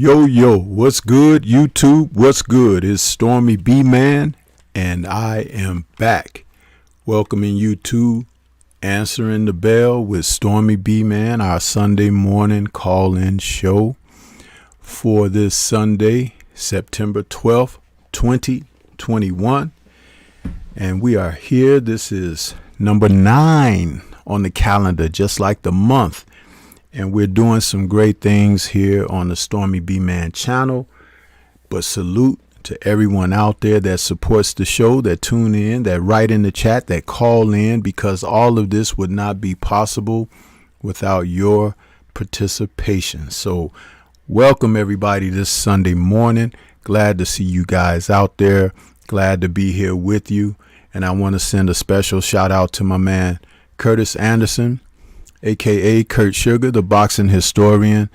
Yo, what's good, YouTube? What's good? It's Stormybman, and I am back, welcoming you to Answering the Bell with Stormybman, our Sunday morning call-in show for this Sunday, September 12th, 2021. And we are here. This is number 9 on the calendar, just like the month. And we're doing some great things here on the Stormybman channel. But salute to everyone out there that supports the show, that tune in, that write in the chat, that call in, because all of this would not be possible without your participation. So welcome everybody this Sunday morning. Glad to see you guys out there. Glad to be here with you. And I want to send a special shout out to my man, Curtis Anderson, aka Kurt Sugar, the boxing historian.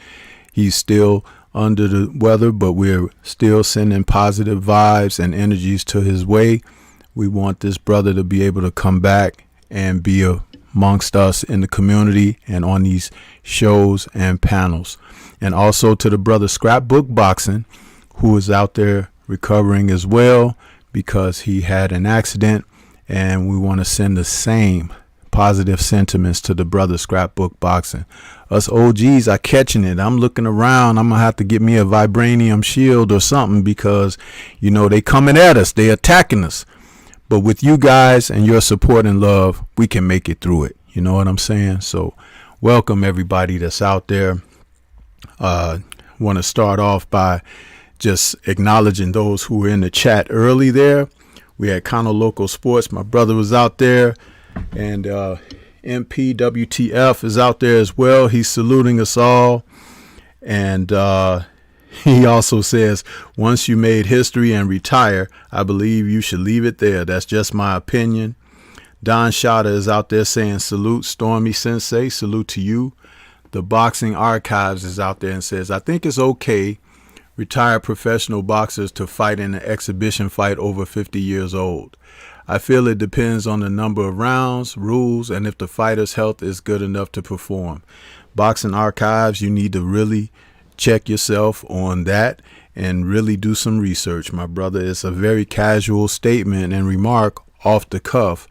He's still under the weather, but we're still sending positive vibes and energies to his way. We want this brother to be able to come back and be amongst us in the community and on these shows and panels. And also to the brother Scrapbook Boxing, who is out there recovering as well because he had an accident, and we want to send the same positive sentiments to the brother Scrapbook Boxing. Us OGs are catching it. I'm looking around. I'm gonna have to get me a vibranium shield or something because, you know, they coming at us. They attacking us. But with you guys and your support and love, we can make it through it. You know what I'm saying? So welcome everybody that's out there. Want to start off by just acknowledging those who were in the chat early there. We had Loco Sports. My brother was out there. And MPWTF is out there as well. He's saluting us all. And he also says, once you made history and retire, I believe you should leave it there. That's just my opinion. Don Shada is out there saying, salute Stormy Sensei. Salute to you. The Boxing Archives is out there and says, I think it's okay retired professional boxers to fight in an exhibition fight over 50 years old. I feel it depends on the number of rounds, rules, and if the fighter's health is good enough to perform. Boxing Archives, you need to really check yourself on that and really do some research, my brother. It's a very casual statement and remark off the cuff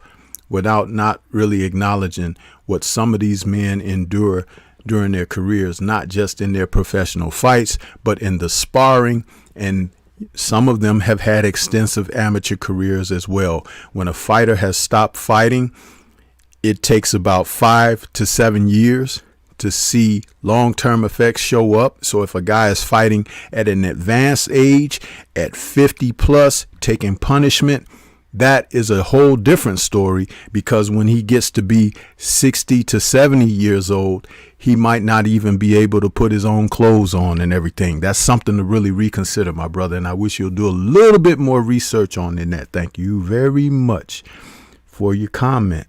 without not really acknowledging what some of these men endure during their careers, not just in their professional fights, but in the sparring, and some of them have had extensive amateur careers as well. When a fighter has stopped fighting, it takes about 5 to 7 years to see long-term effects show up. So if a guy is fighting at an advanced age, at 50 plus, taking punishment, that is a whole different story, because when he gets to be 60 to 70 years old, he might not even be able to put his own clothes on and everything. That's something to really reconsider, my brother. And I wish you'll do a little bit more research on that. Thank you very much for your comment.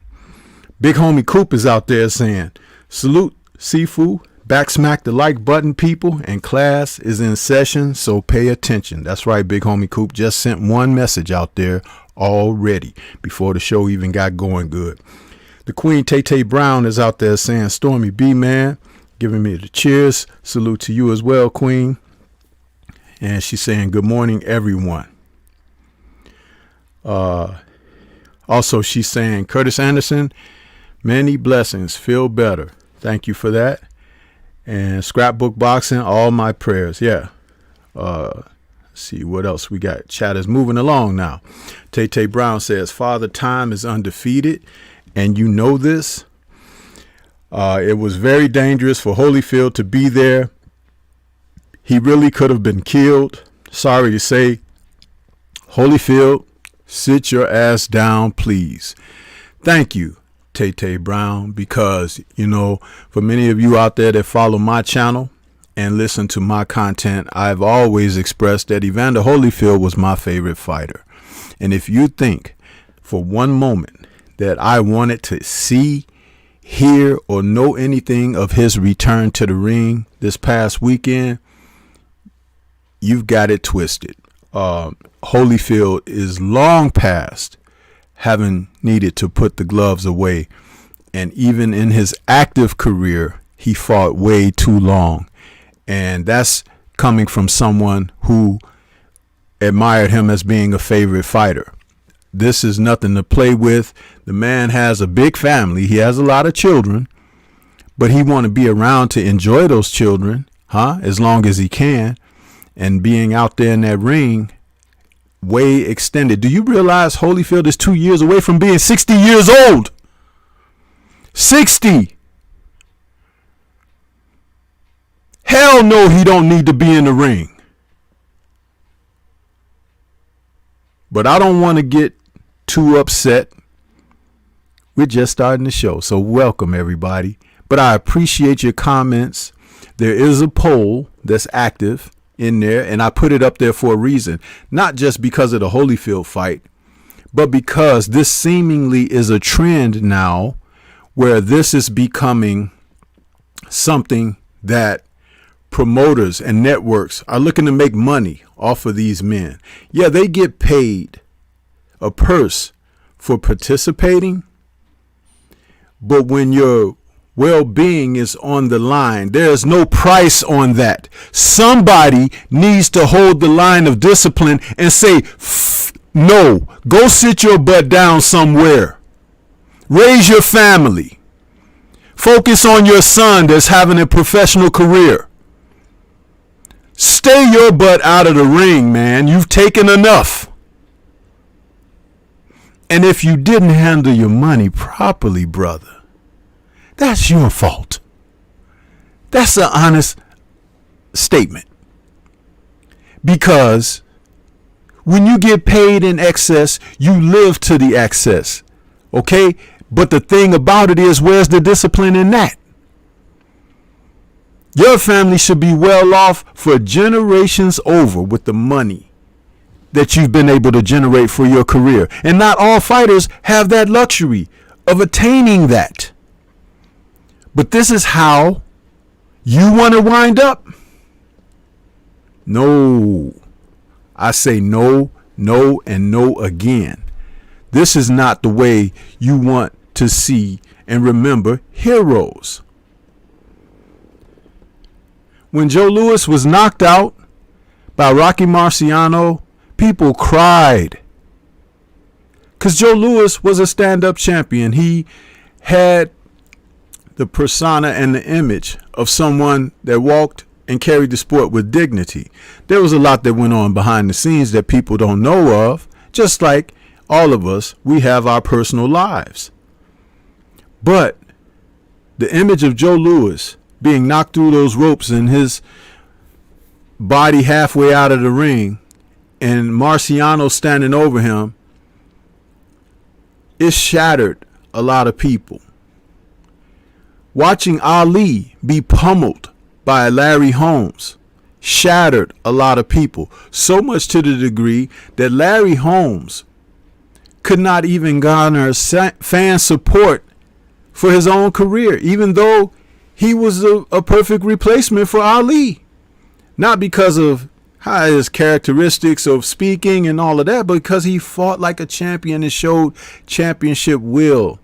Big homie Coop is out there saying, salute Sifu, backsmack the like button, people, and class is in session, so pay attention. That's right, big homie Coop just sent one message out there already before the show even got going good. The Queen Tay Brown is out there saying, Stormy B, man, giving me the cheers. Salute to you as well, Queen. And she's saying, good morning, everyone. Also, she's saying, Curtis Anderson, many blessings, feel better. Thank you for that. And Scrapbook Boxing, all my prayers. Yeah. See what else we got. Chat is moving along now. Tay Brown says, Father Time is undefeated, and you know this. It was very dangerous for Holyfield to be there. He really could have been killed. Sorry to say, Holyfield, sit your ass down, please. Thank you, Tay Brown, because, you know, for many of you out there that follow my channel and listen to my content, I've always expressed that Evander Holyfield was my favorite fighter. And if you think for one moment that I wanted to see, hear, or know anything of his return to the ring this past weekend, you've got it twisted. Holyfield is long past having needed to put the gloves away. And even in his active career, he fought way too long. And that's coming from someone who admired him as being a favorite fighter. This is nothing to play with. The man has a big family. He has a lot of children, but he want to be around to enjoy those children, as long as he can. And being out there in that ring, way extended. Do you realize Holyfield is 2 years away from being 60 years old? 60. Hell no, he don't need to be in the ring. But I don't want to get too upset. We're just starting the show, so welcome everybody. But I appreciate your comments. There is a poll that's active in there, and I put it up there for a reason. Not just because of the Holyfield fight, but because this seemingly is a trend now where this is becoming something that promoters and networks are looking to make money off of these men. Yeah, they get paid a purse for participating, but when your well-being is on the line, there's no price on that. Somebody needs to hold the line of discipline and say, no, go sit your butt down somewhere. Raise your family. Focus on your son that's having a professional career. Stay your butt out of the ring, man. You've taken enough. And if you didn't handle your money properly, brother, that's your fault. That's an honest statement. Because when you get paid in excess, you live to the excess. Okay? But the thing about it is, where's the discipline in that? Your family should be well off for generations over with the money that you've been able to generate for your career. And not all fighters have that luxury of attaining that. But this is how you want to wind up? No. I say no, no, and no again. This is not the way you want to see and remember heroes. When Joe Louis was knocked out by Rocky Marciano, people cried. Because Joe Louis was a stand-up champion. He had the persona and the image of someone that walked and carried the sport with dignity. There was a lot that went on behind the scenes that people don't know of. Just like all of us, we have our personal lives. But the image of Joe Louis being knocked through those ropes and his body halfway out of the ring and Marciano standing over him, it shattered a lot of people. Watching Ali be pummeled by Larry Holmes shattered a lot of people. So much to the degree that Larry Holmes could not even garner fan support for his own career, even though he was a perfect replacement for Ali. Not because of his characteristics of speaking and all of that, but because he fought like a champion and showed championship will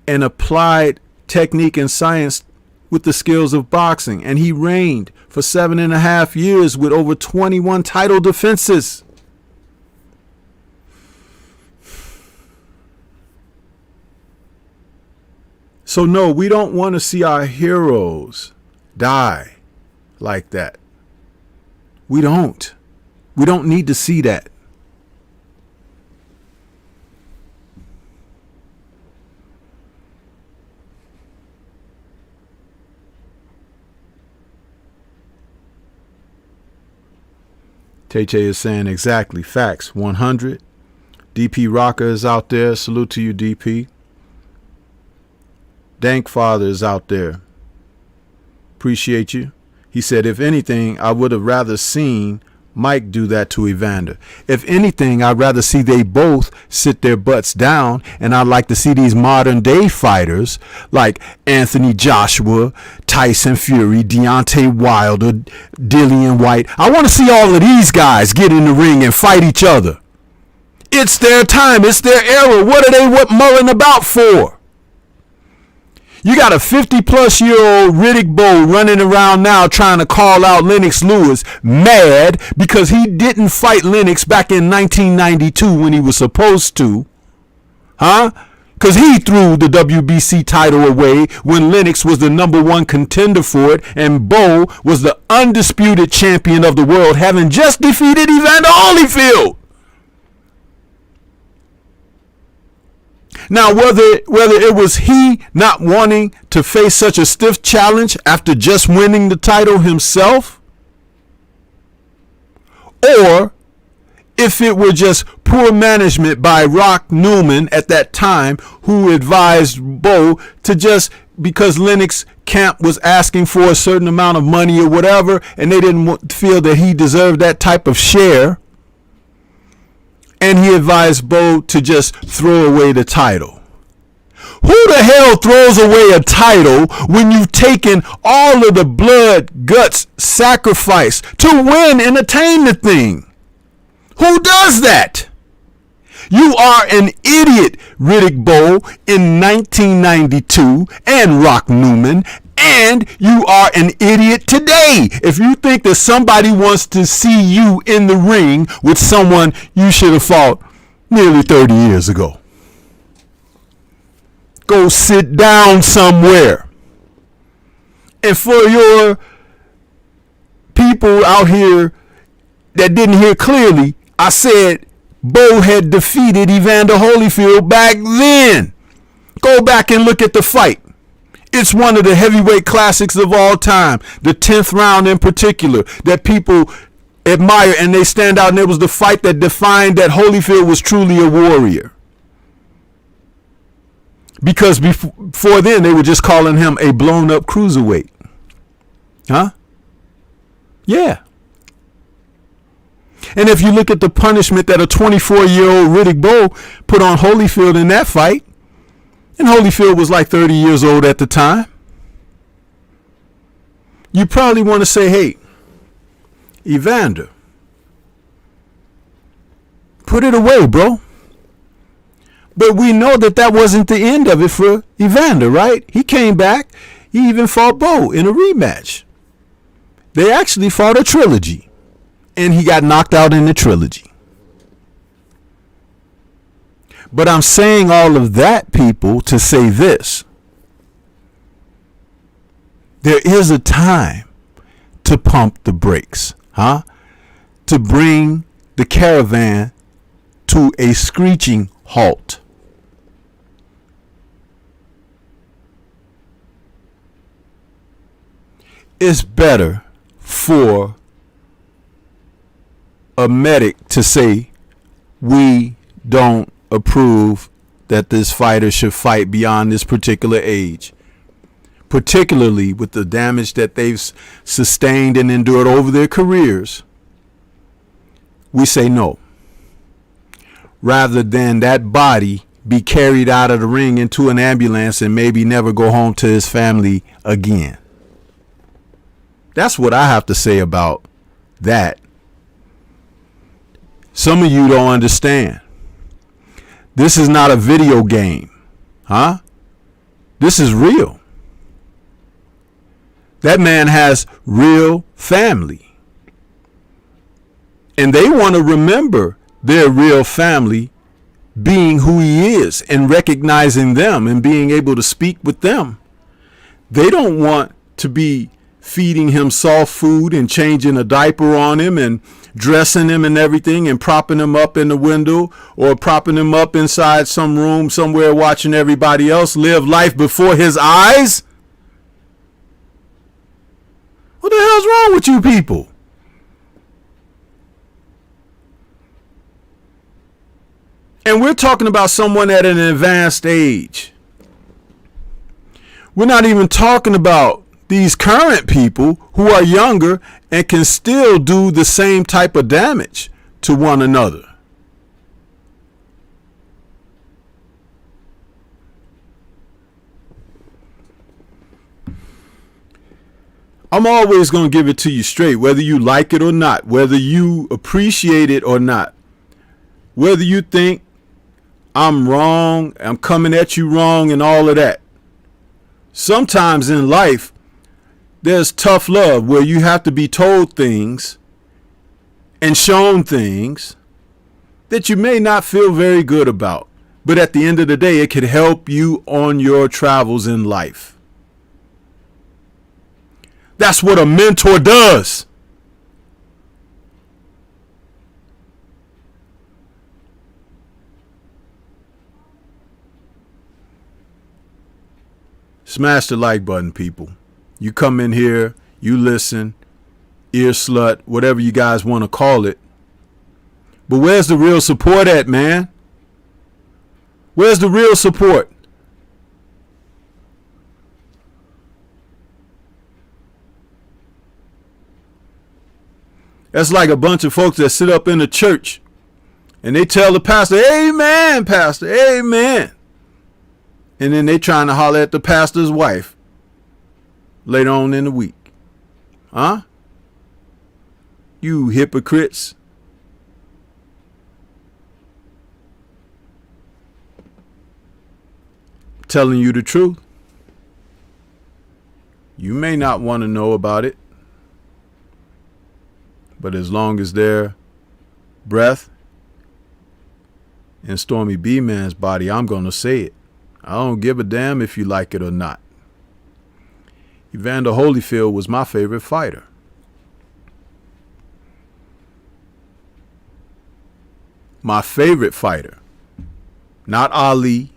and applied technique and science with the skills of boxing. And he reigned for 7.5 years with over 21 title defenses. So no, we don't want to see our heroes die like that. We don't. We don't need to see that. Tay is saying exactly. Facts. 100. DP Rocker is out there. Salute to you, DP. Dank Father is out there. Appreciate you. He said, if anything, I would have rather seen Mike do that to Evander. If anything, I'd rather see they both sit their butts down, and I'd like to see these modern day fighters like Anthony Joshua, Tyson Fury, Deontay Wilder, Dillian White. I want to see all of these guys get in the ring and fight each other. It's their time. It's their era. What are they mulling about for? You got a 50-plus-year-old Riddick Bowe running around now trying to call out Lennox Lewis, mad because he didn't fight Lennox back in 1992 when he was supposed to. Huh? Because he threw the WBC title away when Lennox was the #1 contender for it, and Bowe was the undisputed champion of the world, having just defeated Evander Holyfield. Now, whether it was he not wanting to face such a stiff challenge after just winning the title himself, or if it were just poor management by Rock Newman at that time, who advised Bowe to just, because Lennox camp was asking for a certain amount of money or whatever, and they didn't feel that he deserved that type of share, and he advised Bowe to just throw away the title. Who the hell throws away a title when you've taken all of the blood, guts, sacrifice to win and attain the thing? Who does that? You are an idiot, Riddick Bowe in 1992 and Rock Newman, and you are an idiot today if you think that somebody wants to see you in the ring with someone you should have fought nearly 30 years ago. Go sit down somewhere. And for your people out here that didn't hear clearly, I said Bowe had defeated Evander Holyfield back then. Go back and look at the fight. It's one of the heavyweight classics of all time. The 10th round in particular that people admire and they stand out. And it was the fight that defined that Holyfield was truly a warrior. Because before then they were just calling him a blown up cruiserweight. Huh? Yeah. And if you look at the punishment that a 24-year-old Riddick Bowe put on Holyfield in that fight, and Holyfield was like 30 years old at the time, you probably want to say, hey, Evander, put it away, bro. But we know that that wasn't the end of it for Evander, right? He came back. He even fought Bowe in a rematch. They actually fought a trilogy, and he got knocked out in the trilogy. But I'm saying all of that, people, to say this. There is a time to pump the brakes, huh? To bring the caravan to a screeching halt. It's better for a medic to say, we don't approve that this fighter should fight beyond this particular age, particularly with the damage that they've sustained and endured over their careers. We say no, rather than that body be carried out of the ring into an ambulance and maybe never go home to his family again. That's what I have to say about that. Some of you don't understand. This is not a video game, huh? This is real. That man has real family. And they want to remember their real family being who he is and recognizing them and being able to speak with them. They don't want to be feeding him soft food and changing a diaper on him and dressing him and everything and propping him up in the window or propping him up inside some room somewhere watching everybody else live life before his eyes. What the hell's wrong with you people? And we're talking about someone at an advanced age. We're not even talking about these current people who are younger and can still do the same type of damage to one another. I'm always going to give it to you straight, whether you like it or not, whether you appreciate it or not, whether you think I'm wrong, I'm coming at you wrong and all of that. Sometimes in life, there's tough love where you have to be told things and shown things that you may not feel very good about. But at the end of the day, it could help you on your travels in life. That's what a mentor does. Smash the like button, people. You come in here, you listen, ear slut, whatever you guys want to call it. But where's the real support at, man? Where's the real support? That's like a bunch of folks that sit up in the church and they tell the pastor, amen, pastor, amen. And then they trying to holler at the pastor's wife later on in the week. Huh? You hypocrites. Telling you the truth. You may not want to know about it, but as long as their breath in Stormybman's body, I'm going to say it. I don't give a damn if you like it or not. Evander Holyfield was my favorite fighter. My favorite fighter. Not Ali,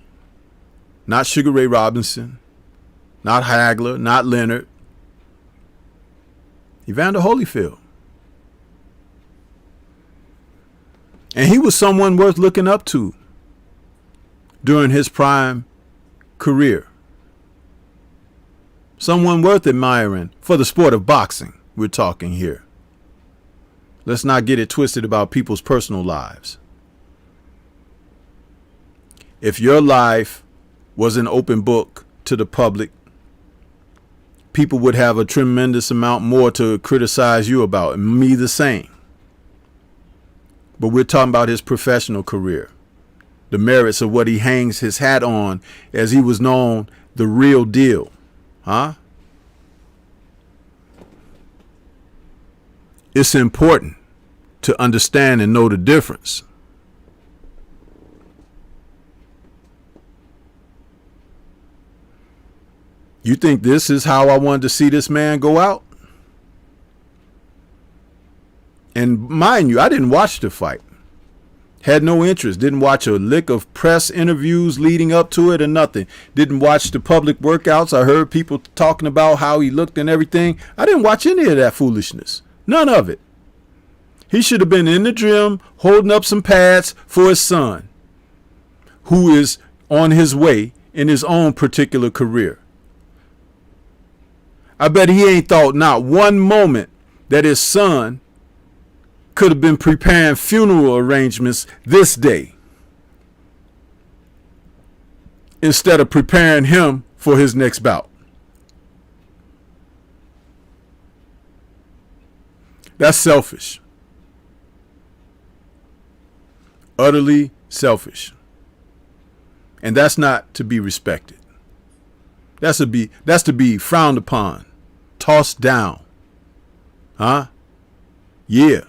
not Sugar Ray Robinson, not Hagler, not Leonard. Evander Holyfield. And he was someone worth looking up to during his prime career. Someone worth admiring for the sport of boxing, we're talking here. Let's not get it twisted about people's personal lives. If your life was an open book to the public, people would have a tremendous amount more to criticize you about, and me the same. But we're talking about his professional career, the merits of what he hangs his hat on, as he was known, the real deal. Huh? It's important to understand and know the difference. You think this is how I wanted to see this man go out? And mind you, I didn't watch the fight. Had no interest. Didn't watch a lick of press interviews leading up to it or nothing. Didn't watch the public workouts. I heard people talking about how he looked and everything. I didn't watch any of that foolishness. None of it. He should have been in the gym holding up some pads for his son, who is on his way in his own particular career. I bet he ain't thought not one moment that his son could have been preparing funeral arrangements this day instead of preparing him for his next bout. That's selfish. Utterly selfish. And that's not to be respected. That's to be frowned upon, tossed down. Huh? Yeah.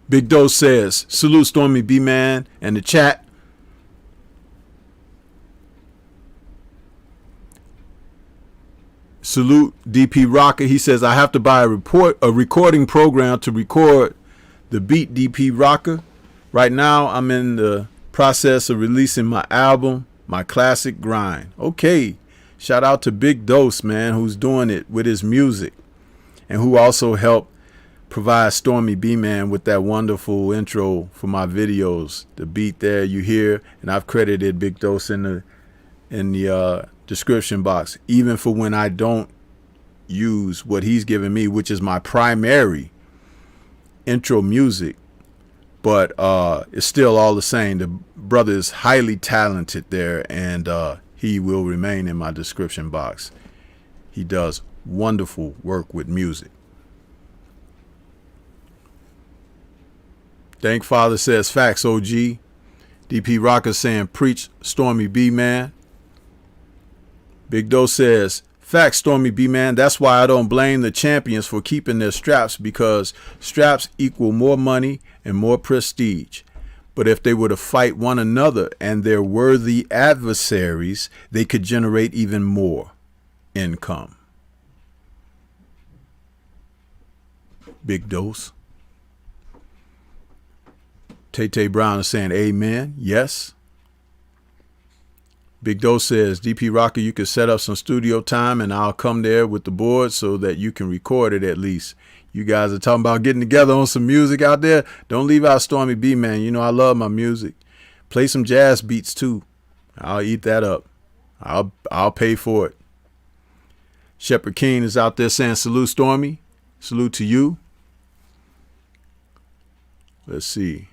Big Dose says, salute Stormybman and the chat. Salute DP Rocker. He says, I have to buy a recording program to record the beat, DP Rocker. Right now, I'm in the process of releasing my album, My Classic Grind. Okay. Shout out to Big Dose, man, who's doing it with his music and who also helped provide Stormybman with that wonderful intro for my videos. The beat there you hear, and I've credited Big Dose in the description box, even for when I don't use what he's given me, which is my primary intro music. But it's still all the same. The brother is highly talented there, and he will remain in my description box. He does wonderful work with music. Thank Father says, facts, OG. DP Rocker saying, preach, Stormy B, man. Big Doe says, facts, Stormy B, man. That's why I don't blame the champions for keeping their straps, because straps equal more money and more prestige. But if they were to fight one another and their worthy adversaries, they could generate even more income. Big Dose. Tay Brown is saying, amen. Yes. Big Dose says, DP Rocker, you could set up some studio time and I'll come there with the board so that you can record it at least. You guys are talking about getting together on some music out there. Don't leave out Stormy B, man. You know I love my music. Play some jazz beats too. I'll eat that up. I'll pay for it. Shepherd King is out there saying, salute, Stormy. Salute to you. Let's see.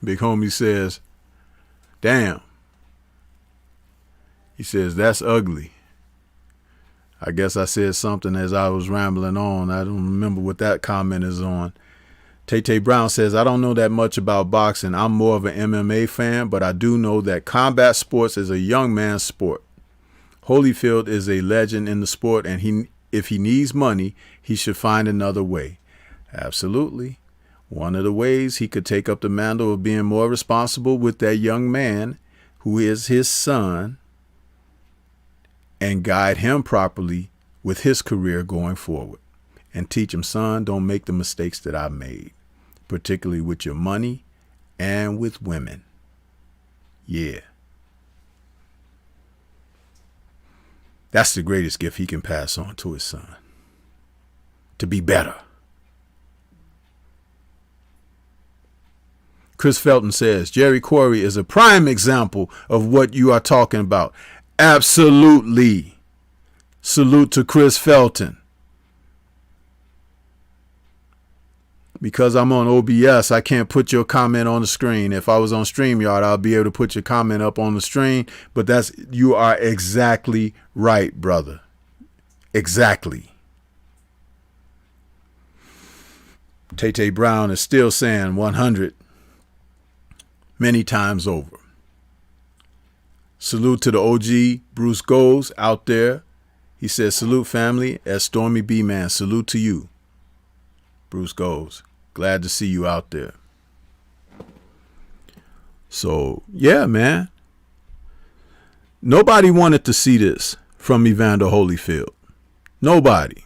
Big Homie says, damn. He says, that's ugly. I guess I said something as I was rambling on. I don't remember what that comment is on. Tay Brown says, I don't know that much about boxing. I'm more of an MMA fan, but I do know that combat sports is a young man's sport. Holyfield is a legend in the sport, and if he needs money, he should find another way. Absolutely. One of the ways he could take up the mantle of being more responsible with that young man who is his son and guide him properly with his career going forward and teach him, son, don't make the mistakes that I made, particularly with your money and with women. Yeah. That's the greatest gift he can pass on to his son. To be better. Chris Felton says, Jerry Quarry is a prime example of what you are talking about. Absolutely. Salute to Chris Felton. Because I'm on OBS, I can't put your comment on the screen. If I was on StreamYard, I'll be able to put your comment up on the screen. But you are exactly right, brother. Exactly. Tay Brown is still saying 100 many times over. Salute to the OG Bruce Goes out there. He says, salute family at Stormy B, man. Salute to you, Bruce Goes. Glad to see you out there. So, yeah, man. Nobody wanted to see this from Evander Holyfield. Nobody.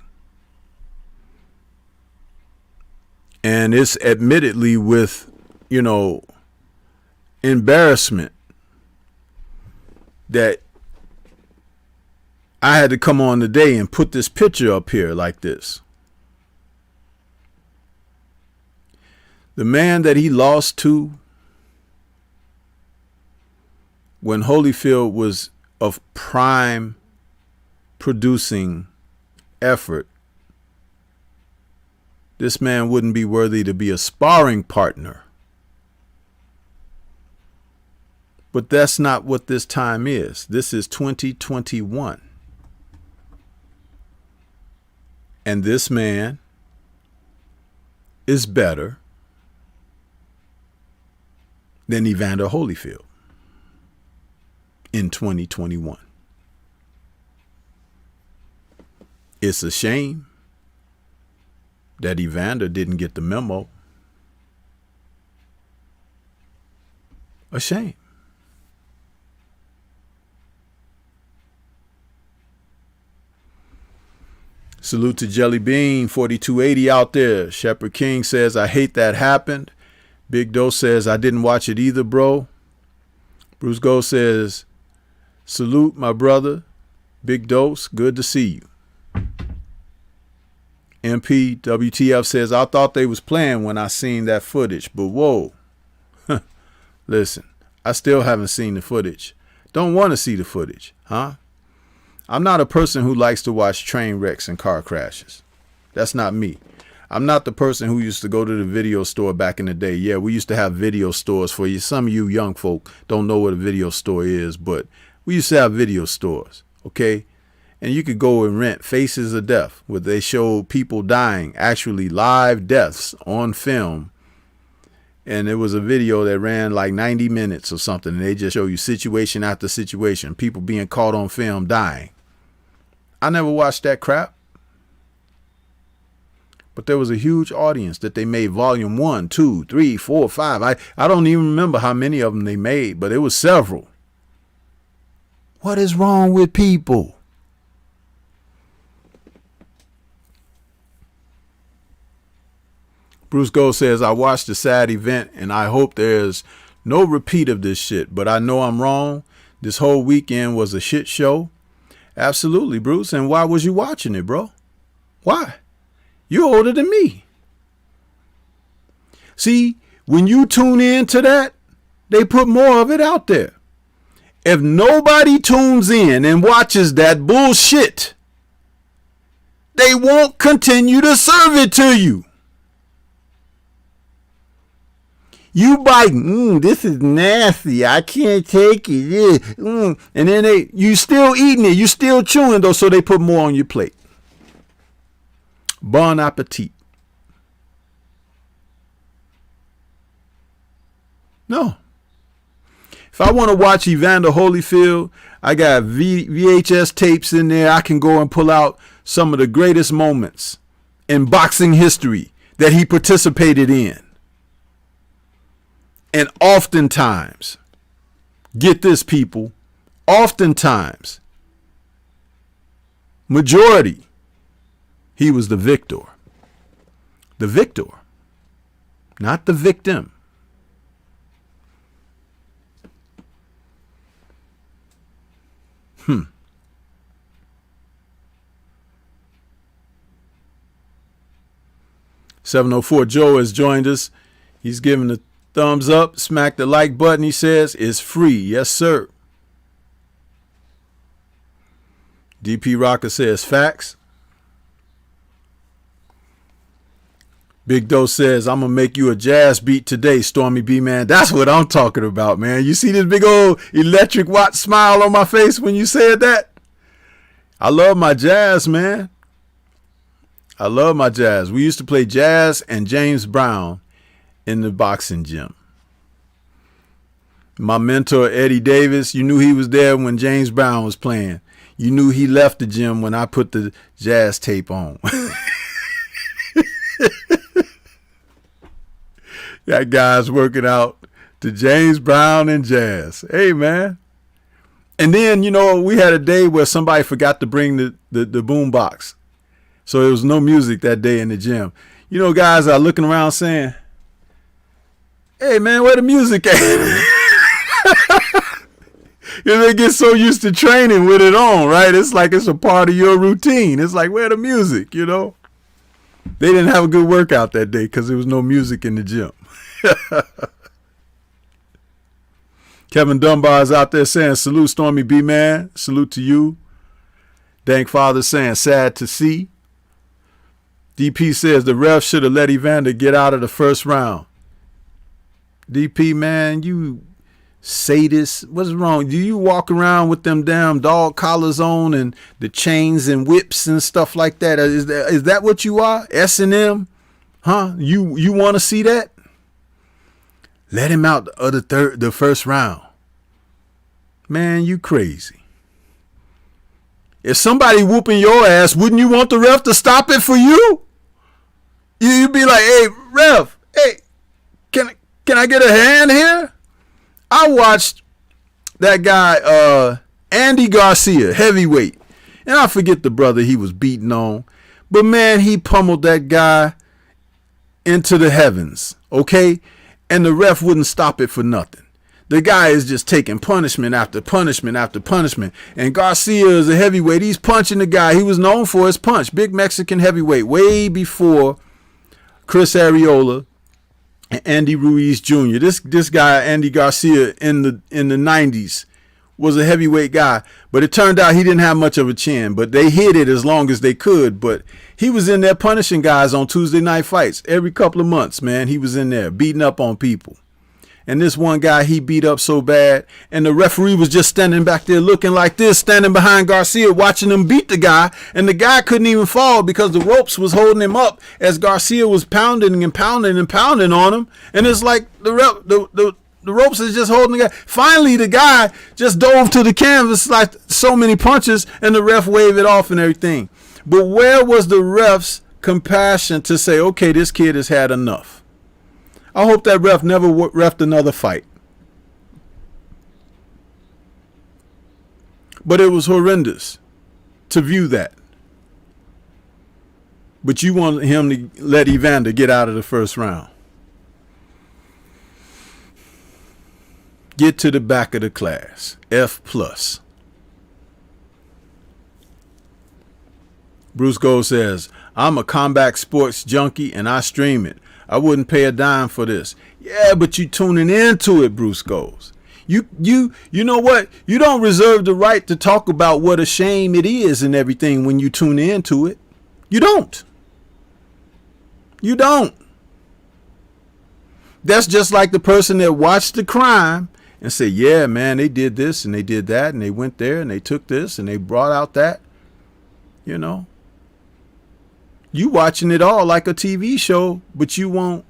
And it's admittedly with, embarrassment that I had to come on today and put this picture up here like this. The man that he lost to when Holyfield was of prime producing effort, this man wouldn't be worthy to be a sparring partner. But that's not what this time is. This is 2021. And this man is better than Evander Holyfield in 2021. It's a shame that Evander didn't get the memo. A shame. Salute to Jelly Bean 4280 out there. Shepherd King says, I hate that happened. Big Dose says, I didn't watch it either, bro. Bruce Gold says, salute, my brother. Big Dose, good to see you. MP WTF says, I thought they was playing when I seen that footage, but whoa. Listen, I still haven't seen the footage. Don't want to see the footage, huh? I'm not a person who likes to watch train wrecks and car crashes. That's not me. I'm not the person who used to go to the video store back in the day. Yeah, we used to have video stores for you. Some of you young folk don't know what a video store is, but we used to have video stores, okay? And you could go and rent Faces of Death, where they show people dying, actually live deaths on film. And it was a video that ran like 90 minutes or something. And they just show you situation after situation, people being caught on film dying. I never watched that crap. But there was a huge audience that they made volume 1, 2, 3, 4, 5. I don't even remember how many of them they made, but it was several. What is wrong with people? Bruce Gold says, I watched the sad event and I hope there's no repeat of this shit, but I know I'm wrong. This whole weekend was a shit show. Absolutely, Bruce. And why was you watching it, bro? Why? You're older than me. See, when you tune in to that, they put more of it out there. If nobody tunes in and watches that bullshit, they won't continue to serve it to you. You biting, this is nasty. I can't take it. And then you still eating it. You still chewing though, so they put more on your plate. Bon appetit. No. If I want to watch Evander Holyfield, I got VHS tapes in there. I can go and pull out some of the greatest moments in boxing history that he participated in. And oftentimes, get this, people, oftentimes, majority, he was the victor. The victor, not the victim. Hmm. 704 Joe has joined us. He's giving a thumbs up. Smack the like button. He says it's free. Yes, sir. DP Rocker says facts. Big Doe says, I'm going to make you a jazz beat today, Stormy B, man. That's what I'm talking about, man. You see this big old electric watt smile on my face when you said that? I love my jazz, man. I love my jazz. We used to play jazz and James Brown in the boxing gym. My mentor, Eddie Davis, you knew he was there when James Brown was playing. You knew he left the gym when I put the jazz tape on. That guy's working out to James Brown and jazz. Hey, man. And then, you know, we had a day where somebody forgot to bring the boom box. So there was no music that day in the gym. You know, guys are looking around saying, hey, man, where the music at? You know, they get so used to training with it on, right? It's like it's a part of your routine. It's like, where the music, you know? They didn't have a good workout that day because there was no music in the gym. Kevin Dunbar's out there saying, salute Stormy B, man. Salute to you. Dank Father saying, sad to see. DP says the ref should have let Evander get out of the first round. DP, man, you sadist. What's wrong? Do you walk around with them damn dog collars on and the chains and whips and stuff like that? Is that what you are? S&M? Huh? You want to see that? Let him out of the first round. Man, you crazy. If somebody whooping your ass, wouldn't you want the ref to stop it for you? You'd be like, hey, ref, hey, can I get a hand here? I watched that guy, Andy Garcia, heavyweight. And I forget the brother he was beating on. But, man, he pummeled that guy into the heavens, okay? And the ref wouldn't stop it for nothing. The guy is just taking punishment after punishment after punishment. And Garcia is a heavyweight. He's punching the guy. He was known for his punch. Big Mexican heavyweight. Way before Chris Arreola and Andy Ruiz Jr. This guy, Andy Garcia, in the 90s, was a heavyweight guy, but it turned out he didn't have much of a chin, but they hid it as long as they could. But he was in there punishing guys on Tuesday night fights every couple of months, man. He was in there beating up on people. And this one guy, he beat up so bad, and the referee was just standing back there looking like this, standing behind Garcia, watching him beat the guy, and the guy couldn't even fall because the ropes was holding him up as Garcia was pounding and pounding and pounding on him. And it's like the ropes is just holding the guy. Finally, the guy just dove to the canvas like so many punches, and the ref waved it off and everything. But where was the ref's compassion to say, okay, this kid has had enough? I hope that ref never refed another fight. But it was horrendous to view that. But you want him to let Evander get out of the first round. Get to the back of the class. F+. Bruce Gold says, I'm a combat sports junkie and I stream it. I wouldn't pay a dime for this. Yeah, but you tuning into it, Bruce Goes. You know what? You don't reserve the right to talk about what a shame it is and everything when you tune into it. You don't. You don't. That's just like the person that watched the crime and say, yeah, man, they did this and they did that and they went there and they took this and they brought out that. You know. You watching it all like a TV show, but you won't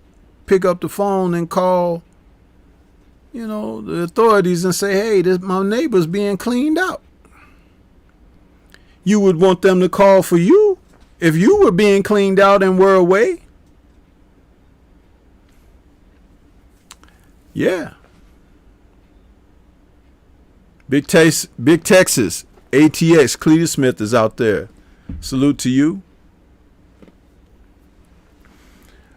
pick up the phone and call, you know, the authorities and say, hey, my neighbor's being cleaned out. You would want them to call for you if you were being cleaned out and were away. Yeah. Big Texas, ATX, Cletus Smith is out there. Salute to you.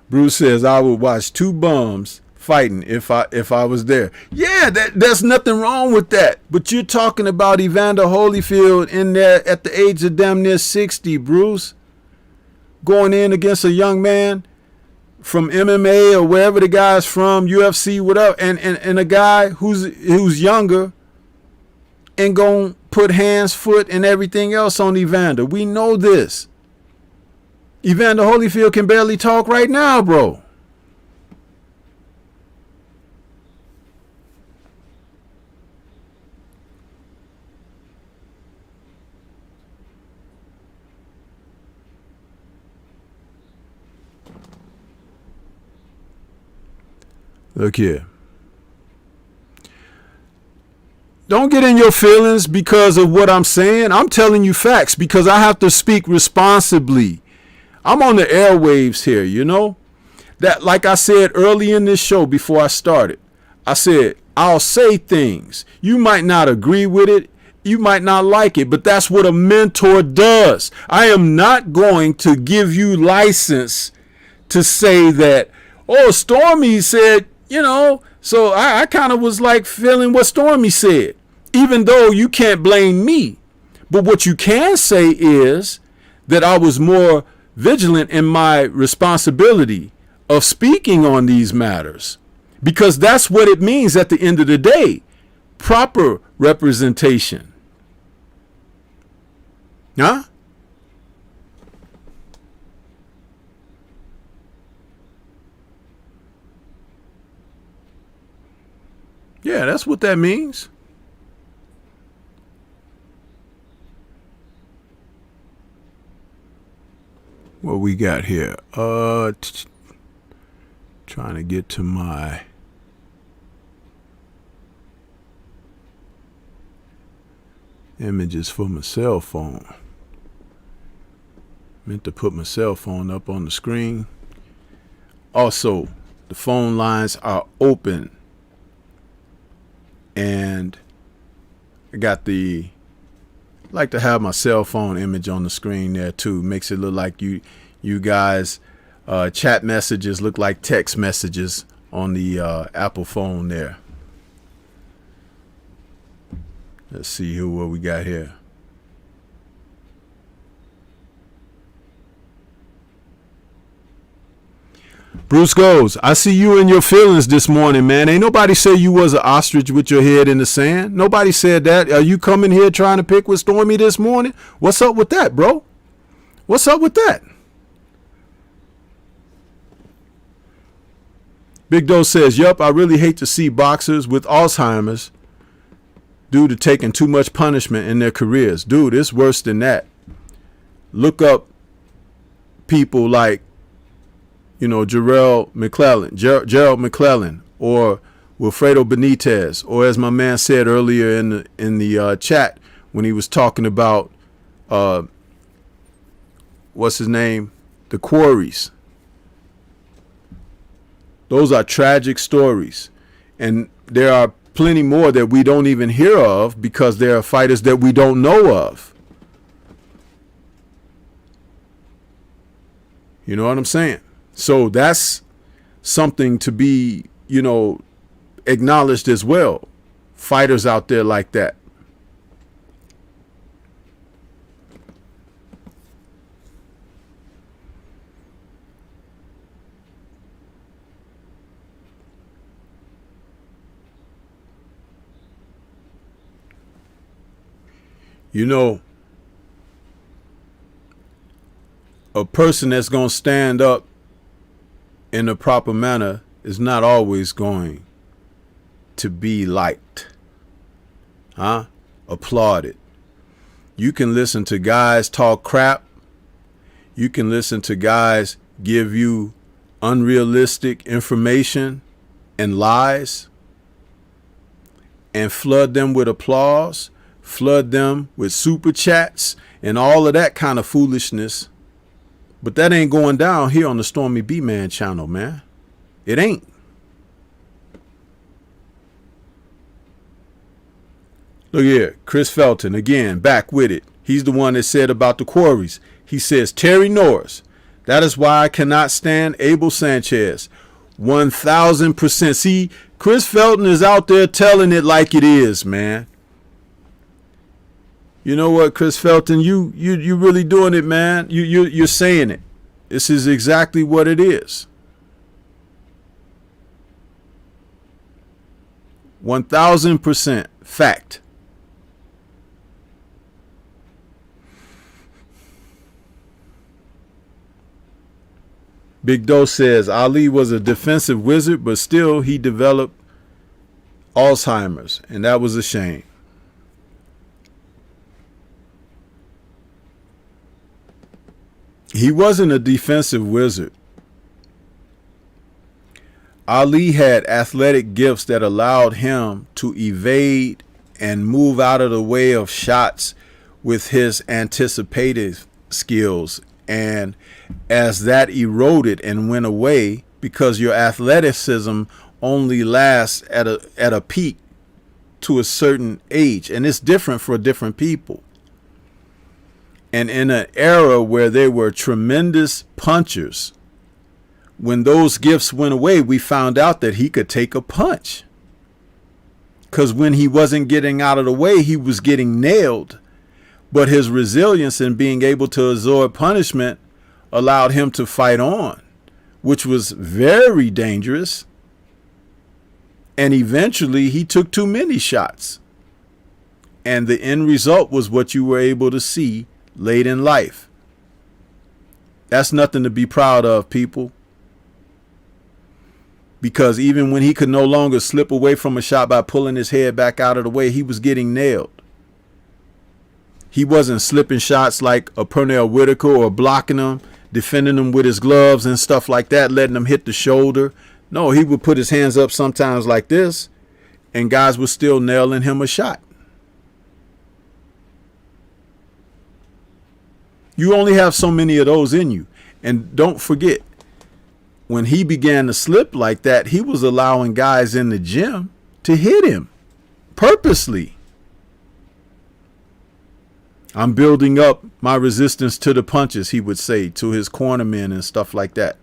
Bruce says, I would watch two bums fighting if I was there. Yeah, there's nothing wrong with that. But you're talking about Evander Holyfield in there at the age of damn near 60, Bruce. Going in against a young man from MMA or wherever the guy's from, UFC, whatever, and a guy who's younger and gonna put hands, foot, and everything else on Evander. We know this. Evander Holyfield can barely talk right now, bro. Look here. Don't get in your feelings because of what I'm saying. I'm telling you facts because I have to speak responsibly. I'm on the airwaves here, you know. That, like I said early in this show before I started, I said, I'll say things. You might not agree with it. You might not like it, but that's what a mentor does. I am not going to give you license to say that, oh, Stormy said, you know, so I kind of was like feeling what Stormy said, even though you can't blame me. But what you can say is that I was more vigilant in my responsibility of speaking on these matters, because that's what it means at the end of the day. Proper representation. Huh? Yeah, that's what that means. What we got here? Trying to get to my images for my cell phone. Meant to put my cell phone up on the screen. Also, the phone lines are open. And I got I like to have my cell phone image on the screen there too. Makes it look like you guys chat messages look like text messages on the Apple phone there. Let's see what we got here. Bruce goes, I see you in your feelings this morning, man. Ain't nobody say you was an ostrich with your head in the sand. Nobody said that. Are you coming here trying to pick with Stormy this morning? What's up with that, bro? What's up with that? Big Doe says, yup, I really hate to see boxers with Alzheimer's due to taking too much punishment in their careers. Dude, it's worse than that. Look up people like, you know, Gerald McClellan or Wilfredo Benitez, or as my man said earlier in the chat when he was talking about what's his name, the Quarries. Those are tragic stories, and there are plenty more that we don't even hear of because there are fighters that we don't know of. You know what I'm saying? So that's something to be, you know, acknowledged as well. Fighters out there like that. You know, a person that's going to stand up in a proper manner is not always going to be liked, applauded. You can listen to guys talk crap. You can listen to guys give you unrealistic information and lies and flood them with applause, flood them with super chats and all of that kind of foolishness. But that ain't going down here on the Stormy B-Man channel, man. It ain't. Look here, Chris Felton, again, back with it. He's the one that said about the Quarries. He says, Terry Norris, that is why I cannot stand Abel Sanchez. 1,000%. See, Chris Felton is out there telling it like it is, man. You know what, Chris Felton, you really doing it, man. You're saying it. This is exactly what it is. 1,000% fact. Big Doe says Ali was a defensive wizard, but still he developed Alzheimer's, and that was a shame. He wasn't a defensive wizard. Ali had athletic gifts that allowed him to evade and move out of the way of shots with his anticipative skills. And as that eroded and went away, because your athleticism only lasts at a peak to a certain age, and it's different for different people. And in an era where they were tremendous punchers, when those gifts went away, we found out that he could take a punch. Because when he wasn't getting out of the way, he was getting nailed. But his resilience in being able to absorb punishment allowed him to fight on, which was very dangerous. And eventually he took too many shots. And the end result was what you were able to see late in life. That's nothing to be proud of, people. Because even when he could no longer slip away from a shot by pulling his head back out of the way, he was getting nailed. He wasn't slipping shots like a Pernell Whitaker or blocking them, defending them with his gloves and stuff like that, letting them hit the shoulder. No, he would put his hands up sometimes like this, and guys were still nailing him a shot. You only have so many of those in you. And don't forget, when he began to slip like that, he was allowing guys in the gym to hit him purposely. I'm building up my resistance to the punches, he would say to his cornermen and stuff like that.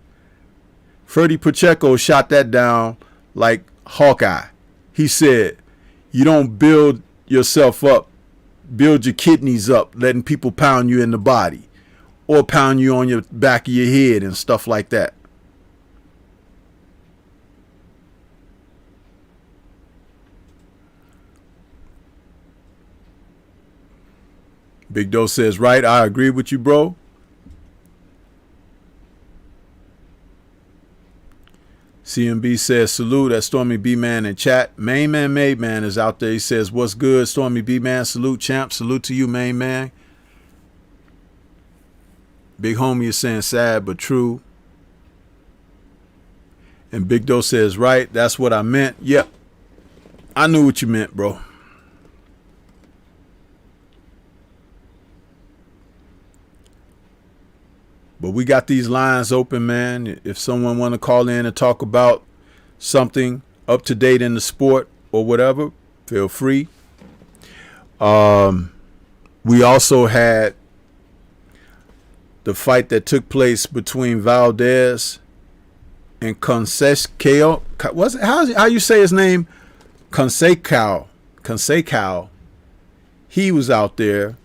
Freddie Pacheco shot that down like Hawkeye. He said, you don't build yourself up, build your kidneys up, letting people pound you in the body or pound you on your back of your head and stuff like that. Big Doe says, right, I agree with you, bro. CMB says, salute at Stormy B-Man in chat. Main Man Mademan is out there. He says, what's good, Stormy B-Man? Salute, champ. Salute to you, main man. Big homie is saying sad but true. And Big Doe says, right, that's what I meant. Yep. I knew what you meant, bro. But we got these lines open, man. If someone want to call in and talk about something up to date in the sport or whatever, feel free. We also had the fight that took place between Valdez and Conceição. How you say his name? Conceição. He was out there.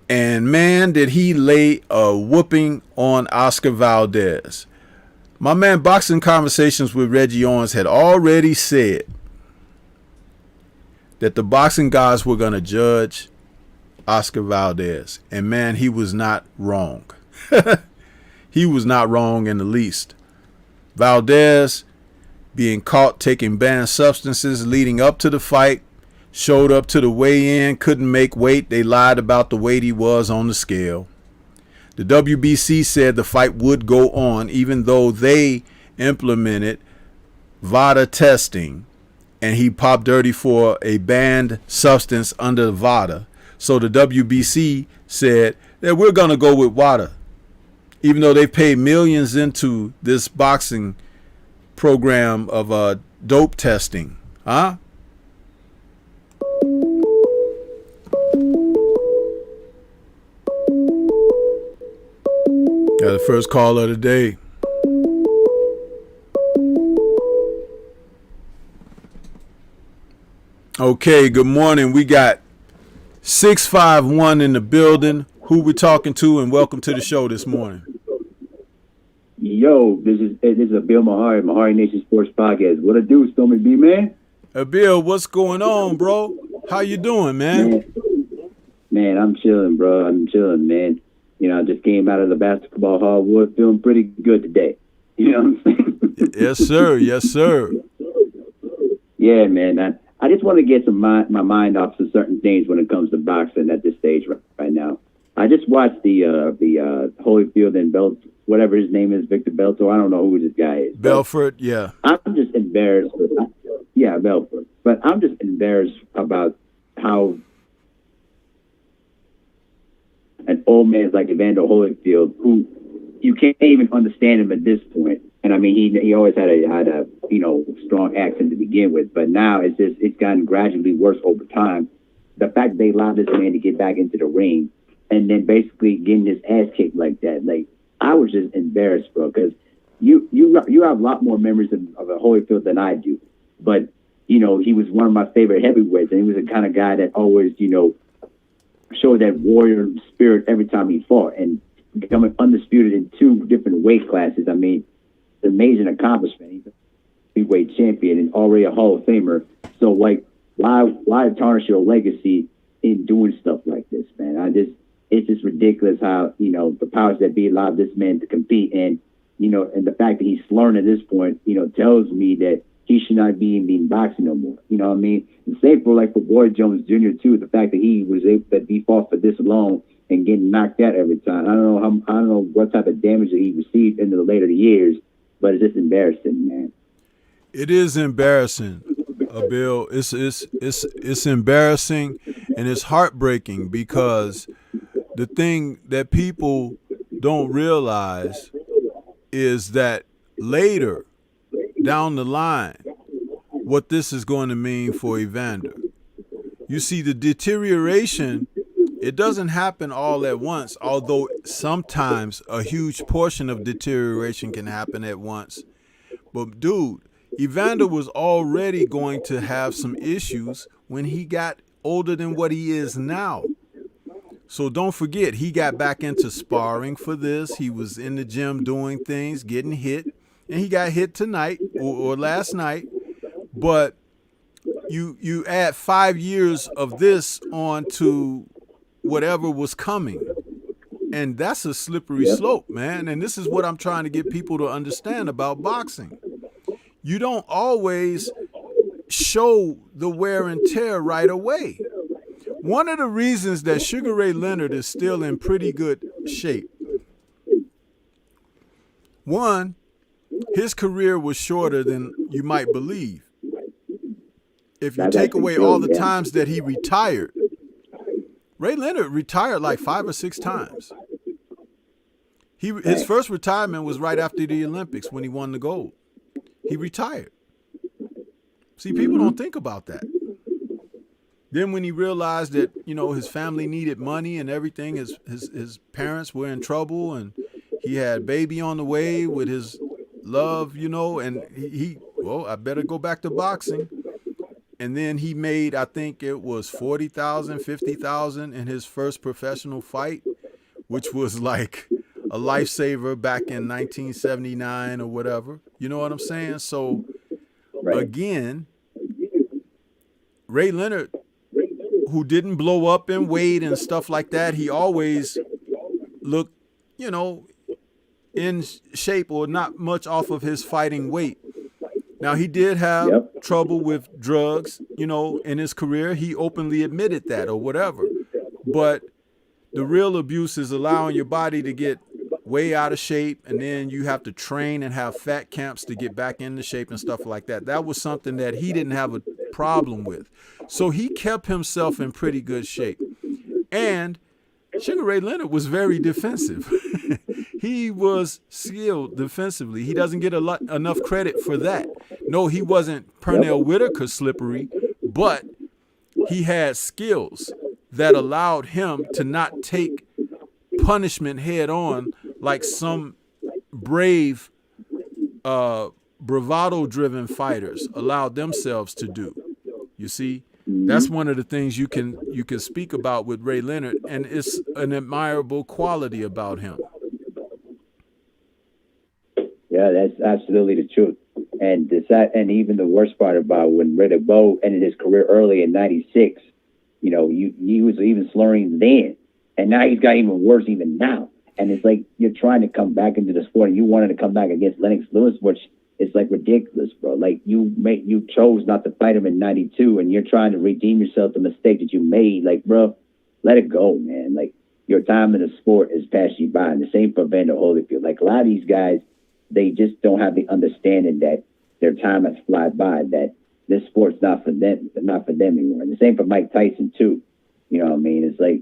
And man, did he lay a whooping on Oscar Valdez. My man, Boxing Conversations with Reggie Owens had already said that the boxing guys were going to judge Oscar Valdez. And man, he was not wrong. He was not wrong in the least. Valdez being caught taking banned substances leading up to the fight. Showed up to the weigh-in, couldn't make weight. They lied about the weight he was on the scale. The WBC said the fight would go on even though they implemented VADA testing and he popped dirty for a banned substance under VADA. So the WBC said that we're going to go with WADA even though they paid millions into this boxing program of dope testing. Huh? Got the first call of the day. Okay, good morning. We got 651 in the building. Who we talking to, and welcome to the show this morning. Yo, this is Bill Mahari Nation Sports Podcast. What it do, Stormy B-Man? Bill, what's going on, bro? How you doing, man? Man, I'm chilling, bro. I'm chilling, man. You know, I just came out of the basketball hardwood, feeling pretty good today. You know what I'm saying? Yes, sir. Yes, sir. Yeah, man. I just want to get my mind off of certain things when it comes to boxing at this stage right now. I just watched the Holyfield and whatever his name is, Victor Belfort. I don't know who this guy is. Belfort, yeah. I'm just embarrassed. Yeah, Belfort. But I'm just embarrassed about how an old man like Evander Holyfield, who you can't even understand him at this point. And I mean, he always had a strong accent to begin with, but now it's gotten gradually worse over time. The fact that they allowed this man to get back into the ring and then basically getting his ass kicked like that, like I was just embarrassed, bro, because you have a lot more memories of a Holyfield than I do. But he was one of my favorite heavyweights, and he was the kind of guy that always showed that warrior spirit every time he fought, and becoming undisputed in 2 different weight classes. I mean, it's an amazing accomplishment. He's a heavyweight champion and already a Hall of Famer. So, like, why tarnish your legacy in doing stuff like this, man? It's just ridiculous how the powers that be allowed this man to compete, and and the fact that he's slurring at this point, tells me that he should not be in boxing no more. You know what I mean? And same for Boy Jones Jr. too. The fact that he was able to be fought for this long and getting knocked out every time. I don't know what type of damage that he received in the later years, but it's just embarrassing, man. It is embarrassing, Bill. It's embarrassing, and it's heartbreaking because the thing that people don't realize is that later down the line, what this is going to mean for Evander. You see, the deterioration, it doesn't happen all at once, although sometimes a huge portion of deterioration can happen at once. But dude, Evander was already going to have some issues when he got older than what he is now. So don't forget, he got back into sparring for this. He was in the gym doing things, getting hit. And he got hit tonight or last night. But you add 5 years of this on to whatever was coming. And that's a slippery slope, man. And this is what I'm trying to get people to understand about boxing. You don't always show the wear and tear right away. One of the reasons that Sugar Ray Leonard is still in pretty good shape, one, his career was shorter than you might believe. If you take away all the times that he retired, Ray Leonard retired like 5 or 6 times. His first retirement was right after the Olympics when he won the gold. He retired. See, people don't think about that. Then when he realized that, you know, his family needed money and everything, his parents were in trouble and he had baby on the way with his love, you know, and well, I better go back to boxing. And then he made, I think it was $40,000, $50,000 in his first professional fight, which was like a lifesaver back in 1979 or whatever. You know what I'm saying? So again, Ray Leonard, who didn't blow up in weight and stuff like that, he always looked, you know, in shape or not much off of his fighting weight. Now, he did have trouble with drugs, you know, in his career. He openly admitted that or whatever. But the real abuse is allowing your body to get way out of shape, and then you have to train and have fat camps to get back into shape and stuff like that. That was something that he didn't have a problem with. So he kept himself in pretty good shape. And Sugar Ray Leonard was very defensive. He was skilled defensively. He doesn't get enough credit for that. No, he wasn't Pernell Whitaker slippery, but he had skills that allowed him to not take punishment head on like some brave, bravado-driven fighters allowed themselves to do. You see, that's one of the things you can speak about with Ray Leonard, and it's an admirable quality about him. Yeah, that's absolutely the truth. And even the worst part about when Riddick Bowe ended his career early in '96, you know, he was even slurring then, and now he's got even worse even now. And it's like you're trying to come back into the sport, and you wanted to come back against Lennox Lewis, which is like ridiculous, bro. Like you chose not to fight him in '92, and you're trying to redeem yourself the mistake that you made. Like, bro, let it go, man. Like, your time in the sport has passed you by, and the same for Evander Holyfield. Like, a lot of these guys, they just don't have the understanding that their time has flied by, that this sport's not for them anymore. And the same for Mike Tyson too. You know what I mean? It's like,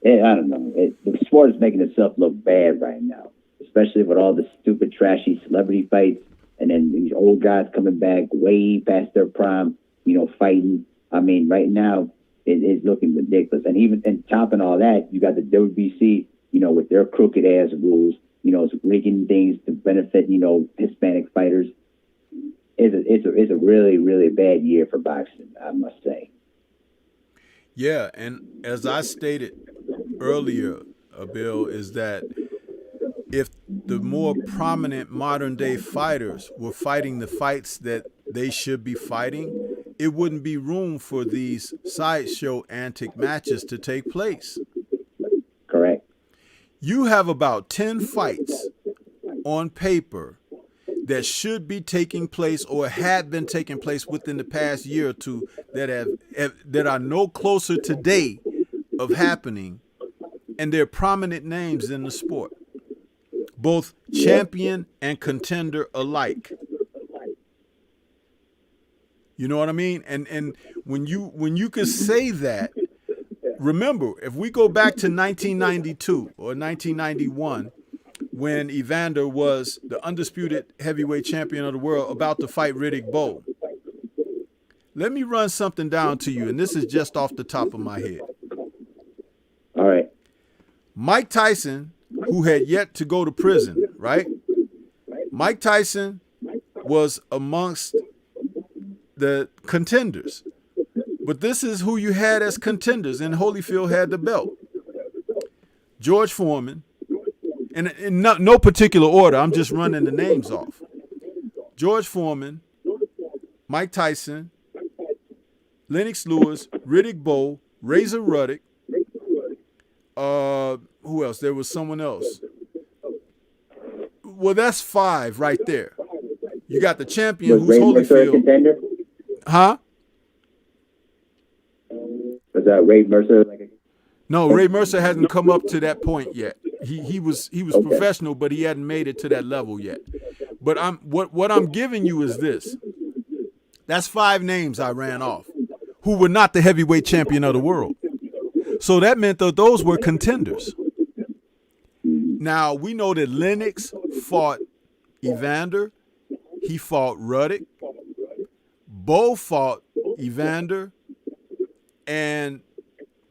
I don't know. The sport is making itself look bad right now, especially with all the stupid, trashy celebrity fights, and then these old guys coming back way past their prime, you know, fighting. I mean, right now it's looking ridiculous. And topping all that, you got the WBC, you know, with their crooked ass rules, you know, rigging things to benefit, you know, Hispanic fighters. It's a really, really bad year for boxing, I must say. Yeah, and as I stated earlier, Bill, is that if the more prominent modern day fighters were fighting the fights that they should be fighting, it wouldn't be room for these sideshow antic matches to take place. Correct. You have about 10 fights on paper that should be taking place or had been taking place within the past year or two that are no closer today of happening, and they're prominent names in the sport, both champion and contender alike. You know what I mean? And when you could say that, remember, if we go back to 1992 or 1991, when Evander was the undisputed heavyweight champion of the world about to fight Riddick Bowe, let me run something down to you, and this is just off the top of my head. All right. Mike Tyson, who had yet to go to prison, right? Mike Tyson was amongst the contenders. But this is who you had as contenders, and Holyfield had the belt. George Foreman, and in no particular order, I'm just running the names off. George Foreman, Mike Tyson, Lennox Lewis, Riddick Bowe, Razor Ruddock, Who else? There was someone else. Well, that's 5 right there. You got the champion, who's Ray Mercer a Holyfield. contender? Huh? Was Ray Mercer like a... No, Ray Mercer hasn't come up to that point yet. He was Okay. professional, but he hadn't made it to that level yet. But what I'm giving you is this. That's 5 names I ran off who were not the heavyweight champion of the world. So that meant that those were contenders. Now, we know that Lennox fought Evander. He fought Ruddock. Bo fought Evander. And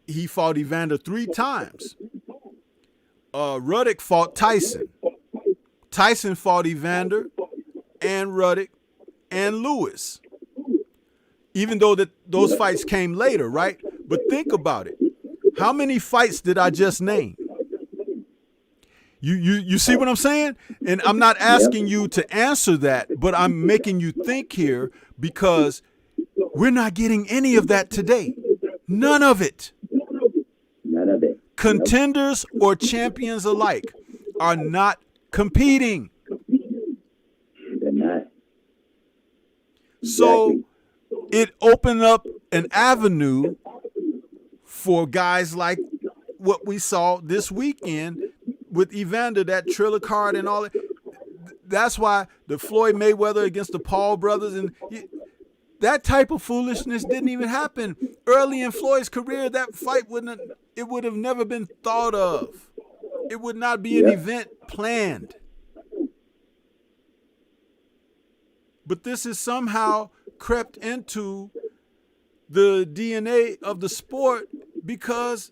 he fought Evander 3 times. Ruddock fought Tyson. Tyson fought Evander and Ruddock and Lewis. Even though those fights came later, right? But think about it. How many fights did I just name? You see what I'm saying? And I'm not asking you to answer that, but I'm making you think here because we're not getting any of that today. None of it. None of it. Contenders or champions alike are not competing. They're not. So it opened up an avenue for guys like what we saw this weekend with Evander, that Triller card and all that. That's why the Floyd Mayweather against the Paul brothers and that type of foolishness didn't even happen early in Floyd's career. That fight would have never been thought of. It would not be an event planned. But this has somehow crept into the DNA of the sport because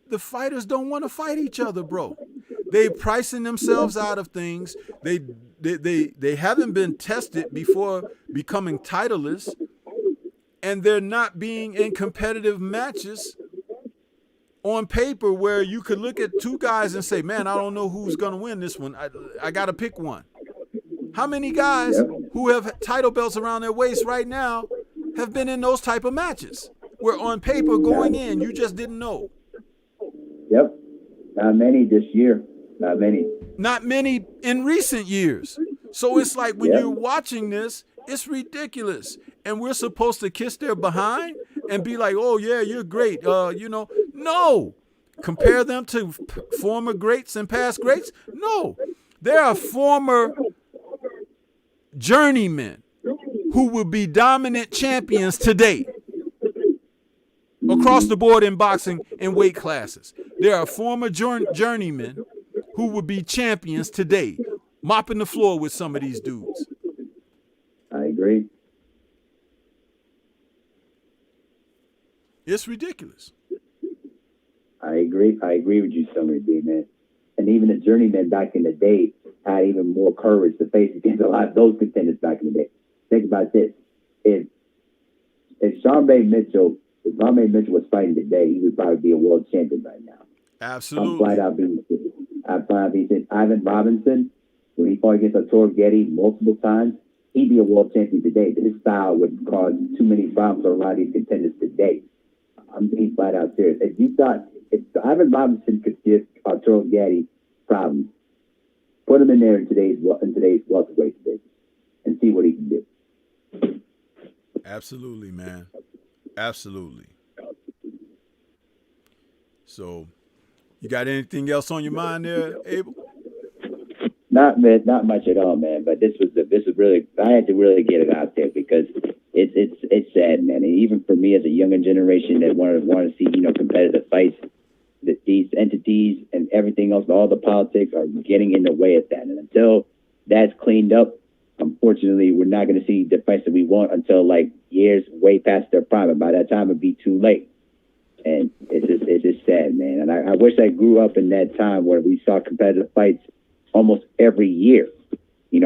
the fighters don't want to fight each other, bro. They're pricing themselves out of things. They haven't been tested before becoming titleists, and they're not being in competitive matches on paper where you could look at 2 guys and say, man, I don't know who's going to win this one. I got to pick one. How many guys who have title belts around their waist right now have been in those type of matches where on paper going in, you just didn't know? Yep. Not many this year. Not many. Not many in recent years. So it's like when you're watching this, it's ridiculous. And we're supposed to kiss their behind and be like, oh, yeah, you're great. No. Compare them to former greats and past greats? No. There are former journeymen who will be dominant champions today across the board in boxing and weight classes. There are former journeymen who would be champions today, mopping the floor with some of these dudes. I agree. It's ridiculous. I agree. I agree with you, Stormy, man. And even the journeymen back in the day had even more courage to face against a lot of those contenders back in the day. Think about this. If Charmaine Mitchell was fighting today, he would probably be a world champion right now. Absolutely. I'm flat out being Ivan Robinson, when he fought against Arturo Getty multiple times, he'd be a world champion today. His style would cause too many problems for a lot of these contenders today. I'm being flat out serious. If Ivan Robinson could give Arturo Getty problems, put him in there in today's welterweight division and see what he can do. Absolutely, man. Absolutely. So, you got anything else on your mind there, Abel? Not much at all, man. But this was really, I had to really get it out there because it's sad, man. And even for me as a younger generation that want to see competitive fights, that these entities and everything else, all the politics are getting in the way of that. And until that's cleaned up, unfortunately, we're not going to see the fights that we want until like years way past their prime. And by that time, it'd be too late. And it's just sad, man. And I wish I grew up in that time where we saw competitive fights almost every year.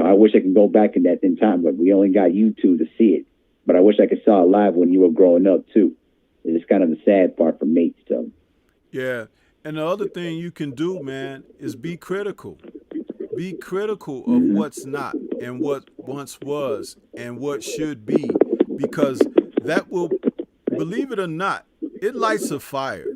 I wish I could go back in time, but we only got YouTube to see it. But I wish I could saw it live when you were growing up too. It's kind of the sad part for me. So. Yeah, and the other thing you can do, man, is be critical. Be critical of what's not and what once was and what should be, because that will, believe it or not, it lights a fire.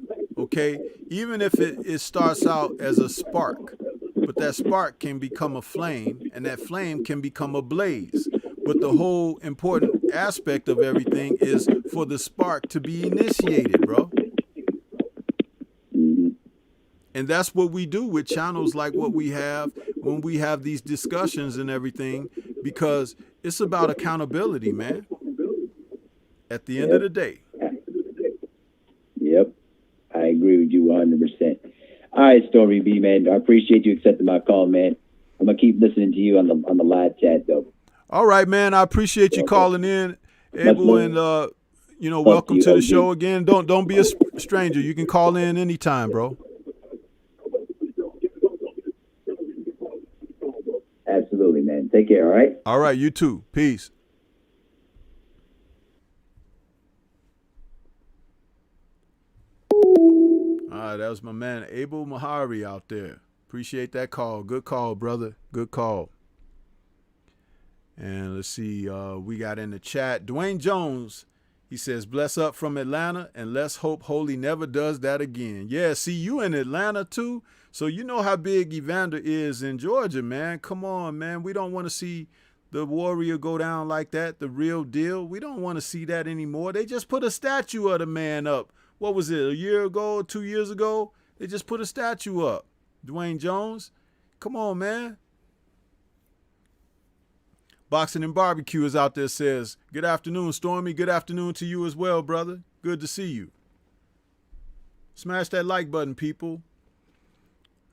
okay? Even if it starts out as a spark, but that spark can become a flame, and that flame can become a blaze. But the whole important aspect of everything is for the spark to be initiated, bro. And that's what we do with channels like what we have when we have these discussions and everything, because it's about accountability, man. At the end of the day. Yep. I agree with you 100%. All right, Stormy B, man. I appreciate you accepting my call, man. I'm going to keep listening to you on the live chat, though. All right, man. I appreciate you calling in, Abel, and welcome to the show again. Don't be a stranger. You can call in anytime, bro. Absolutely, man. Take care, all right? All right, you too. Peace. All right, that was my man, Abel Mahari out there. Appreciate that call. Good call, brother. Good call. And let's see, we got in the chat, Dwayne Jones. He says, bless up from Atlanta, and let's hope Holy never does that again. Yeah, see, you in Atlanta too, so you know how big Evander is in Georgia, man. Come on, man. We don't want to see the Warrior go down like that, the real deal. We don't want to see that anymore. They just put a statue of the man up. What was it, a year ago, 2 years ago? They just put a statue up. Dwayne Jones, come on, man. Boxing and Barbecue is out there, says, good afternoon, Stormy. Good afternoon to you as well, brother. Good to see you. Smash that like button, people.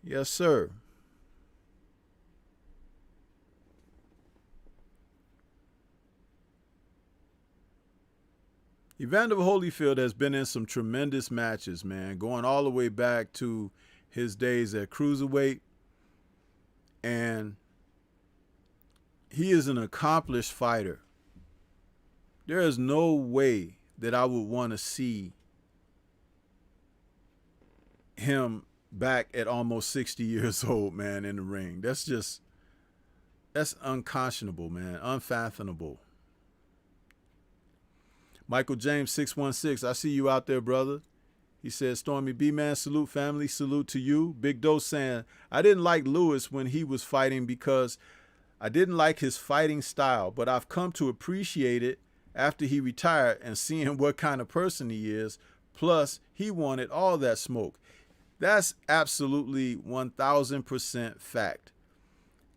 Yes, sir. Evander Holyfield has been in some tremendous matches, man, going all the way back to his days at cruiserweight. And he is an accomplished fighter. There is no way that I would want to see him back at almost 60 years old, man, in the ring. That's unconscionable, man, unfathomable. Michael James 616, I see you out there, brother. He says, Stormy B, man, salute family, salute to you. Big Dose saying, I didn't like Lewis when he was fighting because I didn't like his fighting style, but I've come to appreciate it after he retired and seeing what kind of person he is. Plus, he wanted all that smoke. That's absolutely 1000% fact.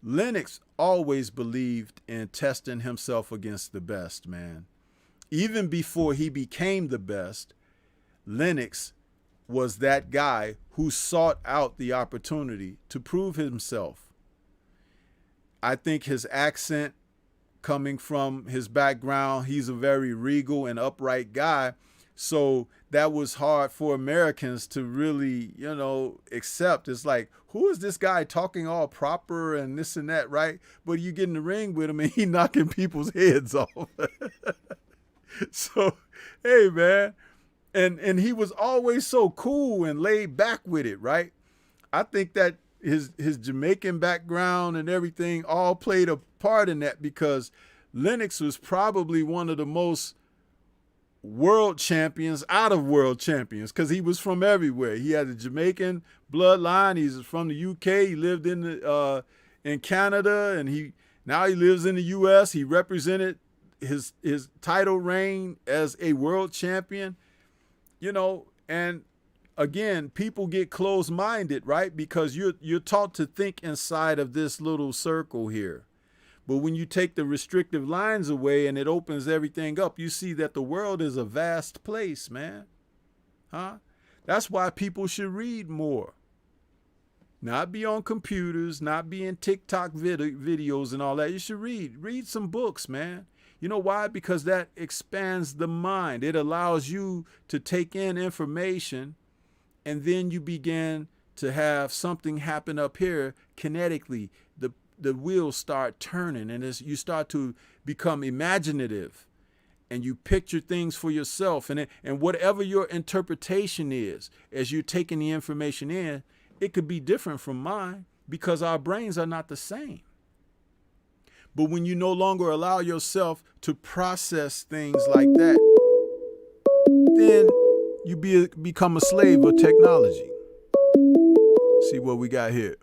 Lennox always believed in testing himself against the best, man. Even before he became the best, Lennox was that guy who sought out the opportunity to prove himself. I think his accent, coming from his background, he's a very regal and upright guy. So that was hard for Americans to really, accept. It's like, who is this guy talking all proper and this and that, right? But you get in the ring with him and he knocking people's heads off. So, hey, man. And he was always so cool and laid back with it, right? I think that his Jamaican background and everything all played a part in that, because Lennox was probably one of the most world champions out of world champions, because he was from everywhere. He had a Jamaican bloodline. He's from the UK. He lived in Canada, and now he lives in the US. He represented his title reign as a world champion, and again, people get closed-minded, right? Because you're taught to think inside of this little circle here. But when you take the restrictive lines away and it opens everything up, you see that the world is a vast place, man. That's why people should read more. Not be on computers, not be in TikTok videos and all that. You should read some books, man. You know why? Because that expands the mind. It allows you to take in information, and then you begin to have something happen up here kinetically. The wheels start turning, and you start to become imaginative, and you picture things for yourself. And whatever your interpretation is, as you're taking the information in, it could be different from mine, because our brains are not the same. But when you no longer allow yourself to process things like that, then you become a slave of technology. See what we got here.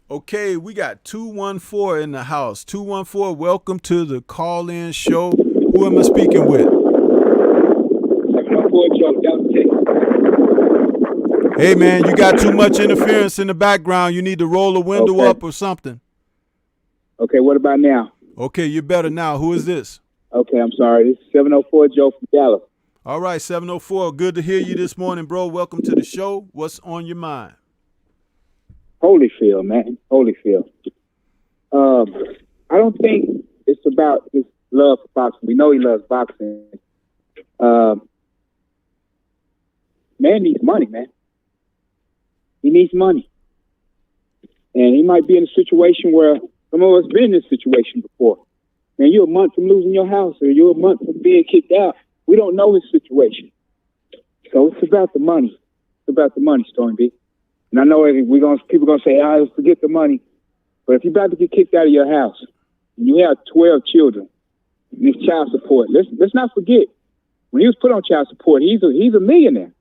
Okay, we got 214 in the house. 214, welcome to the call-in show. Who am I speaking with? Hey, man, you got too much interference in the background. You need to roll the window up or something. Okay, what about now? Okay, you're better now. Who is this? Okay, I'm sorry. This is 704 Joe from Dallas. All right, 704. Good to hear you this morning, bro. Welcome to the show. What's on your mind? Holyfield, man. Holyfield. I don't think it's about his love for boxing. We know he loves boxing. Man needs money, man. He needs money. And he might be in a situation where some of us been in this situation before. Man, you're a month from losing your house or you're a month from being kicked out. We don't know his situation. So it's about the money. It's about the money, Stormy. And I know people are going to say, forget the money. But if you're about to get kicked out of your house and you have 12 children and it's child support, let's not forget, when he was put on child support, he's a millionaire.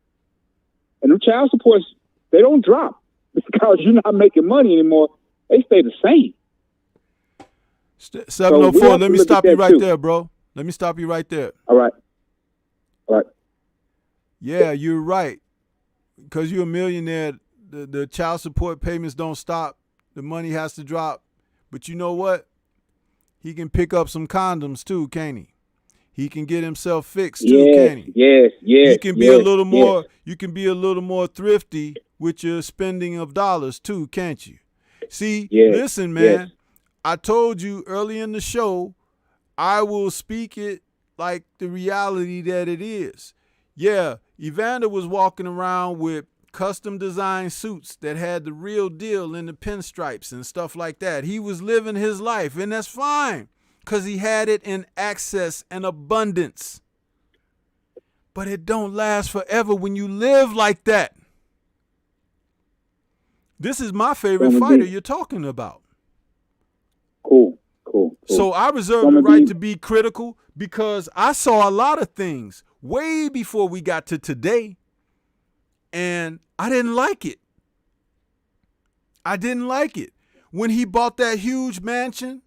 And them child supports, they don't drop because you're not making money anymore. They stay the same. 704, let me stop you right there, bro. Let me stop you right there. All right. Yeah, you're right. Because you're a millionaire, the child support payments don't stop. The money has to drop. But you know what? He can pick up some condoms too, can't he? He can get himself fixed too, can't he? Yes. You can be a little more. You can be a little more thrifty with your spending of dollars too, can't you? See, listen, man. Yes. I told you early in the show, I will speak it like the reality that it is. Yeah, Evander was walking around with custom design suits that had the real deal in the pinstripes and stuff like that. He was living his life, and that's fine because he had it in excess and abundance. But it don't last forever when you live like that. This is my favorite fighter you're talking about. Cool. So I reserve the right to be critical because I saw a lot of things way before we got to today, and I didn't like it. When he bought that huge mansion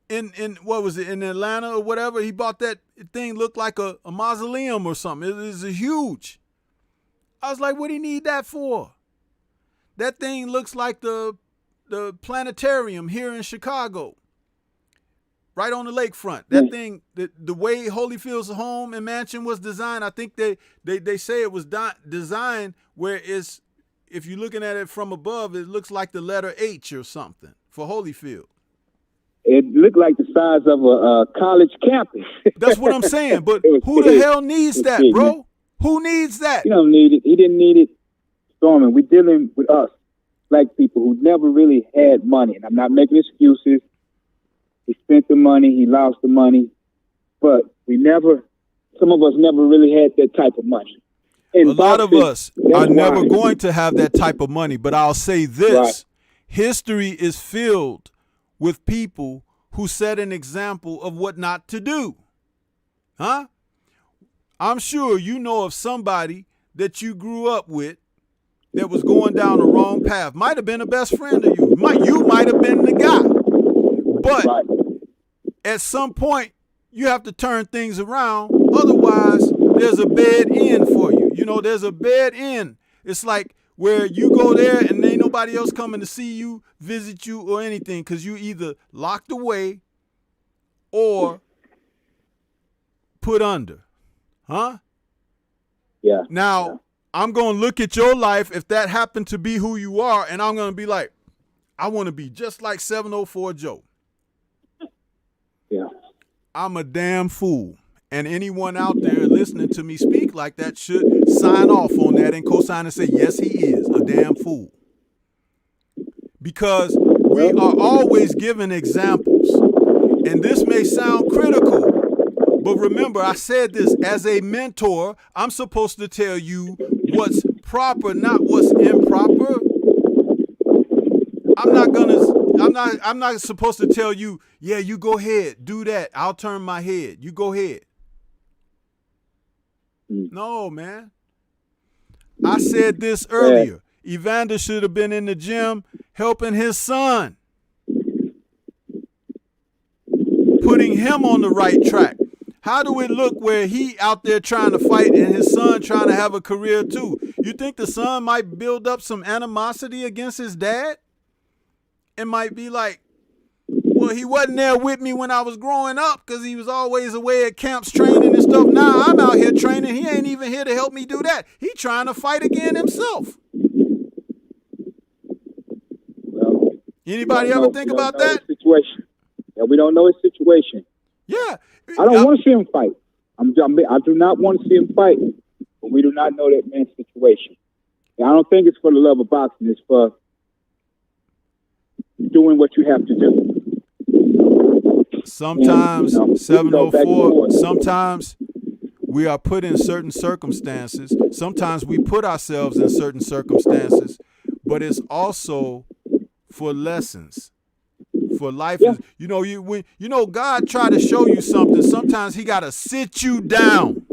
in what was it, in Atlanta or whatever, he bought that thing, looked like a mausoleum or something. It was huge. I was like, what do you need that for? That thing looks like the planetarium here in Chicago, right on the lakefront. That thing, the way Holyfield's home and mansion was designed, I think they say it was designed where it's, if you're looking at it from above, it looks like the letter H or something for Holyfield. It looked like the size of a college campus. That's what I'm saying. But who the hell needs that, bro? Man. Who needs that? You don't need it. He didn't need it. Stormy, we're dealing with us, black people who never really had money. And I'm not making excuses. He spent the money. He lost the money. But some of us never really had that type of money. And a lot of us are never going to have that type of money. But I'll say this. Right. History is filled with people who set an example of what not to do. Huh? I'm sure you know of somebody that you grew up with that was going down the wrong path. Might have been a best friend of you. You might have been the guy. But at some point, you have to turn things around. Otherwise, there's a bad end for you. You know, there's a bad end. It's like where you go there and ain't nobody else coming to see you, visit you, or anything because you either locked away or put under. Huh? Yeah. Now, I'm going to look at your life if that happened to be who you are, and I'm going to be like, I want to be just like 704 Joe. Yeah. I'm a damn fool. And anyone out there listening to me speak like that should sign off on that and co-sign and say, yes, he is a damn fool. Because we are always given examples. And this may sound critical, but remember, I said this, as a mentor, I'm supposed to tell you what's proper, not what's improper. I'm not supposed to tell you, yeah, you go ahead, do that. I'll turn my head. You go ahead. No, man. I said this earlier. Evander should have been in the gym helping his son, putting him on the right track. How do it look where he out there trying to fight and his son trying to have a career too? You think the son might build up some animosity against his dad? It might be like, well, he wasn't there with me when I was growing up because he was always away at camps training and stuff. Now I'm out here training. He ain't even here to help me do that. He trying to fight again himself. Well, anybody ever think about that? Situation. Yeah, we don't know his situation. Yeah. I don't want to see him fight. I do not want to see him fight, but we do not know that man's situation. And I don't think it's for the love of boxing. It's for doing what you have to do. Sometimes, and, 704, sometimes we are put in certain circumstances. Sometimes we put ourselves in certain circumstances, but it's also for lessons. For life, yeah. God try to show you something. Sometimes he got to sit you down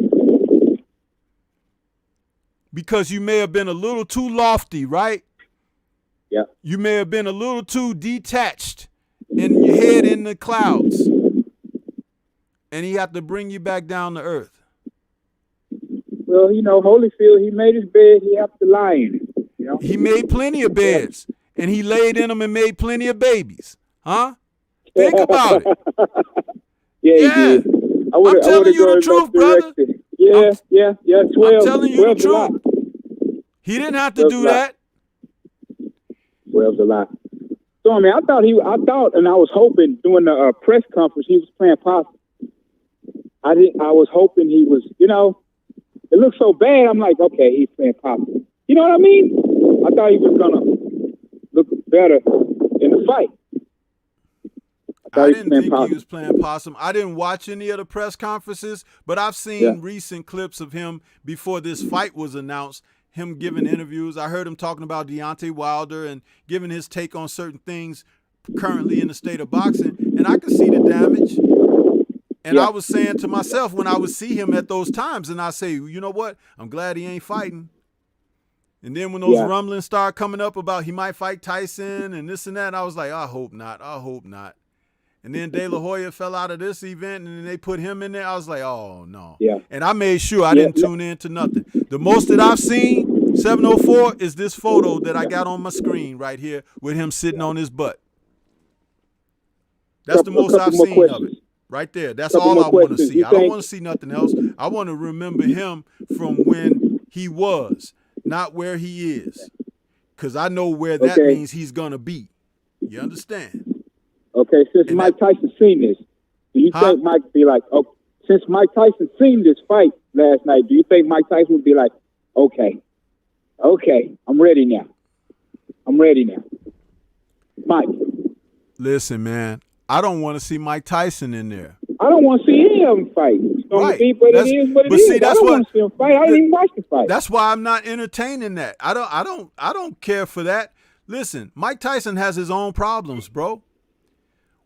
because you may have been a little too lofty, right? Yeah. You may have been a little too detached and your head in the clouds, and he had to bring you back down to earth. Well, Holyfield, he made his bed. He has to lie in it. He made plenty of beds, and he laid in them and made plenty of babies. Huh? Think about it. Yeah, he did. I'm telling you the truth, brother. Yeah. 12. I'm telling you the truth. He didn't have to do that. 12's a lot. So, I mean, I thought, and I was hoping during the press conference he was playing possum. I was hoping he was, it looked so bad. I'm like, okay, he's playing possum. You know what I mean? I thought he was gonna look better in the fight. I didn't think he was playing possum. I didn't watch any of the press conferences, but I've seen recent clips of him before this fight was announced, him giving interviews. I heard him talking about Deontay Wilder and giving his take on certain things currently in the state of boxing, and I could see the damage. And I was saying to myself when I would see him at those times, and I say, you know what? I'm glad he ain't fighting. And then when those rumblings started coming up about he might fight Tyson and this and that, I was like, I hope not. I hope not. And then De La Hoya fell out of this event, and then they put him in there. I was like, oh, no. Yeah. And I made sure I didn't tune in to nothing. The most that I've seen, 704, is this photo that I got on my screen right here with him sitting on his butt. That's the most I've seen of it. Right there. That's all I want to see. I don't want to see nothing else. I want to remember him from when he was, not where he is. Because I know where that means he's going to be. You understand? Okay, since Mike Tyson seen this, do you think Mike be like, oh, since Mike Tyson seen this fight last night, do you think Mike Tyson would be like, okay, I'm ready now. Mike. Listen, man, I don't want to see Mike Tyson in there. I don't want to see any of them fight. Right. But it is what it is. I don't want to see him fight. I didn't even watch the fight. That's why I'm not entertaining that. I don't care for that. Listen, Mike Tyson has his own problems, bro.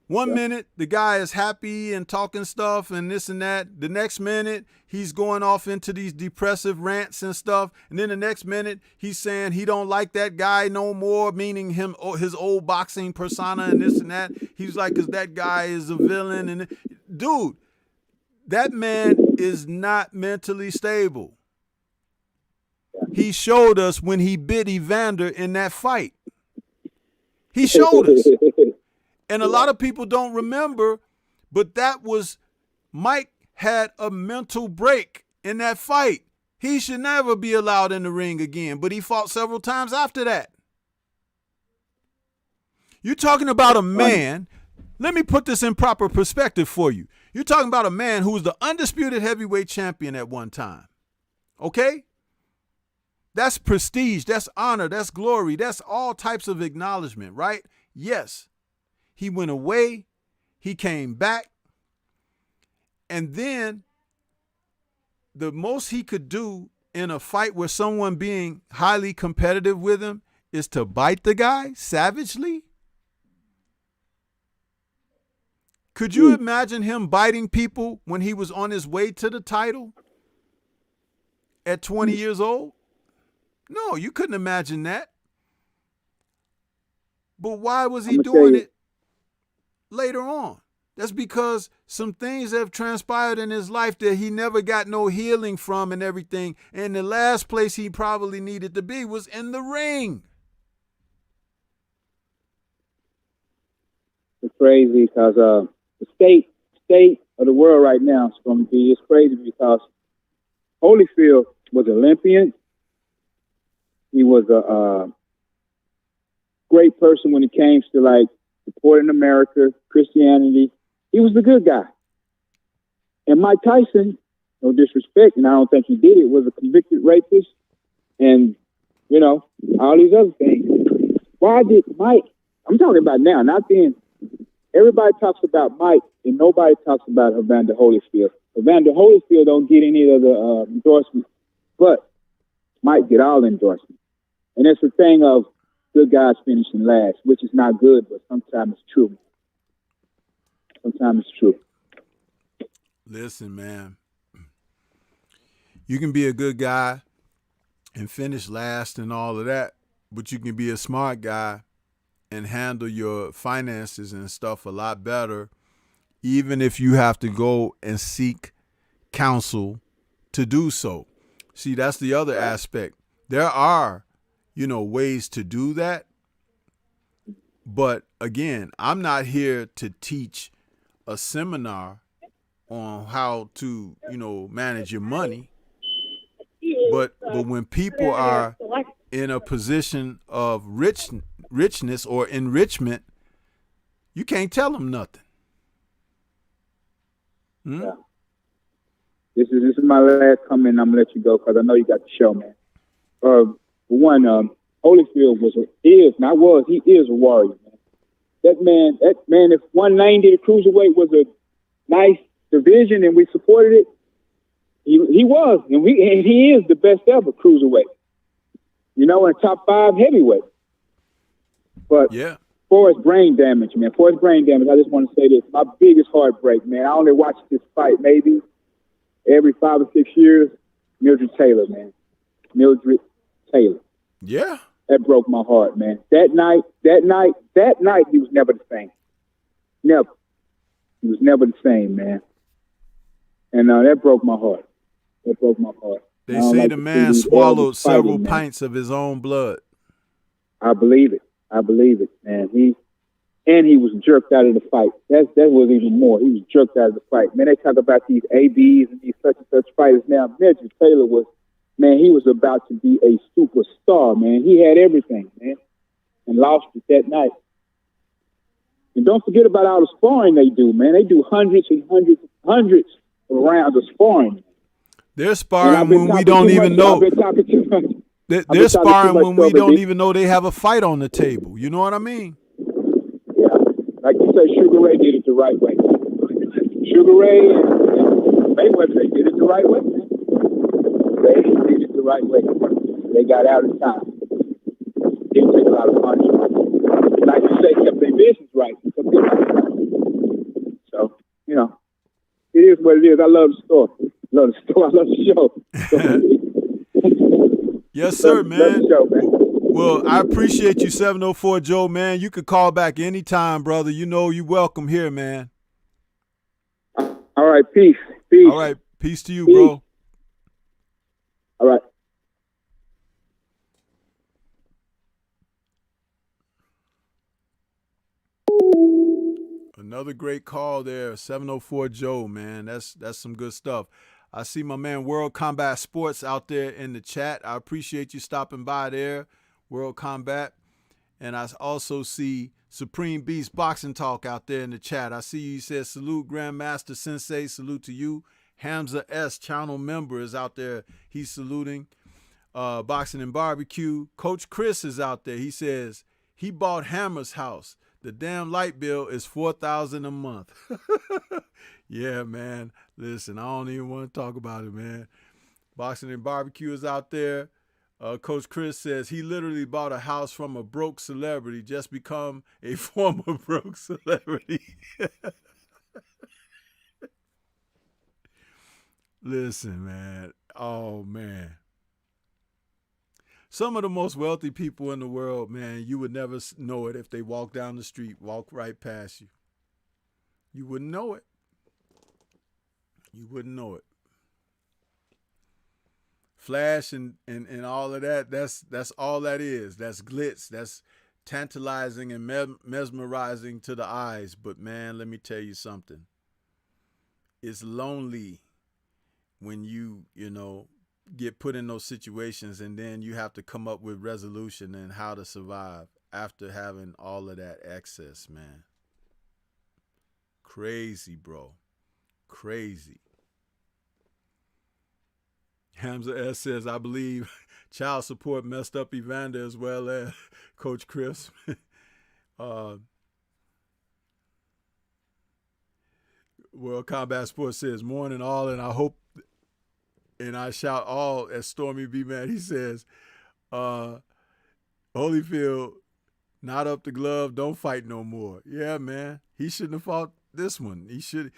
One minute, the guy is happy and talking stuff and this and that. The next minute, he's going off into these depressive rants and stuff. And then the next minute, he's saying he don't like that guy no more, meaning his old boxing persona and this and that. He's like, because that guy is a villain. And dude, that man is not mentally stable. He showed us when he bit Evander in that fight. He showed us. And a lot of people don't remember, but that was Mike had a mental break in that fight. He should never be allowed in the ring again, but he fought several times after that. You're talking about a man, let me put this in proper perspective for you. You're talking about a man who was the undisputed heavyweight champion at one time. Okay? That's prestige, that's honor, that's glory, that's all types of acknowledgement, right? Yes. He went away, he came back, and then the most he could do in a fight with someone being highly competitive with him is to bite the guy savagely. Could you imagine him biting people when he was on his way to the title at 20 years old? No, you couldn't imagine that. But why was he doing it later on? That's because some things have transpired in his life that he never got no healing from and everything. And the last place he probably needed to be was in the ring. It's crazy because the state of the world right now is going to be, it's crazy because Holyfield was Olympian. He was a great person when it came to like supporting America, Christianity. He was the good guy. And Mike Tyson, no disrespect, and I don't think he did it, was a convicted rapist and, you know, all these other things. Why did Mike, I'm talking about now, not then. Everybody talks about Mike and nobody talks about Evander Holyfield. Evander Holyfield don't get any of the endorsements, but Mike get all endorsements. And it's a thing of good guys finishing last, which is not good, but sometimes it's true. Sometimes it's true. Listen, man, you can be a good guy and finish last and all of that, but you can be a smart guy and handle your finances and stuff a lot better, even if you have to go and seek counsel to do so. See, that's the other aspect. There are, ways to do that. But again, I'm not here to teach a seminar on how to, manage your money. But when people are in a position of richness or enrichment, you can't tell them nothing. Yeah. This is my last comment. I'm gonna let you go because I know you got the show, man. One, Holyfield he is a warrior, man. That man, if 190 the cruiserweight was a nice division and we supported it, he was, and he is the best ever cruiserweight. In top 5 heavyweight. But for his brain damage, I just want to say this. My biggest heartbreak, man, I only watch this fight maybe every 5 or 6 years. Mildred Taylor, man. Mildred Taylor. Yeah. That broke my heart, man. That night, he was never the same. Never. He was never the same, man. And that broke my heart. They say the man swallowed several pints of his own blood. I believe it, man. He was jerked out of the fight. That was even more. He was jerked out of the fight. Man, they talk about these ABs and these such and such fighters now. Reggie Taylor he was about to be a superstar, man. He had everything, man, and lost it that night. And don't forget about all the sparring they do, man. They do hundreds and hundreds of rounds of sparring. They're sparring when we don't even know. They're sparring when we don't even know they have a fight on the table. You know what I mean? Yeah. Like you say, Sugar Ray did it the right way. Sugar Ray and Mayweather, they did it the right way, man. They did it the right way. They got out in time. Didn't take a lot of punishment. Like you say, kept their business right. So, it is what it is. I love the story. I love the show. Yes, sir, man. Well, I appreciate you, 704 Joe, man. You could call back anytime, brother. You're welcome here, man. All right, peace. All right, peace to you, bro. All right. Another great call there, 704 Joe, man. That's some good stuff. I see my man World Combat Sports out there in the chat. I appreciate you stopping by there, World Combat. And I also see Supreme Beast Boxing Talk out there in the chat. I see you said salute Grandmaster Sensei, salute to you. Hamza S, channel member, is out there. He's saluting. Boxing and Barbecue. Coach Chris is out there. He says he bought Hammer's house. The damn light bill is $4,000 a month. Yeah, man. Listen, I don't even want to talk about it, man. Boxing and Barbecue is out there. Coach Chris says he literally bought a house from a broke celebrity, just become a former broke celebrity. Listen, man. Oh, man. Some of the most wealthy people in the world, man, you would never know it if they walk down the street, walk right past you. You wouldn't know it. You wouldn't know it. Flash and all of that, that's all that is. That's glitz. That's tantalizing and mesmerizing to the eyes. But, man, let me tell you something. It's lonely when you get put in those situations and then you have to come up with resolution and how to survive after having all of that access, man. Crazy, bro. Crazy. Hamza S. says, I believe child support messed up Evander as well as Coach Chris. World Combat Sports says, morning all, and I hope and I shout all at Stormybman. He says, Holyfield, not up the glove, don't fight no more. Yeah, man. He shouldn't have fought this one. He should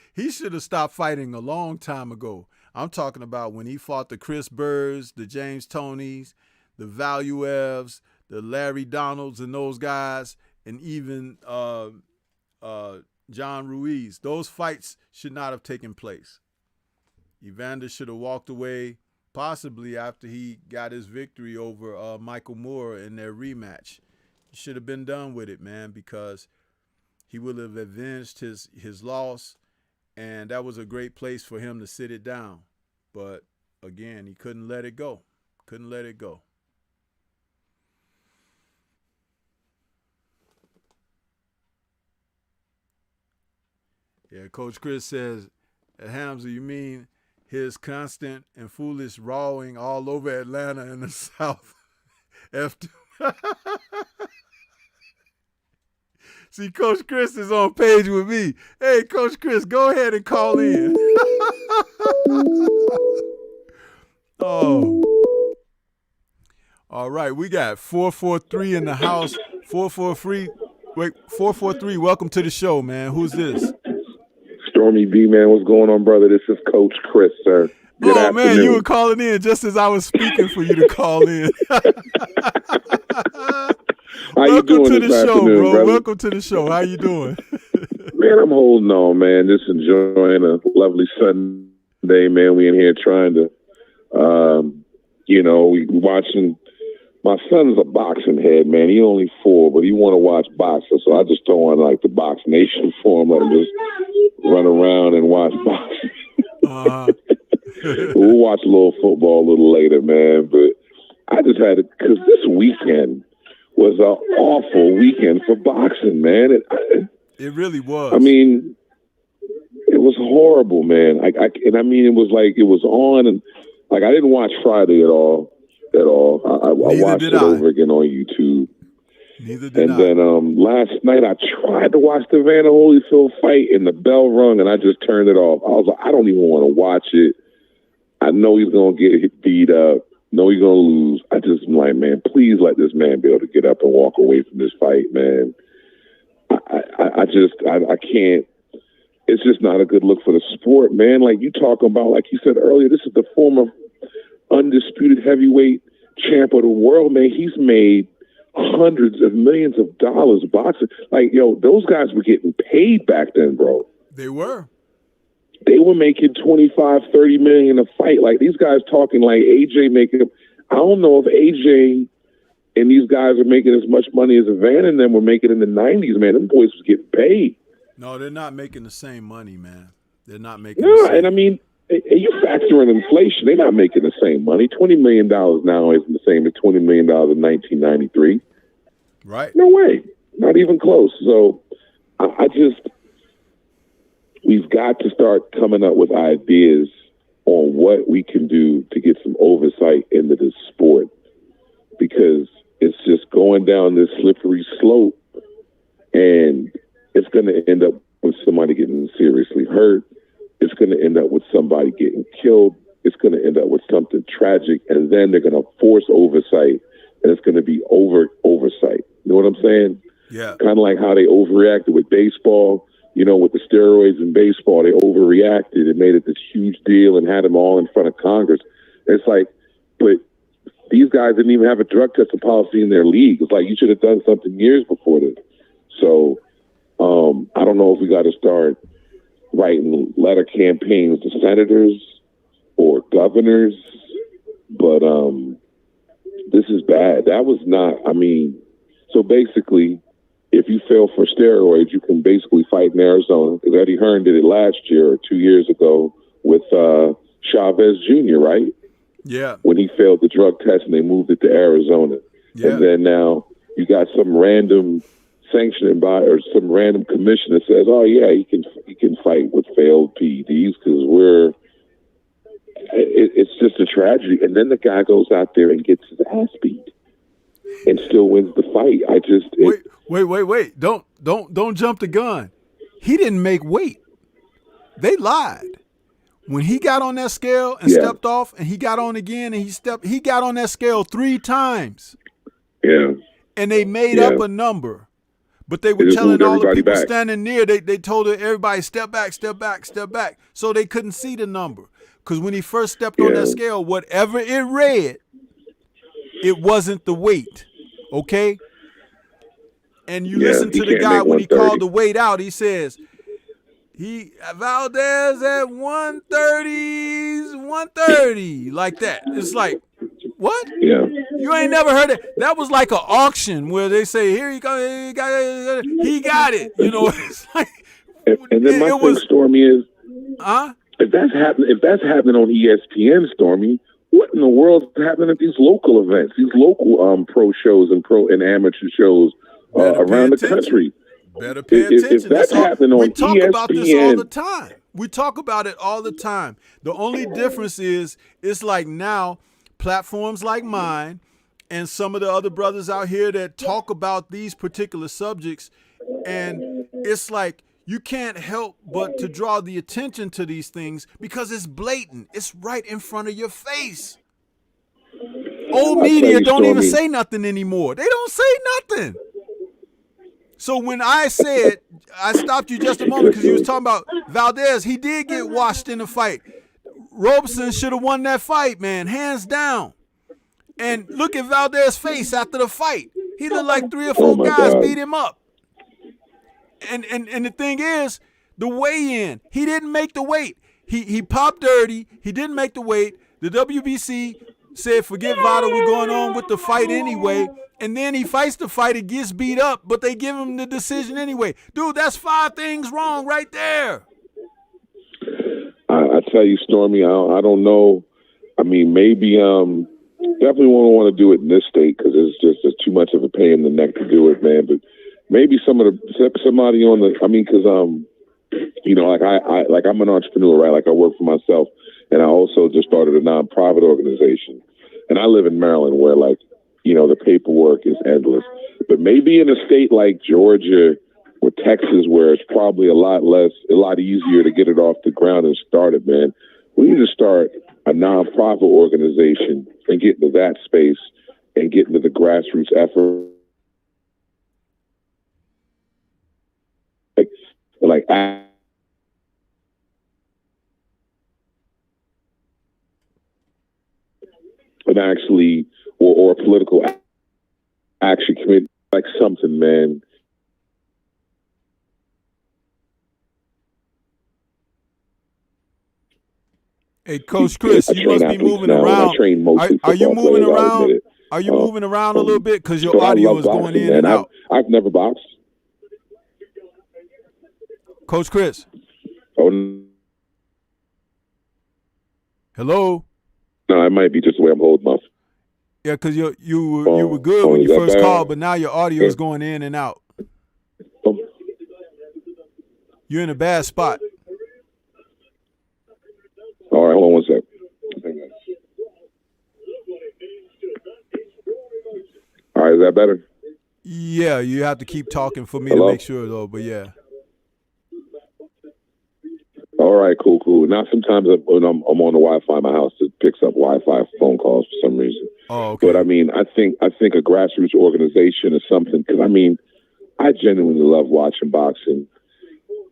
have stopped fighting a long time ago. I'm talking about when he fought the Chris Burrs, the James Tonys, the Valuevs, the Larry Donalds and those guys, and even John Ruiz. Those fights should not have taken place. Evander should have walked away possibly after he got his victory over Michael Moore in their rematch. He should have been done with it, man, because he would have avenged his loss, and that was a great place for him to sit it down. But, again, he couldn't let it go. Couldn't let it go. Yeah, Coach Chris says, Hamza, you mean his constant and foolish rawing all over Atlanta in the South? See, Coach Chris is on page with me. Hey, Coach Chris, go ahead and call in. Oh. All right, we got 443 in the house. 443. Wait, 443, welcome to the show, man. Who's this? Stormybman, what's going on, brother? This is Coach Chris, sir. Good afternoon. Man, you were calling in just as I was speaking for you to call in. Welcome to the show, bro. Brother? Welcome to the show. How you doing? Man, I'm holding on, man. Just enjoying a lovely Sunday, man. We in here trying to, we watching. My son's a boxing head, man. He only 4, but he want to watch boxing. So I just throw on like the Box Nation for him. Let him just run around and watch boxing. We'll watch a little football a little later, man. But I just had to, because this weekend was an awful weekend for boxing, man. It really was. I mean, it was horrible, man. It was like it was on, and like I didn't watch Friday at all. I watched it over again on YouTube. Neither did I. And then last night I tried to watch the Evander Holyfield fight, and the bell rung, and I just turned it off. I was like, I don't even want to watch it. I know he's gonna get beat up. Know he's gonna lose. I just am like, man, please let this man be able to get up and walk away from this fight, man. I can't. It's just not a good look for the sport, man. Like you talking about, like you said earlier, this is the former undisputed heavyweight champ of the world, man. He's made hundreds of millions of dollars boxing. Like, those guys were getting paid back then, bro. They were. They were making 25, 30 million a fight. Like these guys talking like AJ making. I don't know if AJ and these guys are making as much money as Evander and them were making in the 90s, man. Them boys was getting paid. No, they're not making the same money, man. They're not making the same. And I mean, you factor in inflation, they're not making the same money. $20 million now isn't the same as $20 million in 1993. Right. No way. Not even close. So we've got to start coming up with ideas on what we can do to get some oversight into this sport, because it's just going down this slippery slope, and it's going to end up with somebody getting seriously hurt. It's going to end up with somebody getting killed. It's going to end up with something tragic, and then they're going to force oversight, and it's going to be oversight. You know what I'm saying? Yeah. Kind of like how they overreacted with baseball with the steroids in baseball, they overreacted and made it this huge deal and had them all in front of Congress. It's like, but these guys didn't even have a drug testing policy in their league. It's like, you should have done something years before this. So I don't know if we got to start writing letter campaigns to senators or governors, but this is bad. That was not, so basically, if you fail for steroids, you can basically fight in Arizona. Because Eddie Hearn did it last year or 2 years ago with Chavez Jr., right? Yeah. When he failed the drug test and they moved it to Arizona. Yeah. And then now you got some random sanctioning by or some random commission that says, oh, yeah, he can fight with failed PEDs because it's just a tragedy. And then the guy goes out there and gets his ass beat and still wins the fight. Wait. Don't jump the gun. He didn't make weight. They lied. When he got on that scale and stepped off and he got on again and he got on that scale 3 times. Yeah. And they made up a number. But they were telling all the people standing near, they told everybody, step back. So they couldn't see the number. Because when he first stepped on that scale, whatever it read, it wasn't the weight. Okay? And you listen to the guy when he called the weight out, he says, Valdez at 130, like that. It's like, what? Yeah. You ain't never heard it. That was like an auction where they say, here he goes, he got it. It's like, and then my thing, Stormy, is, if that's happening on ESPN, Stormy, what in the world is happening at these local events, these local pro shows and amateur shows around the country? Better pay attention. If that's happening on ESPN, we talk about this all the time. We talk about it all the time. The only difference is it's like now platforms like mine and some of the other brothers out here that talk about these particular subjects, and it's like you can't help but to draw the attention to these things because it's blatant. It's right in front of your face. Old media don't even say nothing anymore. They don't say nothing. So when I said, I stopped you just a moment because you was talking about Valdez, he did get washed in the fight. Robeson should have won that fight, man, hands down. And look at Valdez's face after the fight. He looked like 3 or 4 guys beat him up. And the thing is, the weigh-in, he didn't make the weight. He popped dirty. He didn't make the weight. The WBC said, forget Vada, we're going on with the fight anyway. And then he fights the fight and gets beat up, but they give him the decision anyway. Dude, that's 5 things wrong right there. I tell you, Stormy, I don't know. Maybe definitely won't want to do it in this state because there's too much of a pain in the neck to do it, man. But maybe somebody on the, because I'm an entrepreneur, right? Like I work for myself, and I also just started a nonprofit organization, and I live in Maryland where the paperwork is endless. But maybe in a state like Georgia or Texas, where it's probably a lot easier to get it off the ground and start it, man, we need to start a nonprofit organization and get into that space and get into the grassroots effort. And actually, or a political action committee, like something, man. Hey, Coach Chris, you must be moving around. Are you moving around? Are you moving around a little bit because your audio is going in and out? I've never boxed. Coach Chris. Oh. Hello. No, it might be just the way I'm holding my. Yeah, because you were good when you first called, but now your audio is going in and out. You're in a bad spot. All right, hold on one sec. All right, is that better? Yeah, you have to keep talking for me to make sure, though, but yeah. All right, cool. Now, sometimes when I'm on the Wi-Fi, my house it picks up Wi-Fi phone calls for some reason. Oh, okay. But I think a grassroots organization is something because I genuinely love watching boxing.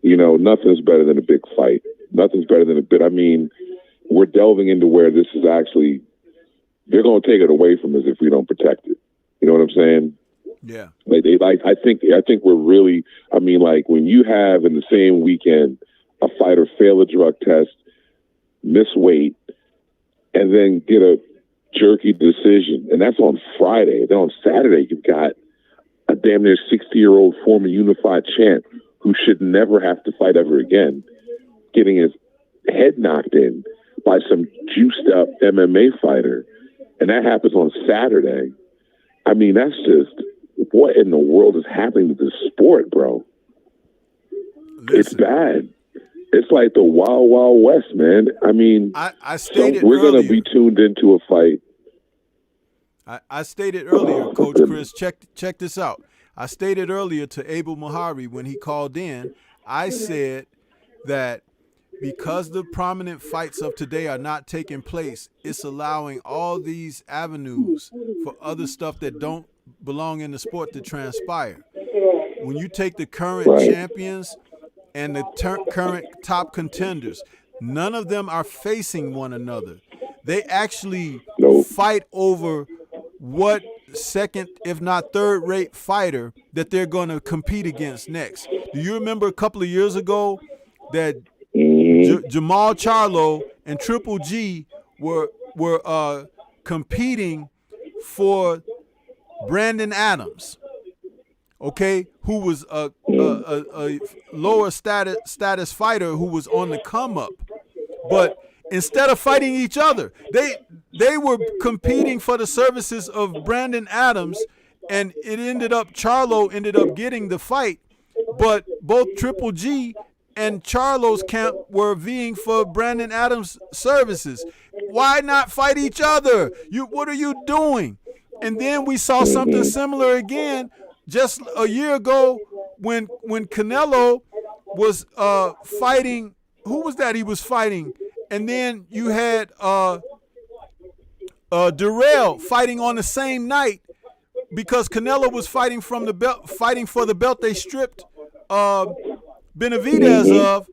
Nothing's better than a big fight. Nothing's better than a bit. I mean, we're delving into where this is actually, they're going to take it away from us if we don't protect it. You know what I'm saying? Yeah. I think we're really, I mean, like when you have in the same weekend a fighter fail a drug test, miss weight, and then get a jerky decision, and that's on Friday. Then on Saturday, you've got a damn near 60-year-old former unified champ who should never have to fight ever again, getting his head knocked in by some juiced up MMA fighter. And that happens on Saturday. I mean, that's just, what in the world is happening to this sport, bro? Listen, it's bad. It's like the Wild Wild West, man. I mean, I stated we're earlier, going to be tuned into a fight. I stated earlier, Coach Chris, check this out. I stated earlier to Abel Mahari when he called in, I said that because the prominent fights of today are not taking place, it's allowing all these avenues for other stuff that don't belong in the sport to transpire. When you take the current champions and the current top contenders, none of them are facing one another. They actually fight over what second, if not third-rate fighter that they're going to compete against next. Do you remember a couple of years ago that Jamal Charlo and Triple G were competing for Brandon Adams, okay, who was a lower status fighter who was on the come up, but instead of fighting each other, they were competing for the services of Brandon Adams, and it ended up Charlo ended up getting the fight, but both Triple G and Charlo's camp were vying for Brandon Adams' services. Why not fight each other? What are you doing? And then we saw something similar again just a year ago when Canelo was fighting. Who was that he was fighting? And then you had Durrell fighting on the same night because Canelo was fighting from the belt, fighting for the belt they stripped Benavidez of.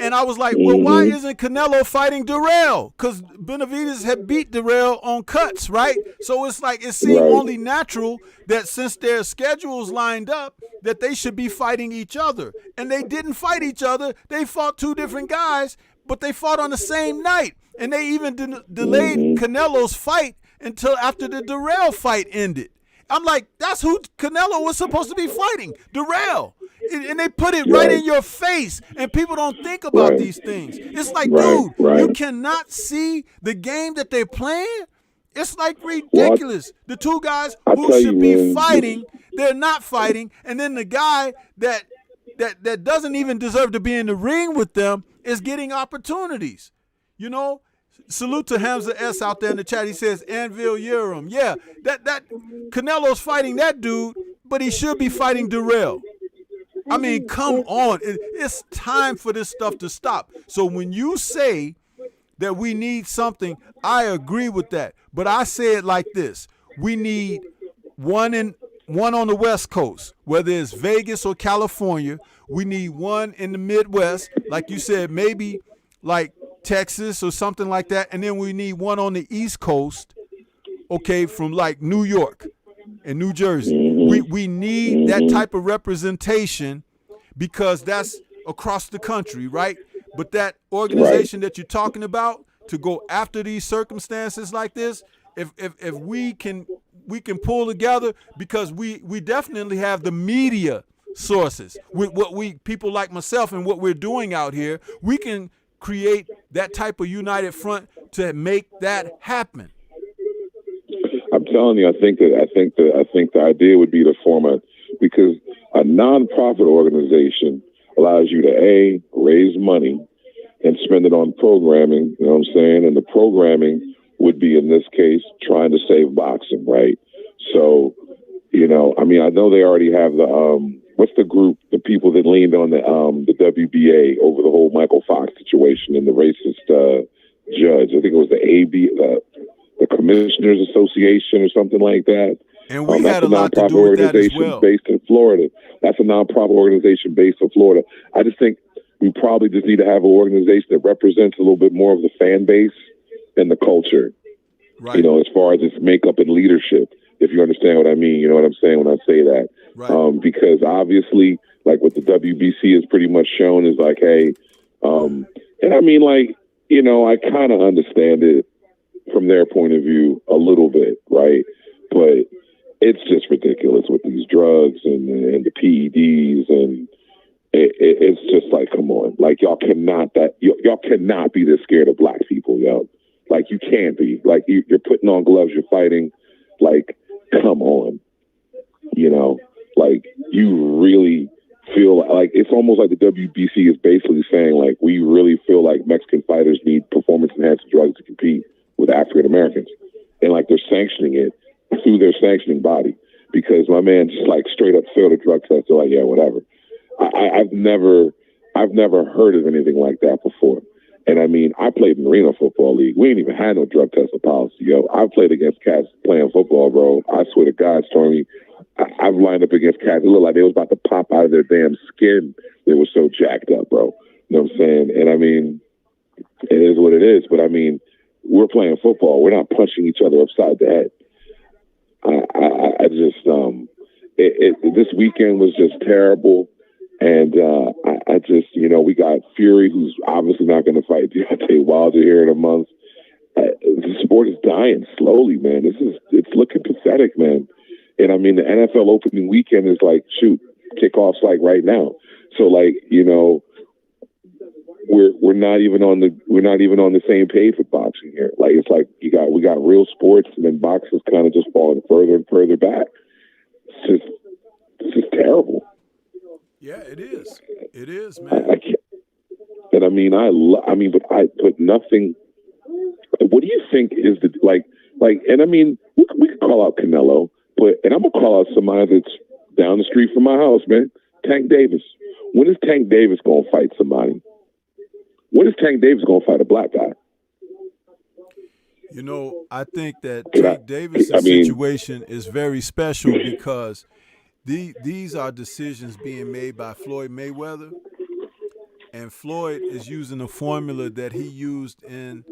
And I was like, well, why isn't Canelo fighting Durrell? Because Benavidez had beat Durrell on cuts, right? So it's like it seemed only natural that since their schedules lined up, that they should be fighting each other. And they didn't fight each other. They fought two different guys, but they fought on the same night. And they even delayed Canelo's fight until after the Durrell fight ended. I'm like, that's who Canelo was supposed to be fighting, Durrell. And they put it right in your face, and people don't think about these things. It's like, dude, you cannot see the game that they're playing? It's like ridiculous. The two guys who should be fighting, they're not fighting, and then the guy that doesn't even deserve to be in the ring with them is getting opportunities. You know, salute to Hamza S out there in the chat. He says, Anvil Urim. Yeah, that Canelo's fighting that dude, but he should be fighting Durrell. I mean, come on. It's time for this stuff to stop. So when you say that we need something, I agree with that. But I say it like this. We need one on the West Coast, whether it's Vegas or California. We need one in the Midwest, like you said, maybe like Texas or something like that. And then we need one on the East Coast, okay, from like New York and New Jersey. We need that type of representation because that's across the country, right? But that organization that you're talking about to go after these circumstances like this, if we can pull together, because we definitely have the media sources with what people like myself and what we're doing out here, we can create that type of united front to make that happen. I'm telling you, I think the idea would be to form because a nonprofit organization allows you to raise money and spend it on programming, you know what I'm saying? And the programming would be, in this case, trying to save boxing, right? So, you know, I mean, I know they already have the what's the group, the people that leaned on the WBA over the whole Michael Fox situation and the racist judge. I think it was the Commissioners Association or something like that. And we had a lot to do with that as well. Based in Florida. That's a nonprofit organization based in Florida. I just think we probably just need to have an organization that represents a little bit more of the fan base and the culture. Right. You know, as far as its makeup and leadership, if you understand what I mean. You know what I'm saying when I say that. Right. Because obviously, like what the WBC has pretty much shown is like, hey, and I mean, like, you know, I kind of understand it from their point of view a little bit, right? But it's just ridiculous with these drugs and the PEDs, and it's just like, come on, like y'all cannot be this scared of black people, yo. Like you can't be. Like you're putting on gloves, you're fighting. Like, come on, you know, like you really feel like it's almost like the WBC is basically saying like we really feel like Mexican fighters need performance enhancing drugs to compete with African Americans, and like they're sanctioning it through their sanctioning body because my man just like straight up failed a drug test. They're like, yeah, whatever. I've never heard of anything like that before. And I mean, I played in the Arena Football League. We ain't even had no drug testing policy, yo. I've played against cats playing football, bro. I swear to God, Stormy, I've lined up against cats. It looked like they was about to pop out of their damn skin. They were so jacked up, bro. You know what I'm saying? And I mean, it is what it is. But I mean, we're playing football. We're not punching each other upside the head. I just, this weekend was just terrible. And I just, you know, we got Fury, who's obviously not going to fight Deontay Wilder here in a month. The sport is dying slowly, man. It's looking pathetic, man. And I mean, the NFL opening weekend is like, shoot, kickoff's like right now. So like, you know, we're not even on the same page with boxing here. Like it's like we got real sports, and then boxing's kind of just falling further and further back. It's just terrible. Yeah, it is. It is, man. I can't. And I mean, but nothing. What do you think is the like? And I mean, we could call out Canelo, and I'm gonna call out somebody that's down the street from my house, man. Tank Davis. When is Tank Davis gonna fight somebody? When is Tank Davis gonna fight a black guy? You know, I think that Tank Davis' situation is very special because these are decisions being made by Floyd Mayweather, and Floyd is using a formula that he used in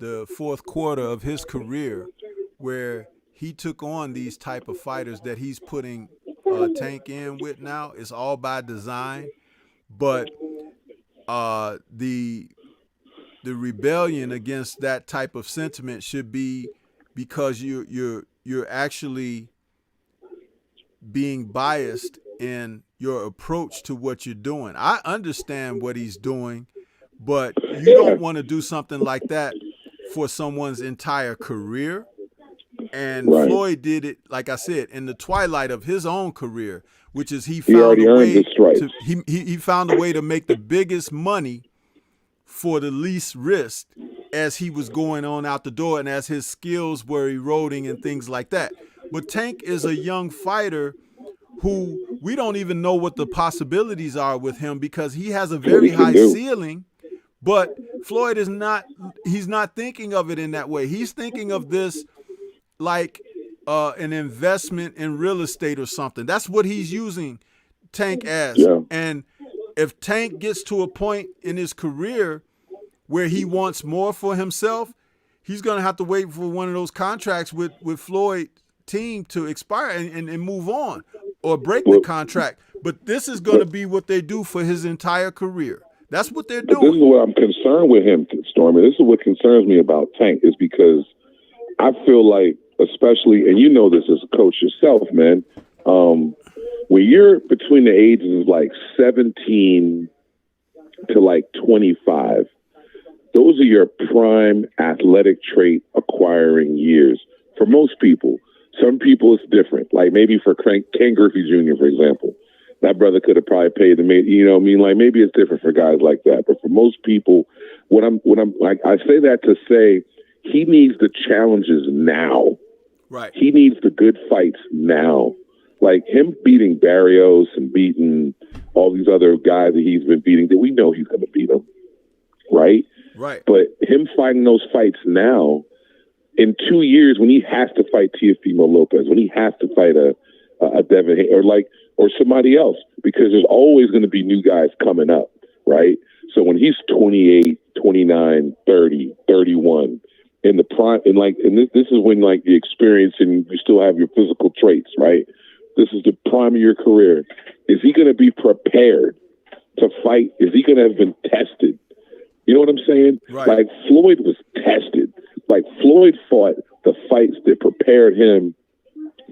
the fourth quarter of his career, where he took on these type of fighters that he's putting Tank in with now. It's all by design, but the rebellion against that type of sentiment should be because you're actually being biased in your approach to what you're doing. I understand what he's doing, but you don't want to do something like that for someone's entire career. And right. Floyd did it, like I said, in the twilight of his own career, which is he found a way to make the biggest money for the least risk as he was going on out the door and as his skills were eroding and things like that. But Tank is a young fighter who we don't even know what the possibilities are with him because he has a very high ceiling, but Floyd is not, he's not thinking of it in that way. He's thinking of this like an investment in real estate or something. That's what he's using Tank as. Yeah. And if Tank gets to a point in his career where he wants more for himself, he's going to have to wait for one of those contracts with Floyd team to expire and move on or break the contract. But this is going to be what they do for his entire career. That's what they're doing. This is what I'm concerned with him, Stormy. This is what concerns me about Tank is because I feel like, especially, and you know this as a coach yourself, man, when you're between the ages of like 17 to like 25, those are your prime athletic trait acquiring years. For most people, some people it's different. Like maybe for Ken Griffey Jr., for example, that brother could have probably paid the, you know what I mean? Like maybe it's different for guys like that. But for most people, when I'm like, I say that to say he needs the challenges now. Right. He needs the good fights now. Like him beating Barrios and beating all these other guys that he's been beating, that we know he's going to beat them, right? Right. But him fighting those fights now, in 2 years, when he has to fight Teofimo Lopez, when he has to fight a Devin or somebody else, because there's always going to be new guys coming up, right? So when he's 28, 29, 30, 31, in the prime, and this is when like the experience and you still have your physical traits, right? This is the prime of your career. Is he going to be prepared to fight? Is he going to have been tested? You know what I'm saying? Right. Like Floyd was tested. Like Floyd fought the fights that prepared him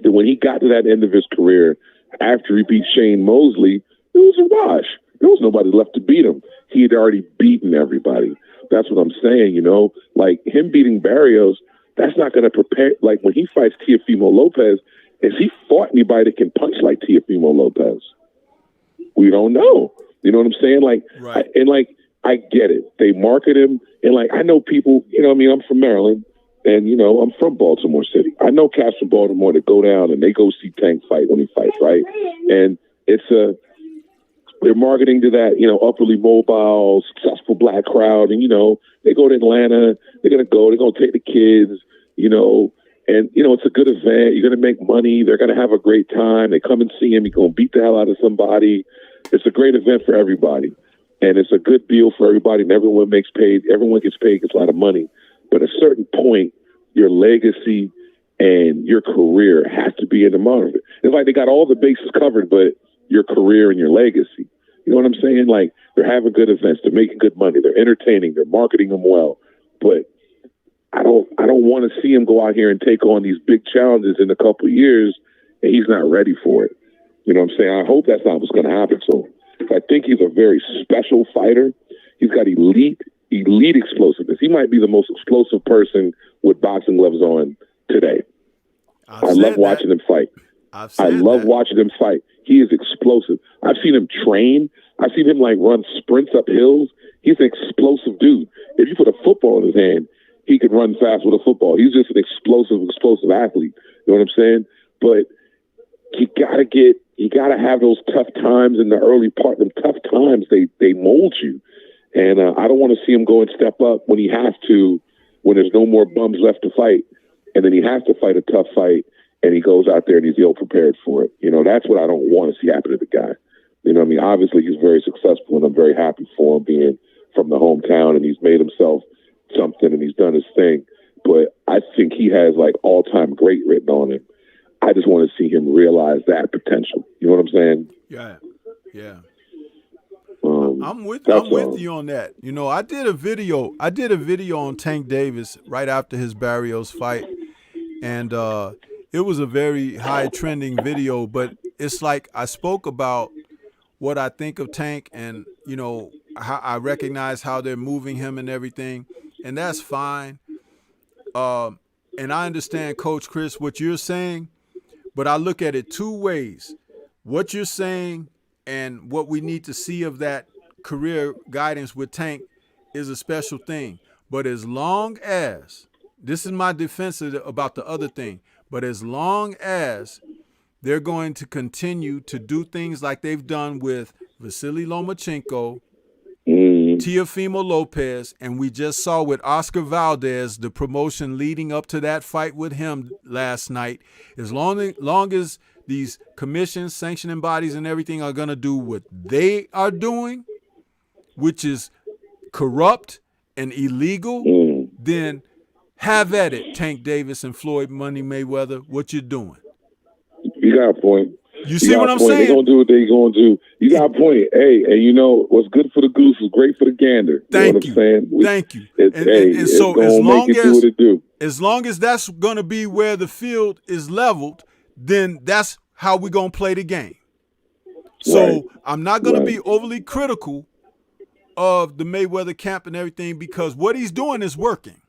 that when he got to that end of his career, after he beat Shane Mosley, it was a wash. There was nobody left to beat him. He had already beaten everybody. That's what I'm saying, you know? Like him beating Barrios, that's not going to prepare. Like when he fights Teofimo Lopez, has he fought anybody that can punch like Teofimo Lopez? We don't know. You know what I'm saying? Like, right. I get it. They market him. And like, I know people, you know what I mean? I'm from Maryland and, you know, I'm from Baltimore City. I know cats from Baltimore that go down and they go see Tank fight when he fights, right? And they're marketing to that, you know, upperly mobile, successful black crowd. And, you know, they go to Atlanta, they're going to take the kids, you know, and, you know, it's a good event. You're going to make money. They're going to have a great time. They come and see him. He's going to beat the hell out of somebody. It's a great event for everybody. And it's a good deal for everybody. And everyone gets paid, gets a lot of money. But at a certain point, your legacy and your career has to be in the monitor. It's like they got all the bases covered, but your career and your legacy. You know what I'm saying? Like they're having good events, they're making good money, they're entertaining, they're marketing them well. But I don't want to see him go out here and take on these big challenges in a couple of years and he's not ready for it. You know what I'm saying? I hope that's not what's going to happen to him. I think he's a very special fighter. He's got elite explosiveness. He might be the most explosive person with boxing gloves on today. I love watching him fight. I love watching him fight. He is explosive. I've seen him train. I've seen him like run sprints up hills. He's an explosive dude. If you put a football in his hand, he could run fast with a football. He's just an explosive athlete. You know what I'm saying? But you gotta have those tough times in the early part. Them tough times, they mold you. And I don't want to see him go and step up when he has to, when there's no more bums left to fight. And then he has to fight a tough fight. And he goes out there and he's ill prepared for it. You know, that's what I don't want to see happen to the guy. You know what I mean? Obviously, he's very successful, and I'm very happy for him being from the hometown, and he's made himself something, and he's done his thing. But I think he has, like, all-time great written on him. I just want to see him realize that potential. You know what I'm saying? Yeah, yeah. I'm with you on that. You know, I did a video on Tank Davis right after his Barrios fight, and it was a very high trending video, but it's like I spoke about what I think of Tank and, you know, how I recognize how they're moving him and everything. And that's fine. And I understand, Coach Chris, what you're saying, but I look at it two ways. What you're saying and what we need to see of that career guidance with Tank is a special thing. But as long as, this is my defense about the other thing, but as long as they're going to continue to do things like they've done with Vasily Lomachenko, Teofimo Lopez, and we just saw with Oscar Valdez, the promotion leading up to that fight with him last night, as long as these commissions, sanctioning bodies, and everything are going to do what they are doing, which is corrupt and illegal, then have at it, Tank Davis and Floyd Money Mayweather. What you doing? You got a point. You see what I'm saying? They're going to do what they're going to do. You got a point. Hey, and you know, what's good for the goose is great for the gander. Thank you. Thank you. And so as long as that's going to be where the field is leveled, then that's how we're going to play the game. So right. I'm not going to be overly critical of the Mayweather camp and everything because what he's doing is working.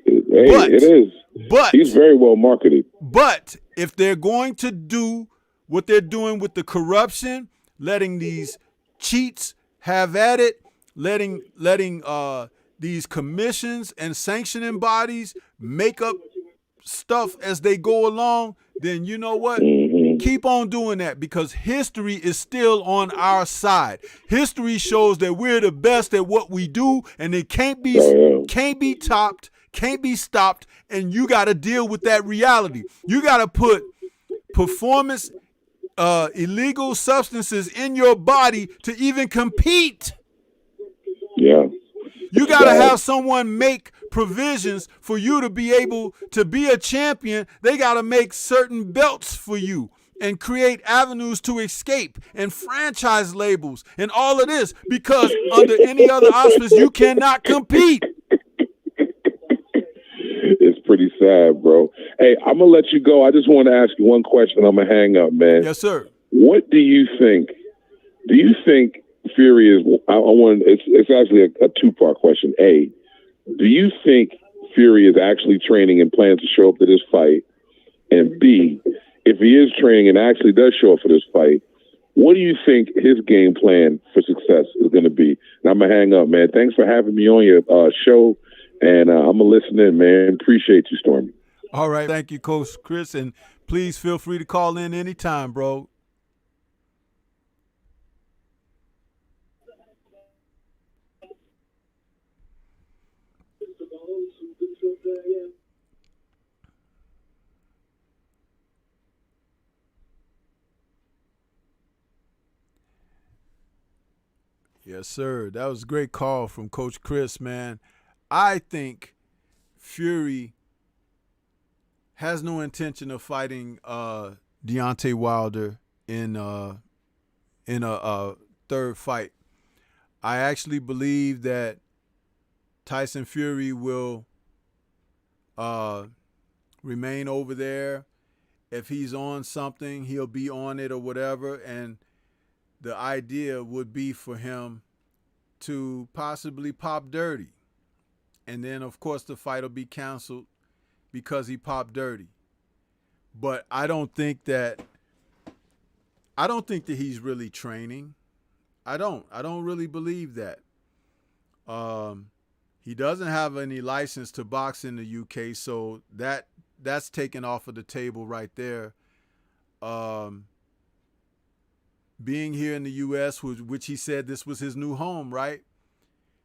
It is. But he's very well marketed. But if they're going to do what they're doing with the corruption, letting these cheats have at it, letting these commissions and sanctioning bodies make up stuff as they go along, then you know what? Keep on doing that because history is still on our side. History shows that we're the best at what we do, and it can't be topped, can't be stopped, and you got to deal with that reality. You got to put performance illegal substances in your body to even compete Yeah. You got to have someone make provisions for you to be able to be a champion. They got to make certain belts for you and create avenues to escape and franchise labels and all of this, because under any other auspice, you cannot compete. It's pretty sad, bro. Hey, I'm going to let you go. I just want to ask you one question. I'm going to hang up, man. Yes, sir. What do you think? Do you think Fury is, it's actually a two-part question. A, do you think Fury is actually training and plans to show up to this fight? And B, if he is training and actually does show up for this fight, what do you think his game plan for success is going to be? And I'm going to hang up, man. Thanks for having me on your show. And I'm going to listen in, man. Appreciate you, Stormy. All right. Thank you, Coach Chris. And please feel free to call in anytime, bro. Yes, sir. That was a great call from Coach Chris, man. I think Fury has no intention of fighting Deontay Wilder in a third fight. I actually believe that Tyson Fury will remain over there. If he's on something, he'll be on it or whatever, and the idea would be for him to possibly pop dirty. And then, of course, the fight will be canceled because he popped dirty. But I don't think that he's really training. I don't really believe that. He doesn't have any license to box in the UK, so that's taken off of the table right there. Being here in the U.S., which he said this was his new home, right?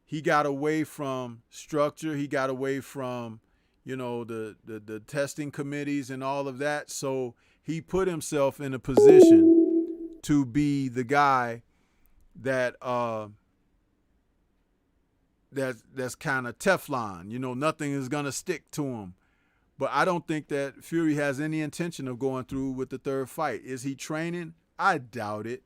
He got away from structure. He got away from, the testing committees and all of that. So he put himself in a position to be the guy that that's kind of Teflon. Nothing is gonna stick to him. But I don't think that Fury has any intention of going through with the third fight. Is he training? I doubt it.